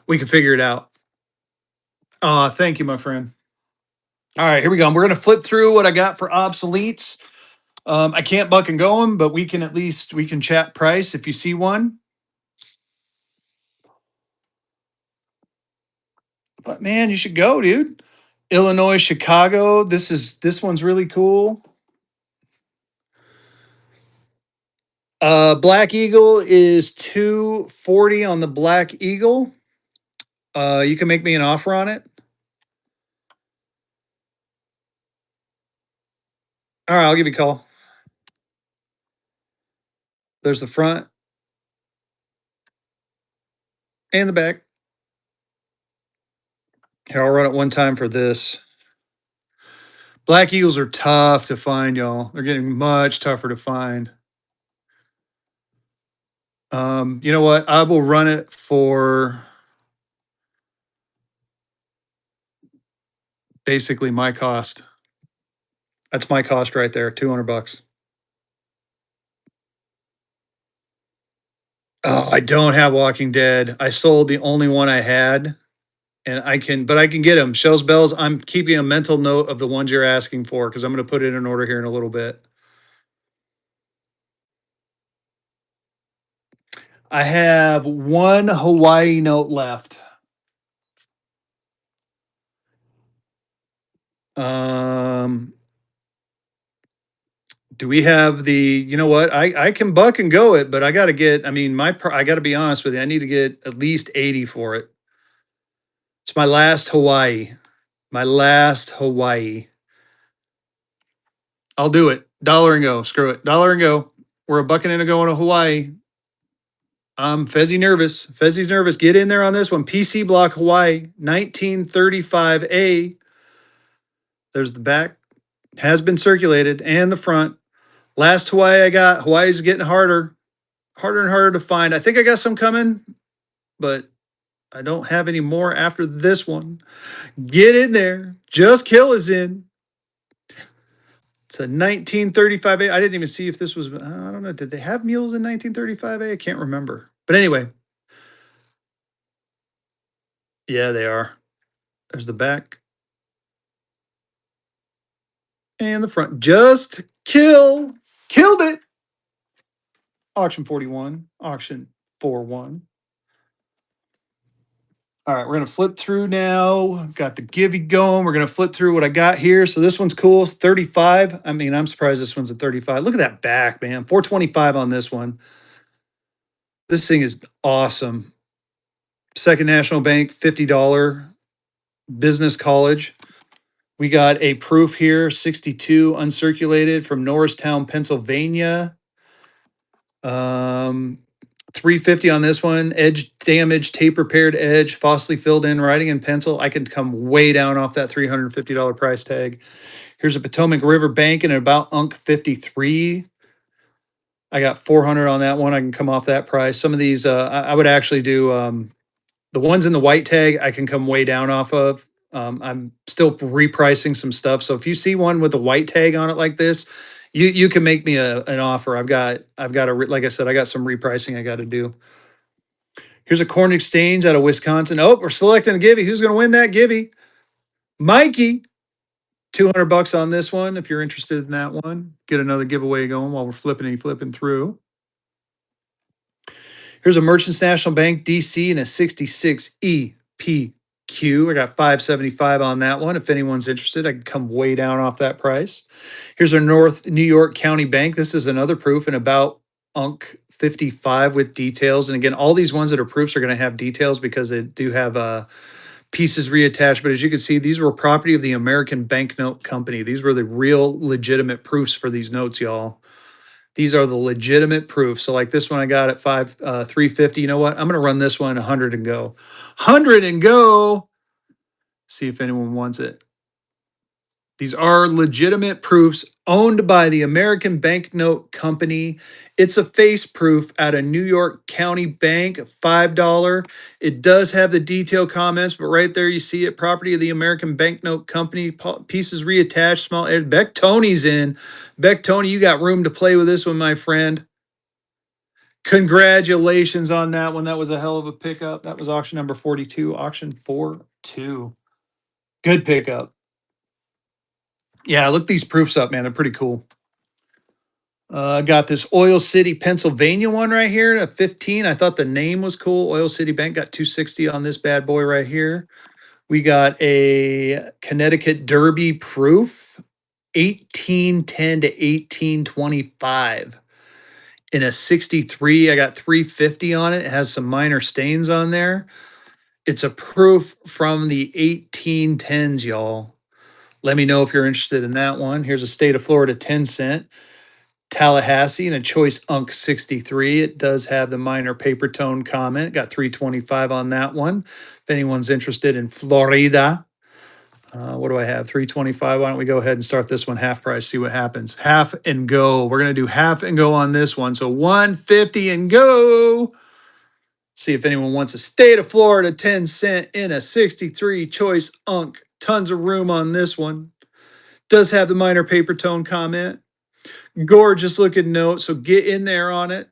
we can figure it out. Thank you, my friend. All right, here we go. We're gonna flip through what I got for obsoletes. I can't buck and go them, but we can at least we can chat price if you see one. But man, you should go, dude. Illinois, Chicago. This one's really cool. Black Eagle is 240 on the Black Eagle. You can make me an offer on it. All right, I'll give you a call. There's the front and the back. Here, I'll run it one time for this. Black Eagles are tough to find, y'all. They're getting much tougher to find. You know what? I will run it for basically my cost. That's my cost right there, $200. Oh, I don't have Walking Dead. I sold the only one I had, and but I can get them. Shells Bells. I'm keeping a mental note of the ones you're asking for because I'm going to put it in order here in a little bit. I have one Hawaii note left. Um, do we have the? You know what? I can buck and go it, but I got to get. I mean, I got to be honest with you. I need to get at least 80 for it. It's my last Hawaii. My last Hawaii. I'll do it. Dollar and go. Screw it. Dollar and go. We're a bucking in to go to Hawaii. Fezzy nervous. Fezzy's nervous. Get in there on this one. PC Block Hawaii, 1935A. There's the back. Has been circulated and the front. Last Hawaii I got. Hawaii's getting harder. Harder and harder to find. I think I got some coming, but I don't have any more after this one. Get in there. Just Kill is in. It's a 1935A. I didn't even see if this was, I don't know. Did they have mules in 1935A? I can't remember. But anyway, yeah, they are. There's the back and the front. Just Kill. Killed it. Auction 41. Auction 41. All right, we're going to flip through now. Got the Gibby going. We're going to flip through what I got here. So this one's cool. It's 35. I mean, I'm surprised this one's a 35. Look at that back, man. 425 on this one. This thing is awesome. Second National Bank, $50 business college. We got a proof here, 62 uncirculated from Norristown, Pennsylvania. 350 on this one. Edge damage, tape repaired edge, falsely filled in, writing in pencil. I can come way down off that $350 price tag. Here's a Potomac River Bank and about Unk 53. I got 400 on that one. I can come off that price. Some of these, I would actually do the ones in the white tag. I can come way down off of. I'm still repricing some stuff. So if you see one with a white tag on it like this, you can make me an offer. Like I said, I got some repricing I got to do. Here's a corn exchange out of Wisconsin. Oh, we're selecting a Gibby. Who's going to win that Gibby? Mikey. $200 on this one. If you're interested in that one, get another giveaway going while we're flipping through. Here's a Merchants National Bank DC and a 66 EPQ. I got 575 on that one. If anyone's interested, I can come way down off that price. Here's our North New York County Bank. This is another proof and about Unk 55 with details. And again, all these ones that are proofs are going to have details because they do have pieces reattached. But as you can see, these were property of the American Banknote Company. These were the real legitimate proofs for these notes, y'all. These are the legitimate proofs. So like this one I got at 350. You know what? I'm going to run this one 100 and go. 100 and go. See if anyone wants it. These are legitimate proofs owned by the American Banknote Company. It's a face proof at a New York County bank, $5. It does have the detail comments, but right there you see it. Property of the American Banknote Company. Pieces reattached. Small edge. Beck Tony's in. Beck Tony, you got room to play with this one, my friend. Congratulations on that one. That was a hell of a pickup. That was auction number 42. Auction 42. Good pickup. Yeah, look these proofs up, man. They're pretty cool. I got this Oil City, Pennsylvania one right here at 15. I thought the name was cool. Oil City Bank got 260 on this bad boy right here. We got a Connecticut Derby proof, 1810 to 1825. In a 63, I got 350 on it. It has some minor stains on there. It's a proof from the 1810s, y'all. Let me know if you're interested in that one. Here's a state of Florida 10 cent. Tallahassee and a Choice Unk 63. It does have the minor paper tone comment. Got 325 on that one. If anyone's interested in Florida, what do I have? 325. Why don't we go ahead and start this one half price, see what happens. Half and go. We're going to do half and go on this one. So 150 and go. See if anyone wants a state of Florida 10 cent in a 63 Choice Unk. Tons of room on this one. Does have the minor paper tone comment. Gorgeous looking note. So get in there on it.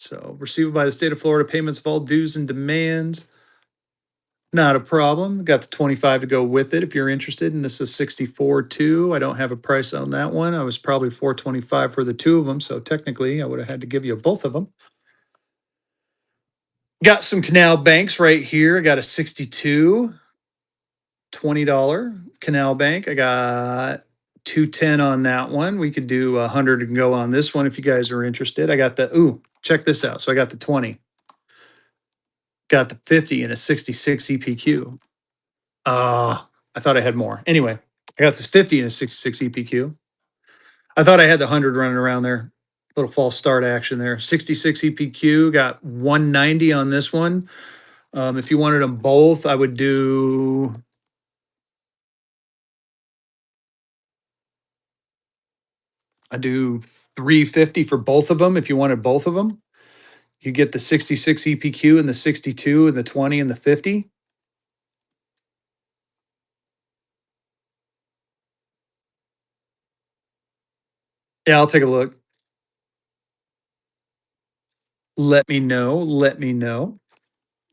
So receivable by the state of Florida, payments of all dues and demands. Not a problem. Got the 25 to go with it if you're interested. And this is 64 too. I don't have a price on that one. I was probably 425 for the two of them. So technically I would have had to give you both of them. Got some Canal Banks right here. I got a 62, $20 Canal Bank. I got 210 on that one. We could do 100 and go on this one if you guys are interested. I got the, ooh, check this out. So I got the 20, got the 50 and a 66 EPQ. I thought I had more. Anyway, I got this 50 and a 66 EPQ. I thought I had the 100 running around there. Little false start action there. 66 EPQ, got 190 on this one. If you wanted them both, I would do, I do 350 for both of them if you wanted both of them. You get the 66 EPQ and the 62 and the 20 and the 50. Yeah, I'll take a look. Let me know. Let me know.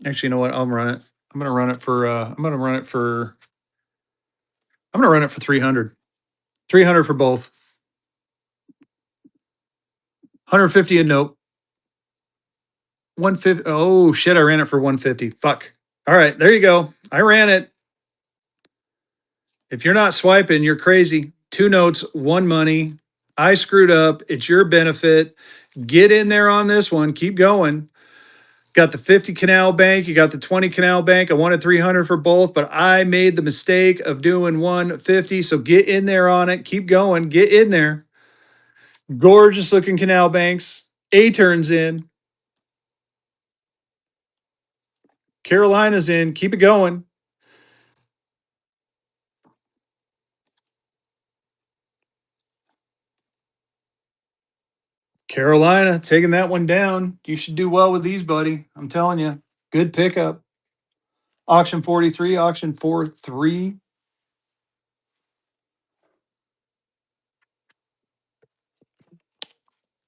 Actually, you know what? I'll run it. I'm gonna run it for I'm gonna run it for 300. 300 for both. 150 and nope. 150. Oh shit, I ran it for 150. Fuck. All right, there you go. I ran it. If you're not swiping, you're crazy. Two notes, one money. I screwed up. It's your benefit. Get in there on this one. Keep going. Got the 50 Canal Bank. You got the 20 Canal Bank. I wanted 300 for both, but I made the mistake of doing 150. So get in there on it. Keep going. Get in there. Gorgeous looking Canal Banks. A turns in. Carolina's in. Keep it going. Carolina taking that one down. You should do well with these, buddy. I'm telling you. Good pickup. Auction 43, auction 43.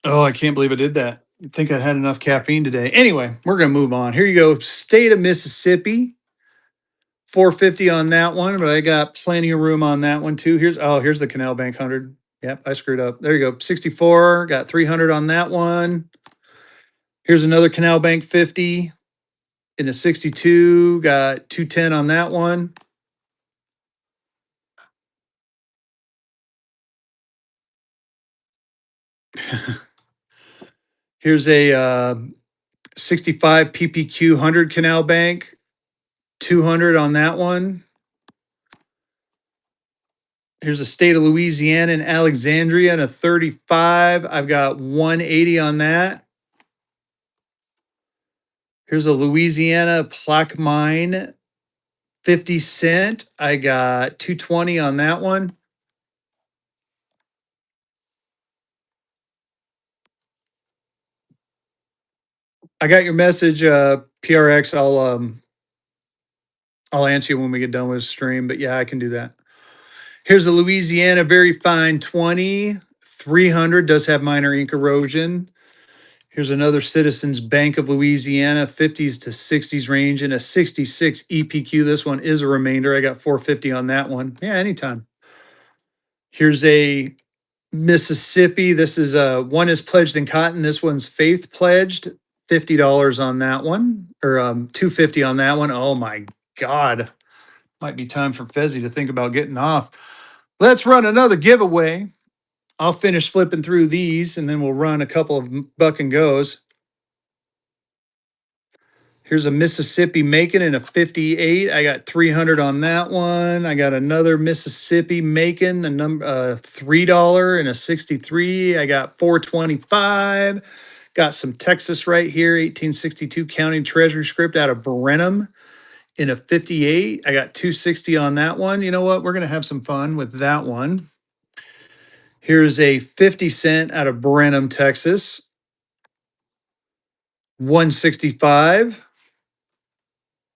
Oh, I can't believe I did that. I think I had enough caffeine today. Anyway, we're going to move on. Here you go. State of Mississippi. 450 on that one, but I got plenty of room on that one too. Here's the Canal Bank 100. Yep, I screwed up. There you go. 64, got 300 on that one. Here's another Canal Bank 50 in a 62, got 210 on that one. Here's a 65 PPQ 100 Canal Bank, 200 on that one. Here's a state of Louisiana and Alexandria and a 35. I've got 180 on that. Here's a Louisiana plaque mine, 50 cent. I got 220 on that one. I got your message, PRX. I'll answer you when we get done with the stream, but yeah, I can do that. Here's a Louisiana very fine 20. 300 does have minor ink erosion. Here's another Citizens Bank of Louisiana, 50s to 60s range in a 66 EPQ. This one is a remainder. I got 450 on that one. Yeah, anytime. Here's a Mississippi. This is one is pledged in cotton. This one's faith pledged. $50 on that one, or 250 on that one. Oh my God. Might be time for Fezzy to think about getting off. Let's run another giveaway. I'll finish flipping through these and then we'll run a couple of buck and goes. Here's a Mississippi Macon in a 58. I got 300 on that one. I got another Mississippi Macon, a number $3 in a 63. I got 425. Got some Texas right here, 1862 County Treasury script out of Brenham in a 58. I got 260 on that one. You know what? We're going to have some fun with that one. Here's a 50 cent out of Brenham, Texas. 165.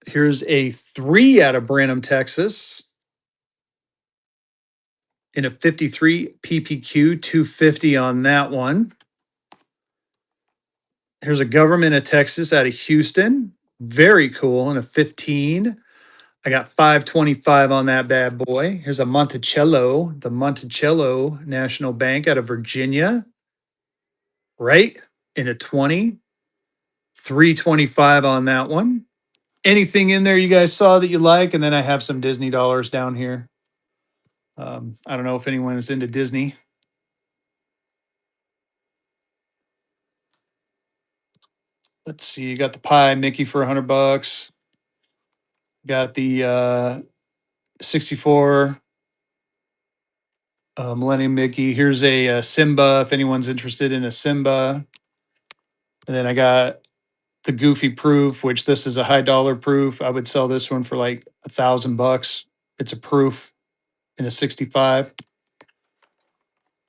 Here's a 3 out of Branham, Texas in a 53 PPQ, 250 on that one. Here's a government of Texas out of Houston. Very cool. And a 15. I got 525 on that bad boy. Here's a Monticello, the Monticello National Bank out of Virginia. Right? In a 20. 325 on that one. Anything in there you guys saw that you like? And then I have some Disney dollars down here. I don't know if anyone is into Disney. Let's see. You got the pie Mickey for $100. Got the 64 Millennium Mickey. Here's a, Simba if anyone's interested in a Simba. And then I got the Goofy proof, which this is a high dollar proof. I would sell this one for like $1,000. It's a proof in a 65.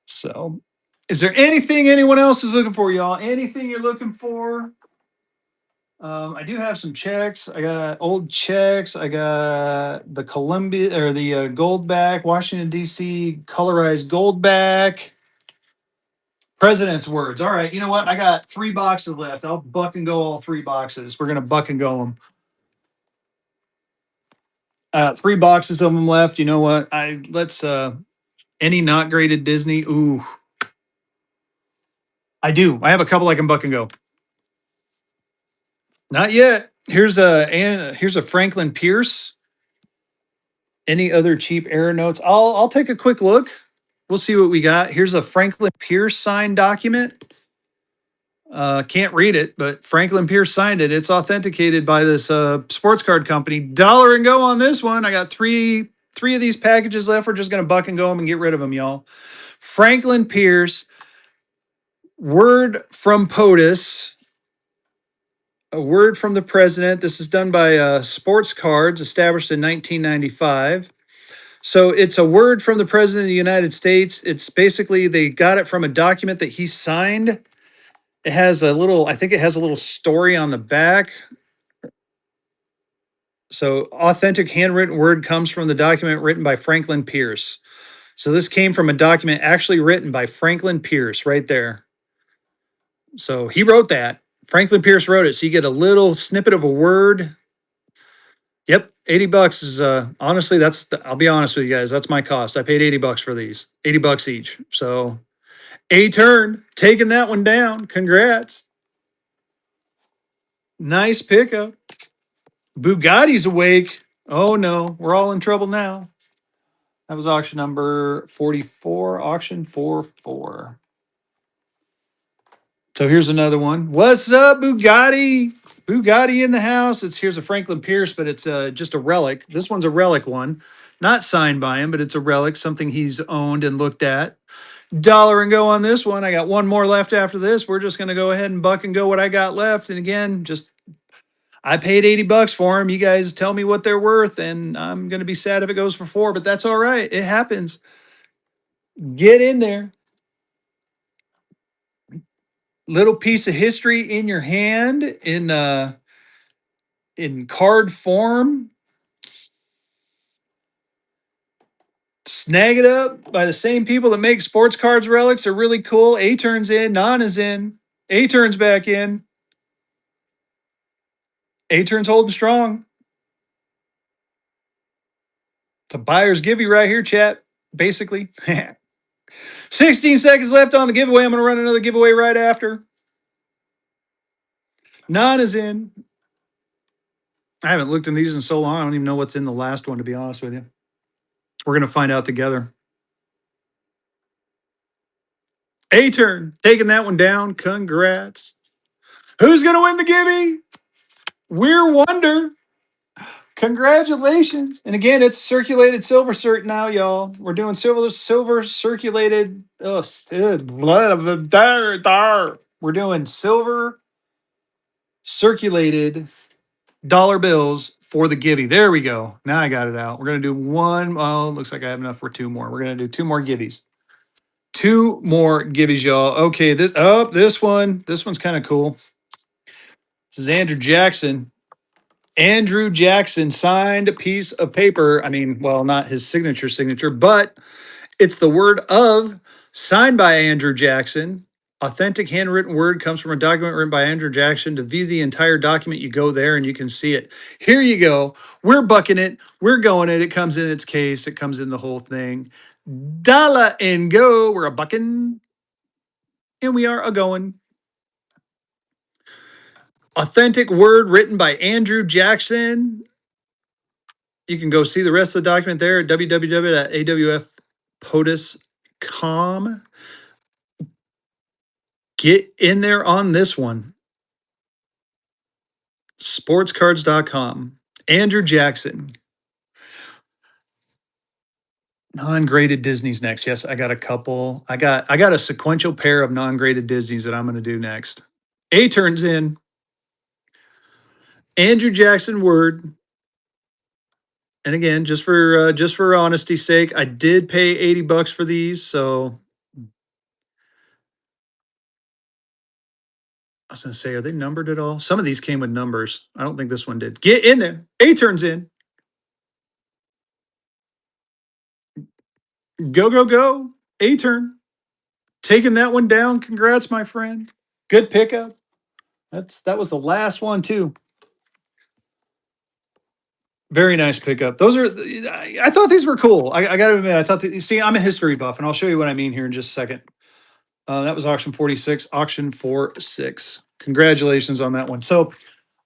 So, is there anything anyone else is looking for, y'all? Anything you're looking for? I do have some checks. I got old checks. I got the Columbia or the gold back, Washington D.C. colorized gold back. President's words. All right, you know what? I got 3 boxes left. I'll buck and go all 3 boxes. We're gonna buck and go them. 3 boxes of them left. You know what? Let's any not graded Disney. Ooh, I do. I have a couple I can buck and go. Not yet. Here's a Franklin Pierce. Any other cheap error notes? I'll take a quick look. We'll see what we got. Here's a Franklin Pierce signed document. Can't read it, but Franklin Pierce signed it. It's authenticated by this sports card company. Dollar and go on this one. I got three of these packages left. We're just gonna buck and go them and get rid of them, y'all. Franklin Pierce, word from POTUS, a word from the president. This is done by Sports Cards, established in 1995. So it's a word from the president of the United States. It's basically they got it from a document that he signed. It has a little, I think it has a little story on the back. So authentic handwritten word comes from the document written by Franklin Pierce. So this came from a document actually written by Franklin Pierce right there. So he wrote that. Franklin Pierce wrote it. So you get a little snippet of a word. Yep, $80 is honestly I'll be honest with you guys, that's my cost. I paid $80 for these. $80 each. So a turn, taking that one down. Congrats. Nice pickup. Bugatti's awake. Oh no, we're all in trouble now. That was auction number 44, auction 44. So here's another one. What's up, Bugatti? Bugatti in the house. Here's a Franklin Pierce, but it's just a relic. This one's a relic one, not signed by him, but it's a relic, something he's owned and looked at. Dollar and go on this one. I got one more left after this. We're just going to go ahead and buck and go what I got left. And again, I paid $80 for them. You guys tell me what they're worth, and I'm going to be sad if it goes for 4, but that's all right. It happens. Get in there. Little piece of history in your hand in card form. Snag it up by the same people that make sports cards relics. Are really cool. A turns in, non is in. A turns back in. A turns holding strong. It's a buyer's giveaway right here, chat. Basically. 16 seconds left on the giveaway. I'm going to run another giveaway right after. Non is in. I haven't looked in these in so long. I don't even know what's in the last one, to be honest with you. We're going to find out together. A turn. Taking that one down. Congrats. Who's going to win the giveaway? We're Wonder. Congratulations. And again, it's circulated silver cert now, y'all. We're doing silver circulated. We're doing silver circulated dollar bills for the givey. There we go. Now I got it out. We're going to do one. Oh, looks like I have enough for 2 more. We're going to do 2 more givvies. 2 more givvies, y'all. Okay, this one's kind of cool. This is Andrew Jackson. Andrew Jackson signed a piece of paper. I mean, well, not his signature, but it's the word of signed by Andrew Jackson, Authentic handwritten word comes from a document written by Andrew Jackson. To view the entire document, you go there and you can see it. Here you go. We're bucking it. We're going it. It comes in its case. It comes in the whole thing. Dollar and go. We're a bucking and we are a going. Authentic word written by Andrew Jackson. You can go see the rest of the document there at www.awfpotus.com. Get in there on this one. Sportscards.com. Andrew Jackson. Non-graded Disney's next. Yes, I got a couple. I got a sequential pair of non-graded Disneys that I'm going to do next. A turns in. Andrew Jackson word. And again, just for honesty's sake, I did pay $80 for these, so I was going to say, are they numbered at all? Some of these came with numbers. I don't think this one did. Get in there. A turns in. Go, go, go. A turn. Taking that one down. Congrats, my friend. Good pickup. That was the last one too. Very nice pickup. Those are. I thought these were cool. I got to admit, I thought. See, I'm a history buff, and I'll show you what I mean here in just a second. That was auction 46. Auction 46. Congratulations on that one. So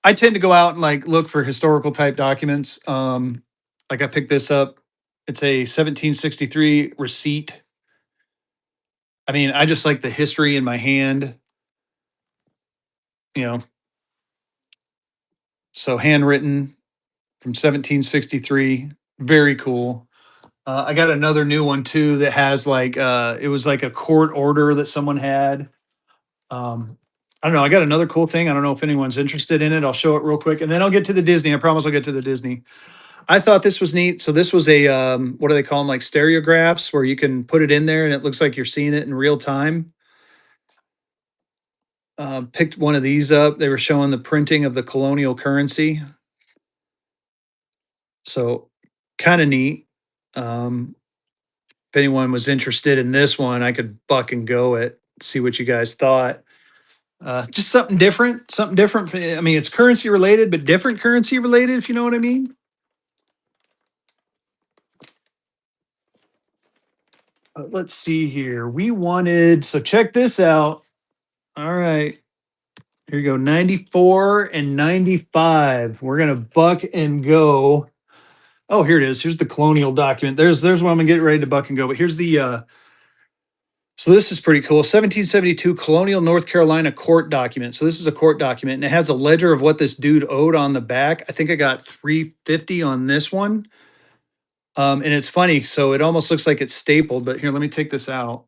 I tend to go out and like look for historical type documents. Like I picked this up. It's a 1763 receipt. I mean, I just like the history in my hand. You know, so handwritten from 1763. Very cool. I got another new one too that has like it was like a court order that someone had. I don't know. I got another cool thing. I don't know if anyone's interested in it. I'll show it real quick, and then I'll get to the Disney. I promise I'll get to the Disney. I thought this was neat. So this was a what do they call them? Like stereographs, where you can put it in there and it looks like you're seeing it in real time. Picked one of these up. They were showing the printing of the colonial currency. So kind of neat. If anyone was interested in this one, I could buck and go it, see what you guys thought. Just something different, something different. I mean, it's currency related, but different currency related, if you know what I mean. Let's see here. We wanted, so check this out. All right. Here you go, 94 and 95. We're gonna buck and go. Oh, here it is. Here's the colonial document. There's what I'm gonna get ready to buck and go. But here's the so this is pretty cool. 1772 colonial North Carolina court document. So this is a court document and it has a ledger of what this dude owed on the back. I think I got 350 on this one. And it's funny, so it almost looks like it's stapled, but here, let me take this out.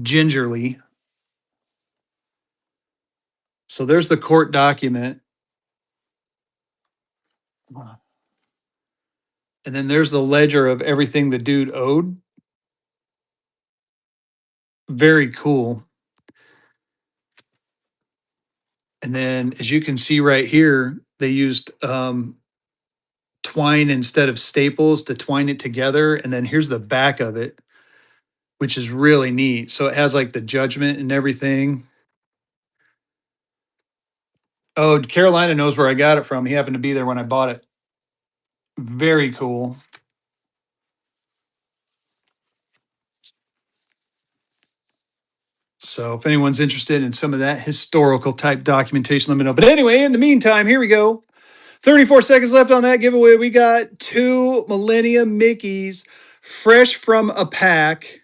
Gingerly. So there's the court document. And then there's the ledger of everything the dude owed. Very cool. And then as you can see right here, they used twine instead of staples to twine it together. And then here's the back of it, which is really neat. So it has like the judgment and everything. Oh, Carolina knows where I got it from. He happened to be there when I bought it. Very cool. So if anyone's interested in some of that historical type documentation, let me know. But anyway, in the meantime, here we go. 34 seconds left on that giveaway. We got 2 Millennium Mickeys fresh from a pack.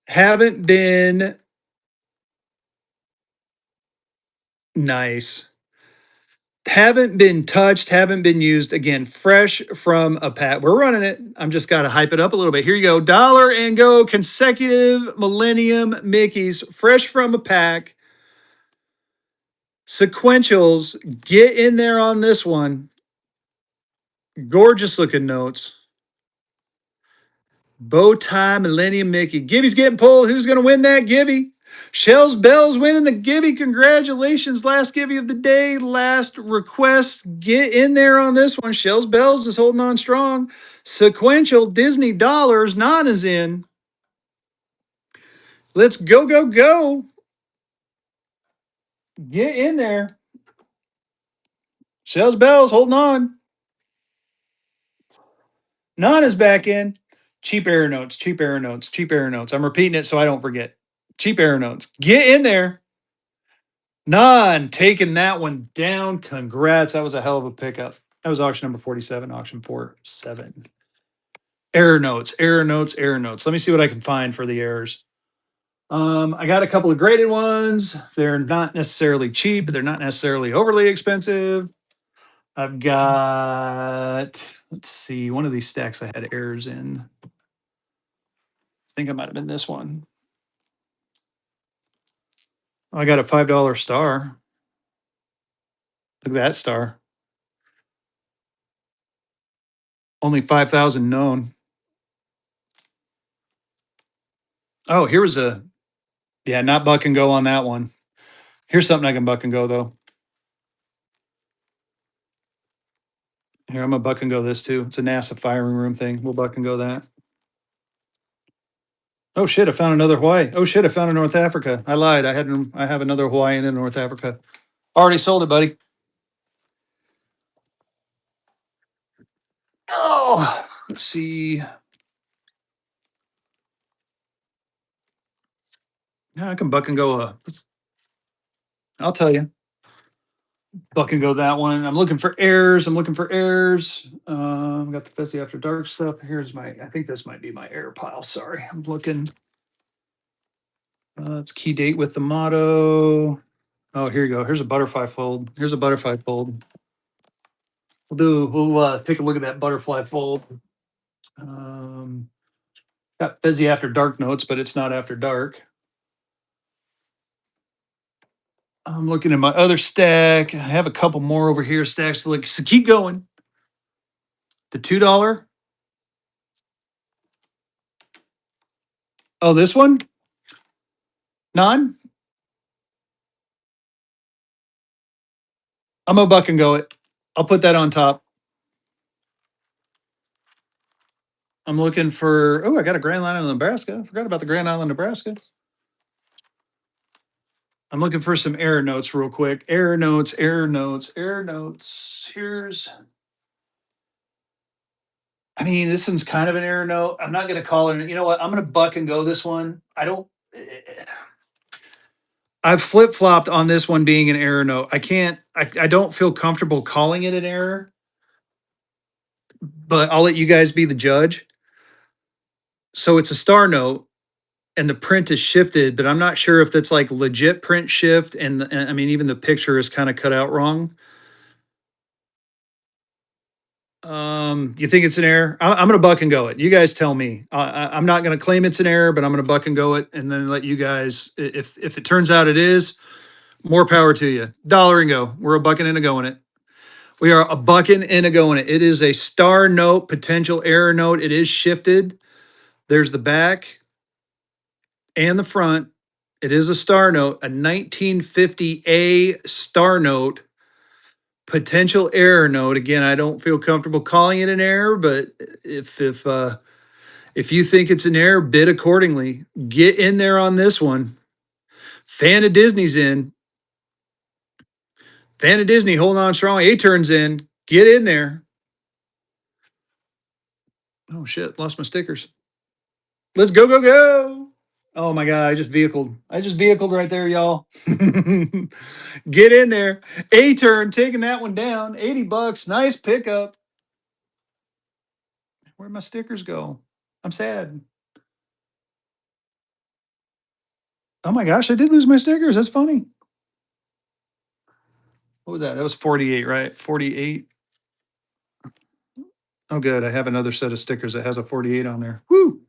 Haven't been nice. Haven't been touched, haven't been used. Again, fresh from a pack. We're running it. I'm just got to hype it up a little bit. Here you go. Dollar and go consecutive Millennium Mickeys fresh from a pack. Sequentials. Get in there on this one. Gorgeous looking notes. Bow tie Millennium Mickey. Gibby's getting pulled. Who's going to win that? Gibby. Shells Bells winning the Gibby. Congratulations. Last Gibby of the day. Last request. Get in there on this one. Shells Bells is holding on strong. Sequential Disney dollars. Non is in. Let's go, go, go. Get in there. Shells bells, holding on. Non is back in. Cheap error notes, cheap error notes, cheap error notes. I'm repeating it so I don't forget. Cheap error notes. Get in there. Non taking that one down. Congrats. That was a hell of a pickup. That was auction number 47, auction 47. Error notes, error notes, error notes. Let me see what I can find for the errors. I got a couple of graded ones. They're not necessarily cheap, but they're not necessarily overly expensive. I've got, let's see, one of these stacks I had errors in. I think it might have been this one. I got a $5 star. Look at that star. Only 5,000 known. Oh, here was a, yeah, not buck and go on that one. Here's something I can buck and go though. Here, I'm gonna buck and go this too. It's a NASA firing room thing. We'll buck and go that. Oh shit, I found another Hawaii. Oh shit, I found a North Africa. I lied. I have another Hawaiian in North Africa. Already sold it, buddy. Oh, let's see. Yeah, I can buck and go. I'll tell you, buck and go that one. I'm looking for errors. I'm looking for errors. Got the Fezzy After Dark stuff. Here's my. I think this might be my error pile. Sorry, I'm looking. It's key date with the motto. Oh, here you go. Here's a butterfly fold. Here's a butterfly fold. We'll take a look at that butterfly fold. Got Fezzy After Dark notes, but it's not after dark. I'm looking at my other stack. I have a couple more over here stacks to look. So keep going. The $2. Oh, this one? Non? I'm gonna buck and go it. I'll put that on top. I'm looking for, oh, I got a Grand Island, Nebraska. I forgot about the Grand Island, Nebraska. I'm looking for some error notes real quick. Error notes, error notes, error notes. Here's, I mean, this one's kind of an error note. I'm not gonna call it, you know what? I'm gonna buck and go this one. I've flip flopped on this one being an error note. I don't feel comfortable calling it an error, but I'll let you guys be the judge. So it's a star note and the print is shifted, but I'm not sure if that's like legit print shift. And I mean, even the picture is kind of cut out wrong. You think it's an error? I'm going to buck and go it. You guys tell me. I'm not going to claim it's an error, but I'm going to buck and go it and then let you guys, if it turns out it is, more power to you. Dollar and go. We're a bucking and a going it. We are a bucking and a going it. It is a star note, potential error note. It is shifted. There's the back and the front. It is a star note, a 1950A star note, potential error note. Again, I don't feel comfortable calling it an error, but if you think it's an error, bid accordingly. Get in there on this one. Fan of Disney's in. Fan of Disney holding on strong. A turns in. Get in there. Oh shit, lost my stickers. Let's go, go, go. Oh my God, I just vehicled. Right there, y'all. Get in there. A turn, taking that one down. $80. Nice pickup. Where'd my stickers go? I'm sad. Oh my gosh, I did lose my stickers. That's funny. What was that? That was 48, right? 48. Oh, good. I have another set of stickers that has a 48 on there. Woo!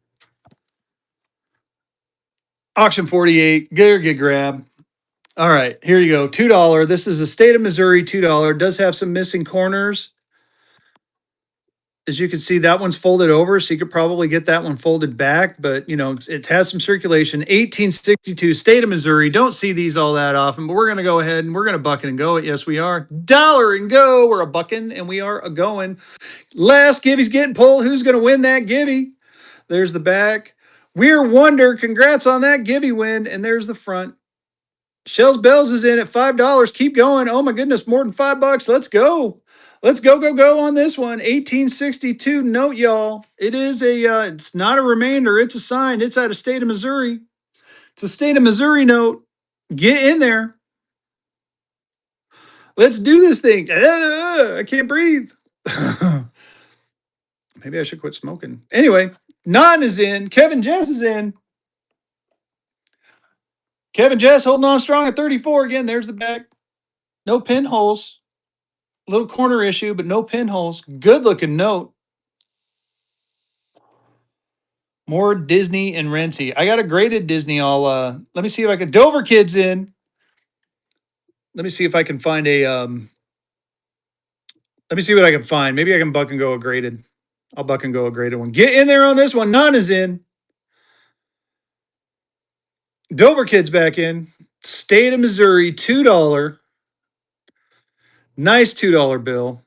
Auction 48. Get or get grab. All right, here you go. $2. This is a state of Missouri, $2. Does have some missing corners. As you can see, that one's folded over, so you could probably get that one folded back, but you know, it has some circulation. 1862, state of Missouri. Don't see these all that often, but we're going to go ahead and we're going to buck it and go it. Yes, we are. Dollar and go. We're a bucking and we are a going. Last givey's getting pulled. Who's going to win that givey? There's the back. We're Wonder. Congrats on that Gibby win. And there's the front. Shells Bells is in at $5. Keep going. Oh my goodness, more than $5. Let's go. Let's go on this one. 1862 note, y'all. It is it's not a remainder. It's a sign. It's out of state of Missouri. It's a state of Missouri note. Get in there. Let's do this thing. I can't breathe. Maybe I should quit smoking. Anyway, Non is in. Kevin Jess is in. Kevin Jess holding on strong at 34. Again, there's the back. No pinholes. Little corner issue, but no pinholes. Good looking note. More Disney and Rentsy. I got a graded Disney. Let me see if I can. Dover Kids in. Let me see if I can find a let me see what I can find. Maybe I can buck and go a graded. I'll buck and go a graded one. Get in there on this one. None is in. Dover Kids back in. State of Missouri, $2. Nice $2 bill.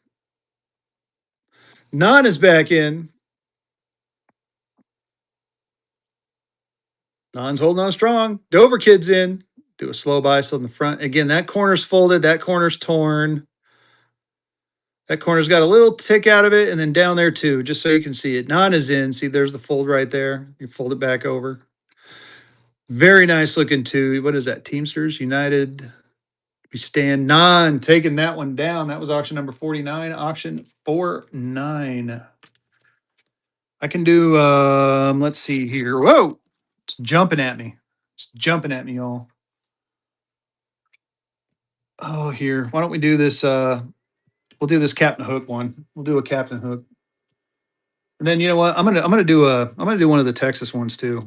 None is back in. Non's holding on strong. Dover Kids in. Do a slow buy still in the front. Again, that corner's folded. That corner's torn. That corner's got a little tick out of it, and then down there too, just so you can see it. Non is in. See, there's the fold right there. You fold it back over. Very nice looking too. What is that? Teamsters United. We stand non taking that one down. That was auction number 49. Auction 49. I can do let's see here. Whoa! It's jumping at me. It's jumping at me, y'all. Oh, here. Why don't we do this? We'll do this Captain Hook one. We'll do a Captain Hook. And then you know what? I'm gonna do one of the Texas ones too.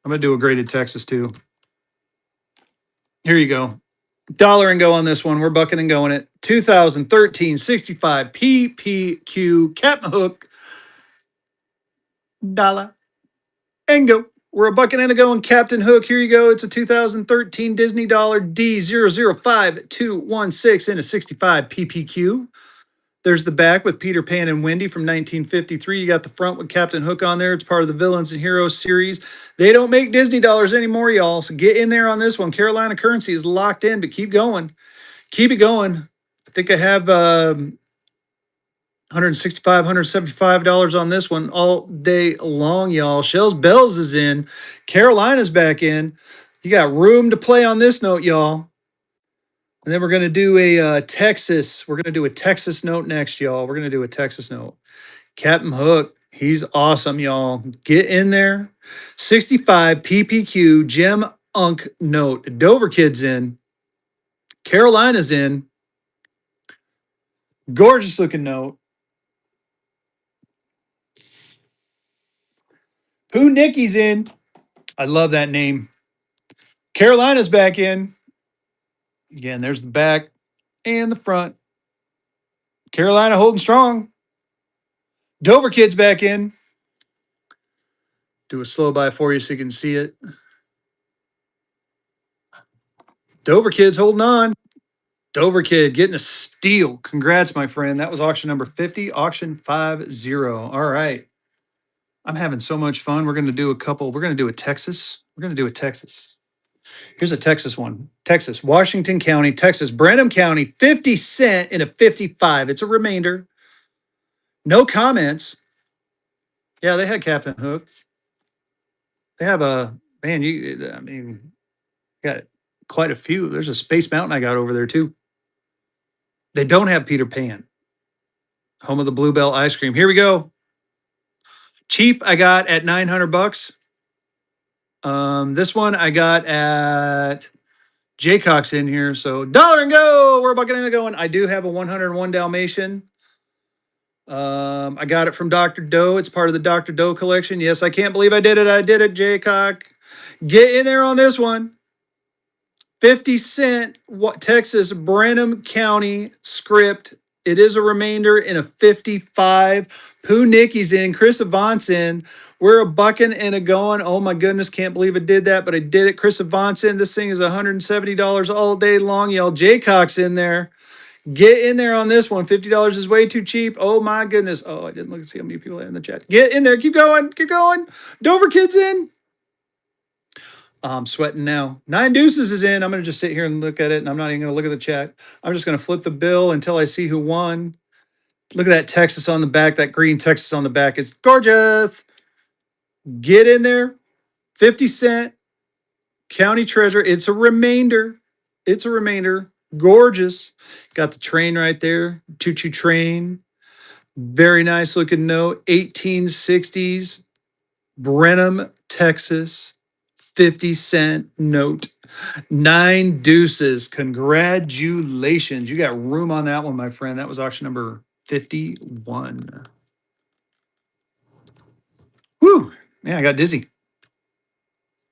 I'm gonna do a graded Texas too. Here you go. Dollar and go on this one. We're bucking and going it. 2013 65 PPQ Captain Hook. Dollar and go. We're a bucking and a going Captain Hook. Here you go. It's a 2013 Disney dollar D005216 in a 65 PPQ. There's the back with Peter Pan and Wendy from 1953. You got the front with Captain Hook on there. It's part of the Villains and Heroes series. They don't make Disney dollars anymore, y'all. So get in there on this one. Carolina currency is locked in, but keep going. Keep it going. I think I have $165, $175 on this one all day long, y'all. Shells Bells is in. Carolina's back in. You got room to play on this note, y'all. And then we're going to do a Texas. We're going to do a Texas note next, y'all. We're going to do a Texas note. Captain Hook, he's awesome, y'all. Get in there. 65 PPQ Jim Unk note. Dover Kids in. Carolina's in. Gorgeous looking note. Who Nicky's in. I love that name. Carolina's back in. Again, there's the back and the front. Carolina holding strong. Dover Kids back in. Do a slow by for you so you can see it. Dover Kids holding on. Dover Kid getting a steal. Congrats, my friend. That was auction number 50, auction 50. All right. I'm having so much fun. We're going to do a couple. We're going to do a Texas. We're going to do a Texas. Here's a Texas one. Texas, Washington County, Texas, Brenham County, 50 cent in a 55. It's a remainder. No comments. Yeah, they had Captain Hook. They have a, man, I mean, got quite a few. There's a Space Mountain I got over there too. They don't have Peter Pan. Home of the Bluebell ice cream. Here we go. Cheap, I got at $900. This one I got at Jaycock's in here. So dollar and go. We're bucking and going. I do have a 101 Dalmatian. I got it from Dr. Doe. It's part of the Dr. Doe collection. Yes, I can't believe I did it. I did it, Jaycock. Get in there on this one. 50 cent Texas Brenham County script. It is a remainder in a 55. Pooh Nicky's in. Chris Avant's in. We're a bucking and a going. Oh my goodness, can't believe I did that, but I did it. Chris Avant's in. This thing is $170 all day long, y'all. Jaycock's in there. Get in there on this one. $50 is way too cheap. Oh my goodness. Oh, I didn't look to see how many people are in the chat. Get in there. Keep going. Keep going. Dover Kids in. I'm sweating now. Nine Deuces is in. I'm going to just sit here and look at it, and I'm not even going to look at the chat. I'm just going to flip the bill until I see who won. Look at that Texas on the back. That green Texas on the back is gorgeous. Get in there. 50 cent. County Treasure. It's a remainder. It's a remainder. Gorgeous. Got the train right there. Choo choo train. Very nice looking note. 1860s. Brenham, Texas. 50-cent note. Nine Deuces. Congratulations. You got room on that one, my friend. That was auction number 51. Whew. Man, I got dizzy.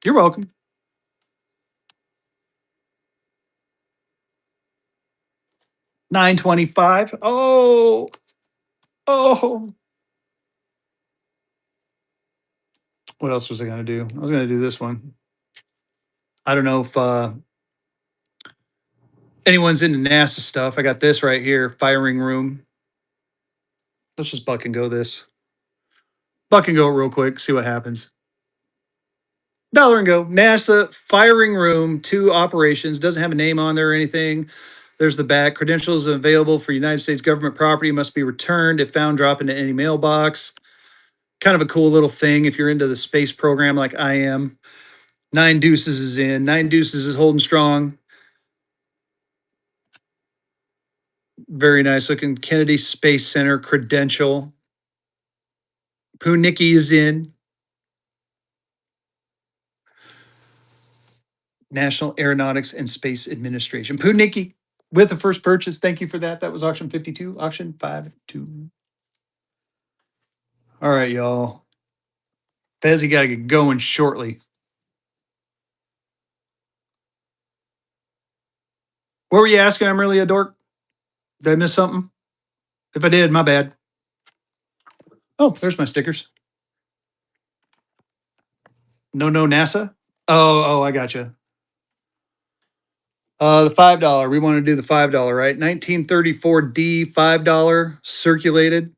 You're welcome. 925. Oh. What else was I going to do? I was going to do this one. I don't know if anyone's into NASA stuff. I got this right here, firing room. Let's just buck and go this. Buck and go real quick, see what happens. Dollar and go. NASA firing room, 2 operations. Doesn't have a name on there or anything. There's the back. Credentials available for United States government property must be returned if found drop into any mailbox. Kind of a cool little thing if you're into the space program like I am. Nine Deuces is in. Nine Deuces is holding strong. Very nice looking Kennedy Space Center credential. Punicki is in. National Aeronautics and Space Administration. Punicki with the first purchase. Thank you for that. That was auction 52, auction 52. All right, y'all. Fezzy got to get going shortly. What were you asking? I'm really a dork. Did I miss something? If I did, my bad. Oh, there's my stickers. No NASA. I gotcha. The $5. We want to do the $5, right? 1934D $5 circulated.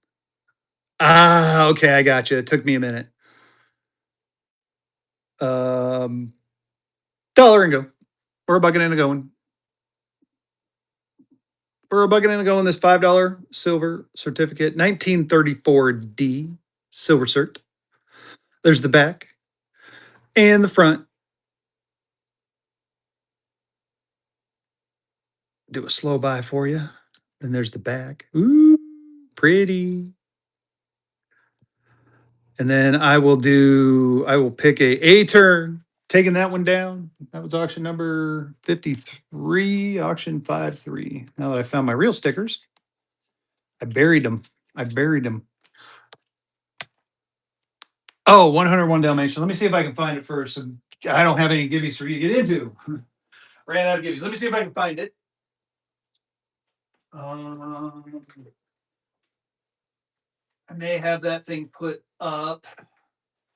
Ah, okay, I gotcha. It took me a minute. Dollar and go. We're a bucket and a going. We're a bucket and a going. This $5 silver certificate. 1934D silver cert. There's the back and the front. Do a slow buy for you. Then there's the back. Ooh, pretty. And then I will pick a turn, taking that one down. That was auction number 53, auction 53. Now that I found my real stickers, I buried them. Oh, 101 Dalmatian. Let me see if I can find it first. I don't have any gibbies for you to get into. Ran out of gibbies. Let me see if I can find it. I may have that thing put up.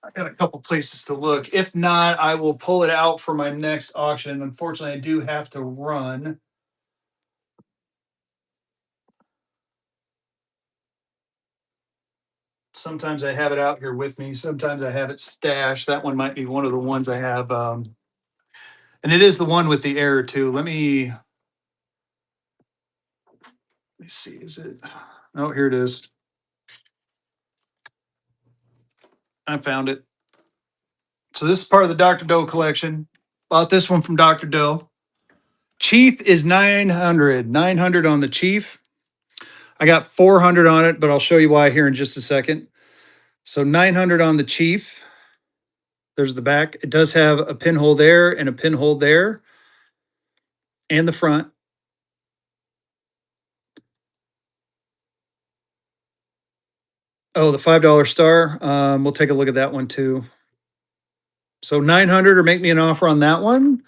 I got a couple places to look. If not, I will pull it out for my next auction. Unfortunately, I do have to run. Sometimes I have it out here with me. Sometimes I have it stashed. That one might be one of the ones I have. And it is the one with the error too. Let me see. Is it? Oh, here it is. I found it. So this is part of the Dr. Doe collection. Bought this one from Dr. Doe. Chief is 900. 900 on the Chief. I got 400 on it, but I'll show you why here in just a second. So 900 on the Chief. There's the back. It does have a pinhole there and a pinhole there and the front. Oh, the $5 star. We'll take a look at that one too. So 900 or make me an offer on that one.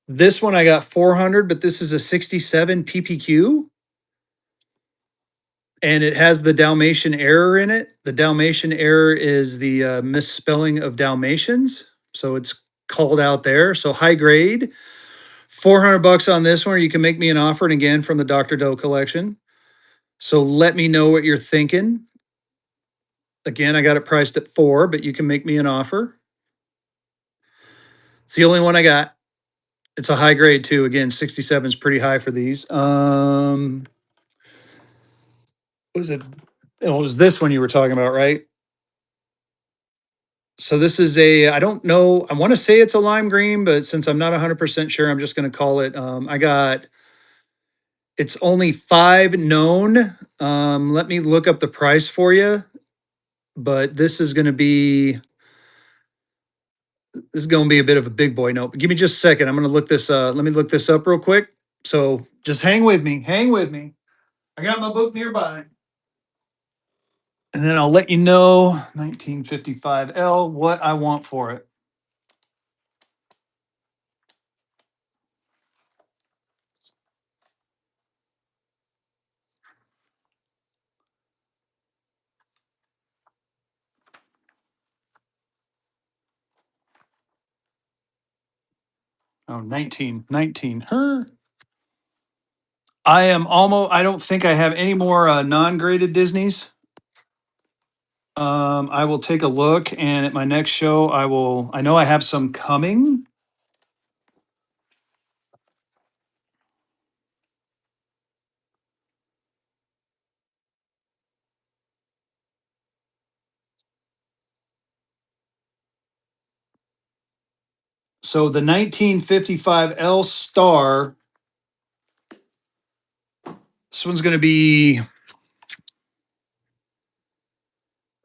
This one I got 400, but this is a 67 PPQ. And it has the Dalmatian error in it. The Dalmatian error is the misspelling of Dalmatians. So it's called out there. So high grade. 400 bucks on this one, or you can make me an offer. And again, from the Dr. Doe collection. So let me know what you're thinking. Again, I got it priced at 4, but you can make me an offer. It's the only one I got. It's a high grade too. Again, 67 is pretty high for these. Was it? It was this one you were talking about, right? So this is a, I don't know, I want to say it's a lime green, but since I'm not 100% sure, I'm just going to call it. I got, it's only five known. Let me look up the price for you, but this is going to be a bit of a big boy note. But give me just a second. I'm going to look this, let me look this up real quick. So just hang with me. Hang with me. I got my book nearby. And then I'll let you know 1955L what I want for it. Oh, 19. Her. I am almost, I don't think I have any more non-graded Disneys. I will take a look, and at my next show, I know I have some coming. So the 1955 L Star, this one's going to be,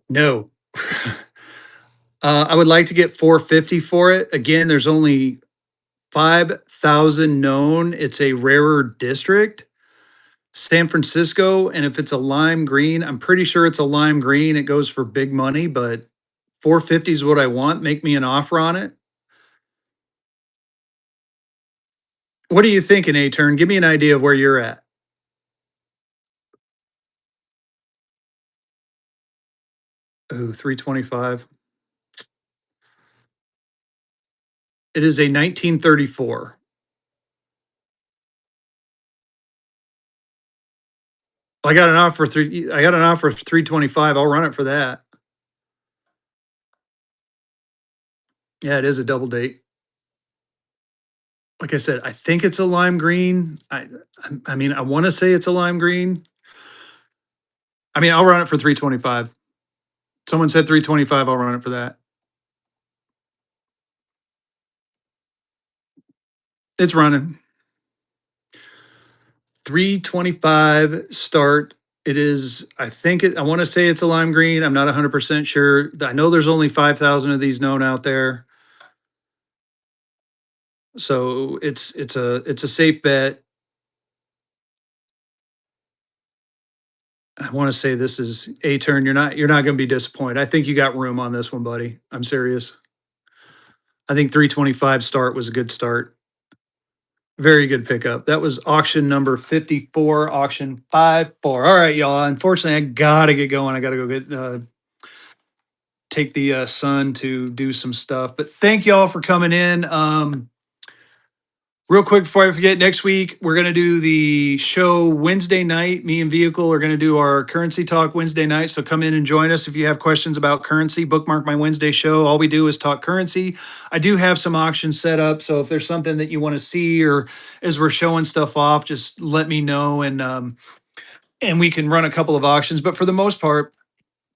no. I would like to get 450 for it. Again, there's only 5,000 known. It's a rarer district. San Francisco, and if it's a lime green, I'm pretty sure it's a lime green. It goes for big money, but 450 is what I want. Make me an offer on it. What are you thinking, A Turn? Give me an idea of where you're at. Ooh, 325. It is a 1934. I got an offer for 325. I'll run it for that. Yeah, it is a double date. Like I said, I think it's a lime green. I mean, I want to say it's a lime green. I mean, I'll run it for 325. Someone said 325, I'll run it for that. It's running. 325 start. It is, I want to say it's a lime green. I'm not 100% sure. I know there's only 5,000 of these known out there. So it's a safe bet. I want to say this is A Turn. You're not going to be disappointed. I think you got room on this one, buddy. I'm serious. I think 325 start was a good start. Very good pickup. That was auction number 54, auction 54. All right, y'all. Unfortunately, I gotta get going. I gotta go get take the son to do some stuff. But thank y'all for coming in. Real quick before I forget, next week we're gonna do the show Wednesday night. Me and Vehicle are gonna do our currency talk Wednesday night. So come in and join us if you have questions about currency. Bookmark my Wednesday show. All we do is talk currency. I do have some auctions set up, so if there's something that you want to see or as we're showing stuff off, just let me know and we can run a couple of auctions. But for the most part,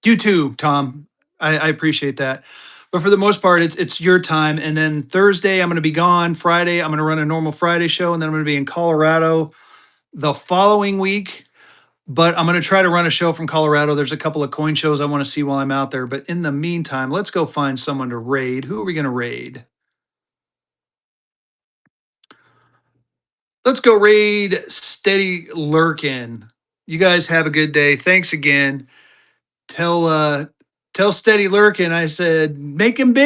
you too, Tom. I appreciate that. But for the most part, it's your time. And then Thursday, I'm going to be gone. Friday, I'm going to run a normal Friday show, and then I'm going to be in Colorado the following week. But I'm going to try to run a show from Colorado. There's a couple of coin shows I want to see while I'm out there. But in the meantime, let's go find someone to raid. Who are we going to raid? Let's go raid Steady Lurkin. You guys have a good day. Thanks again. Tell Steady Lurkin I said make him big.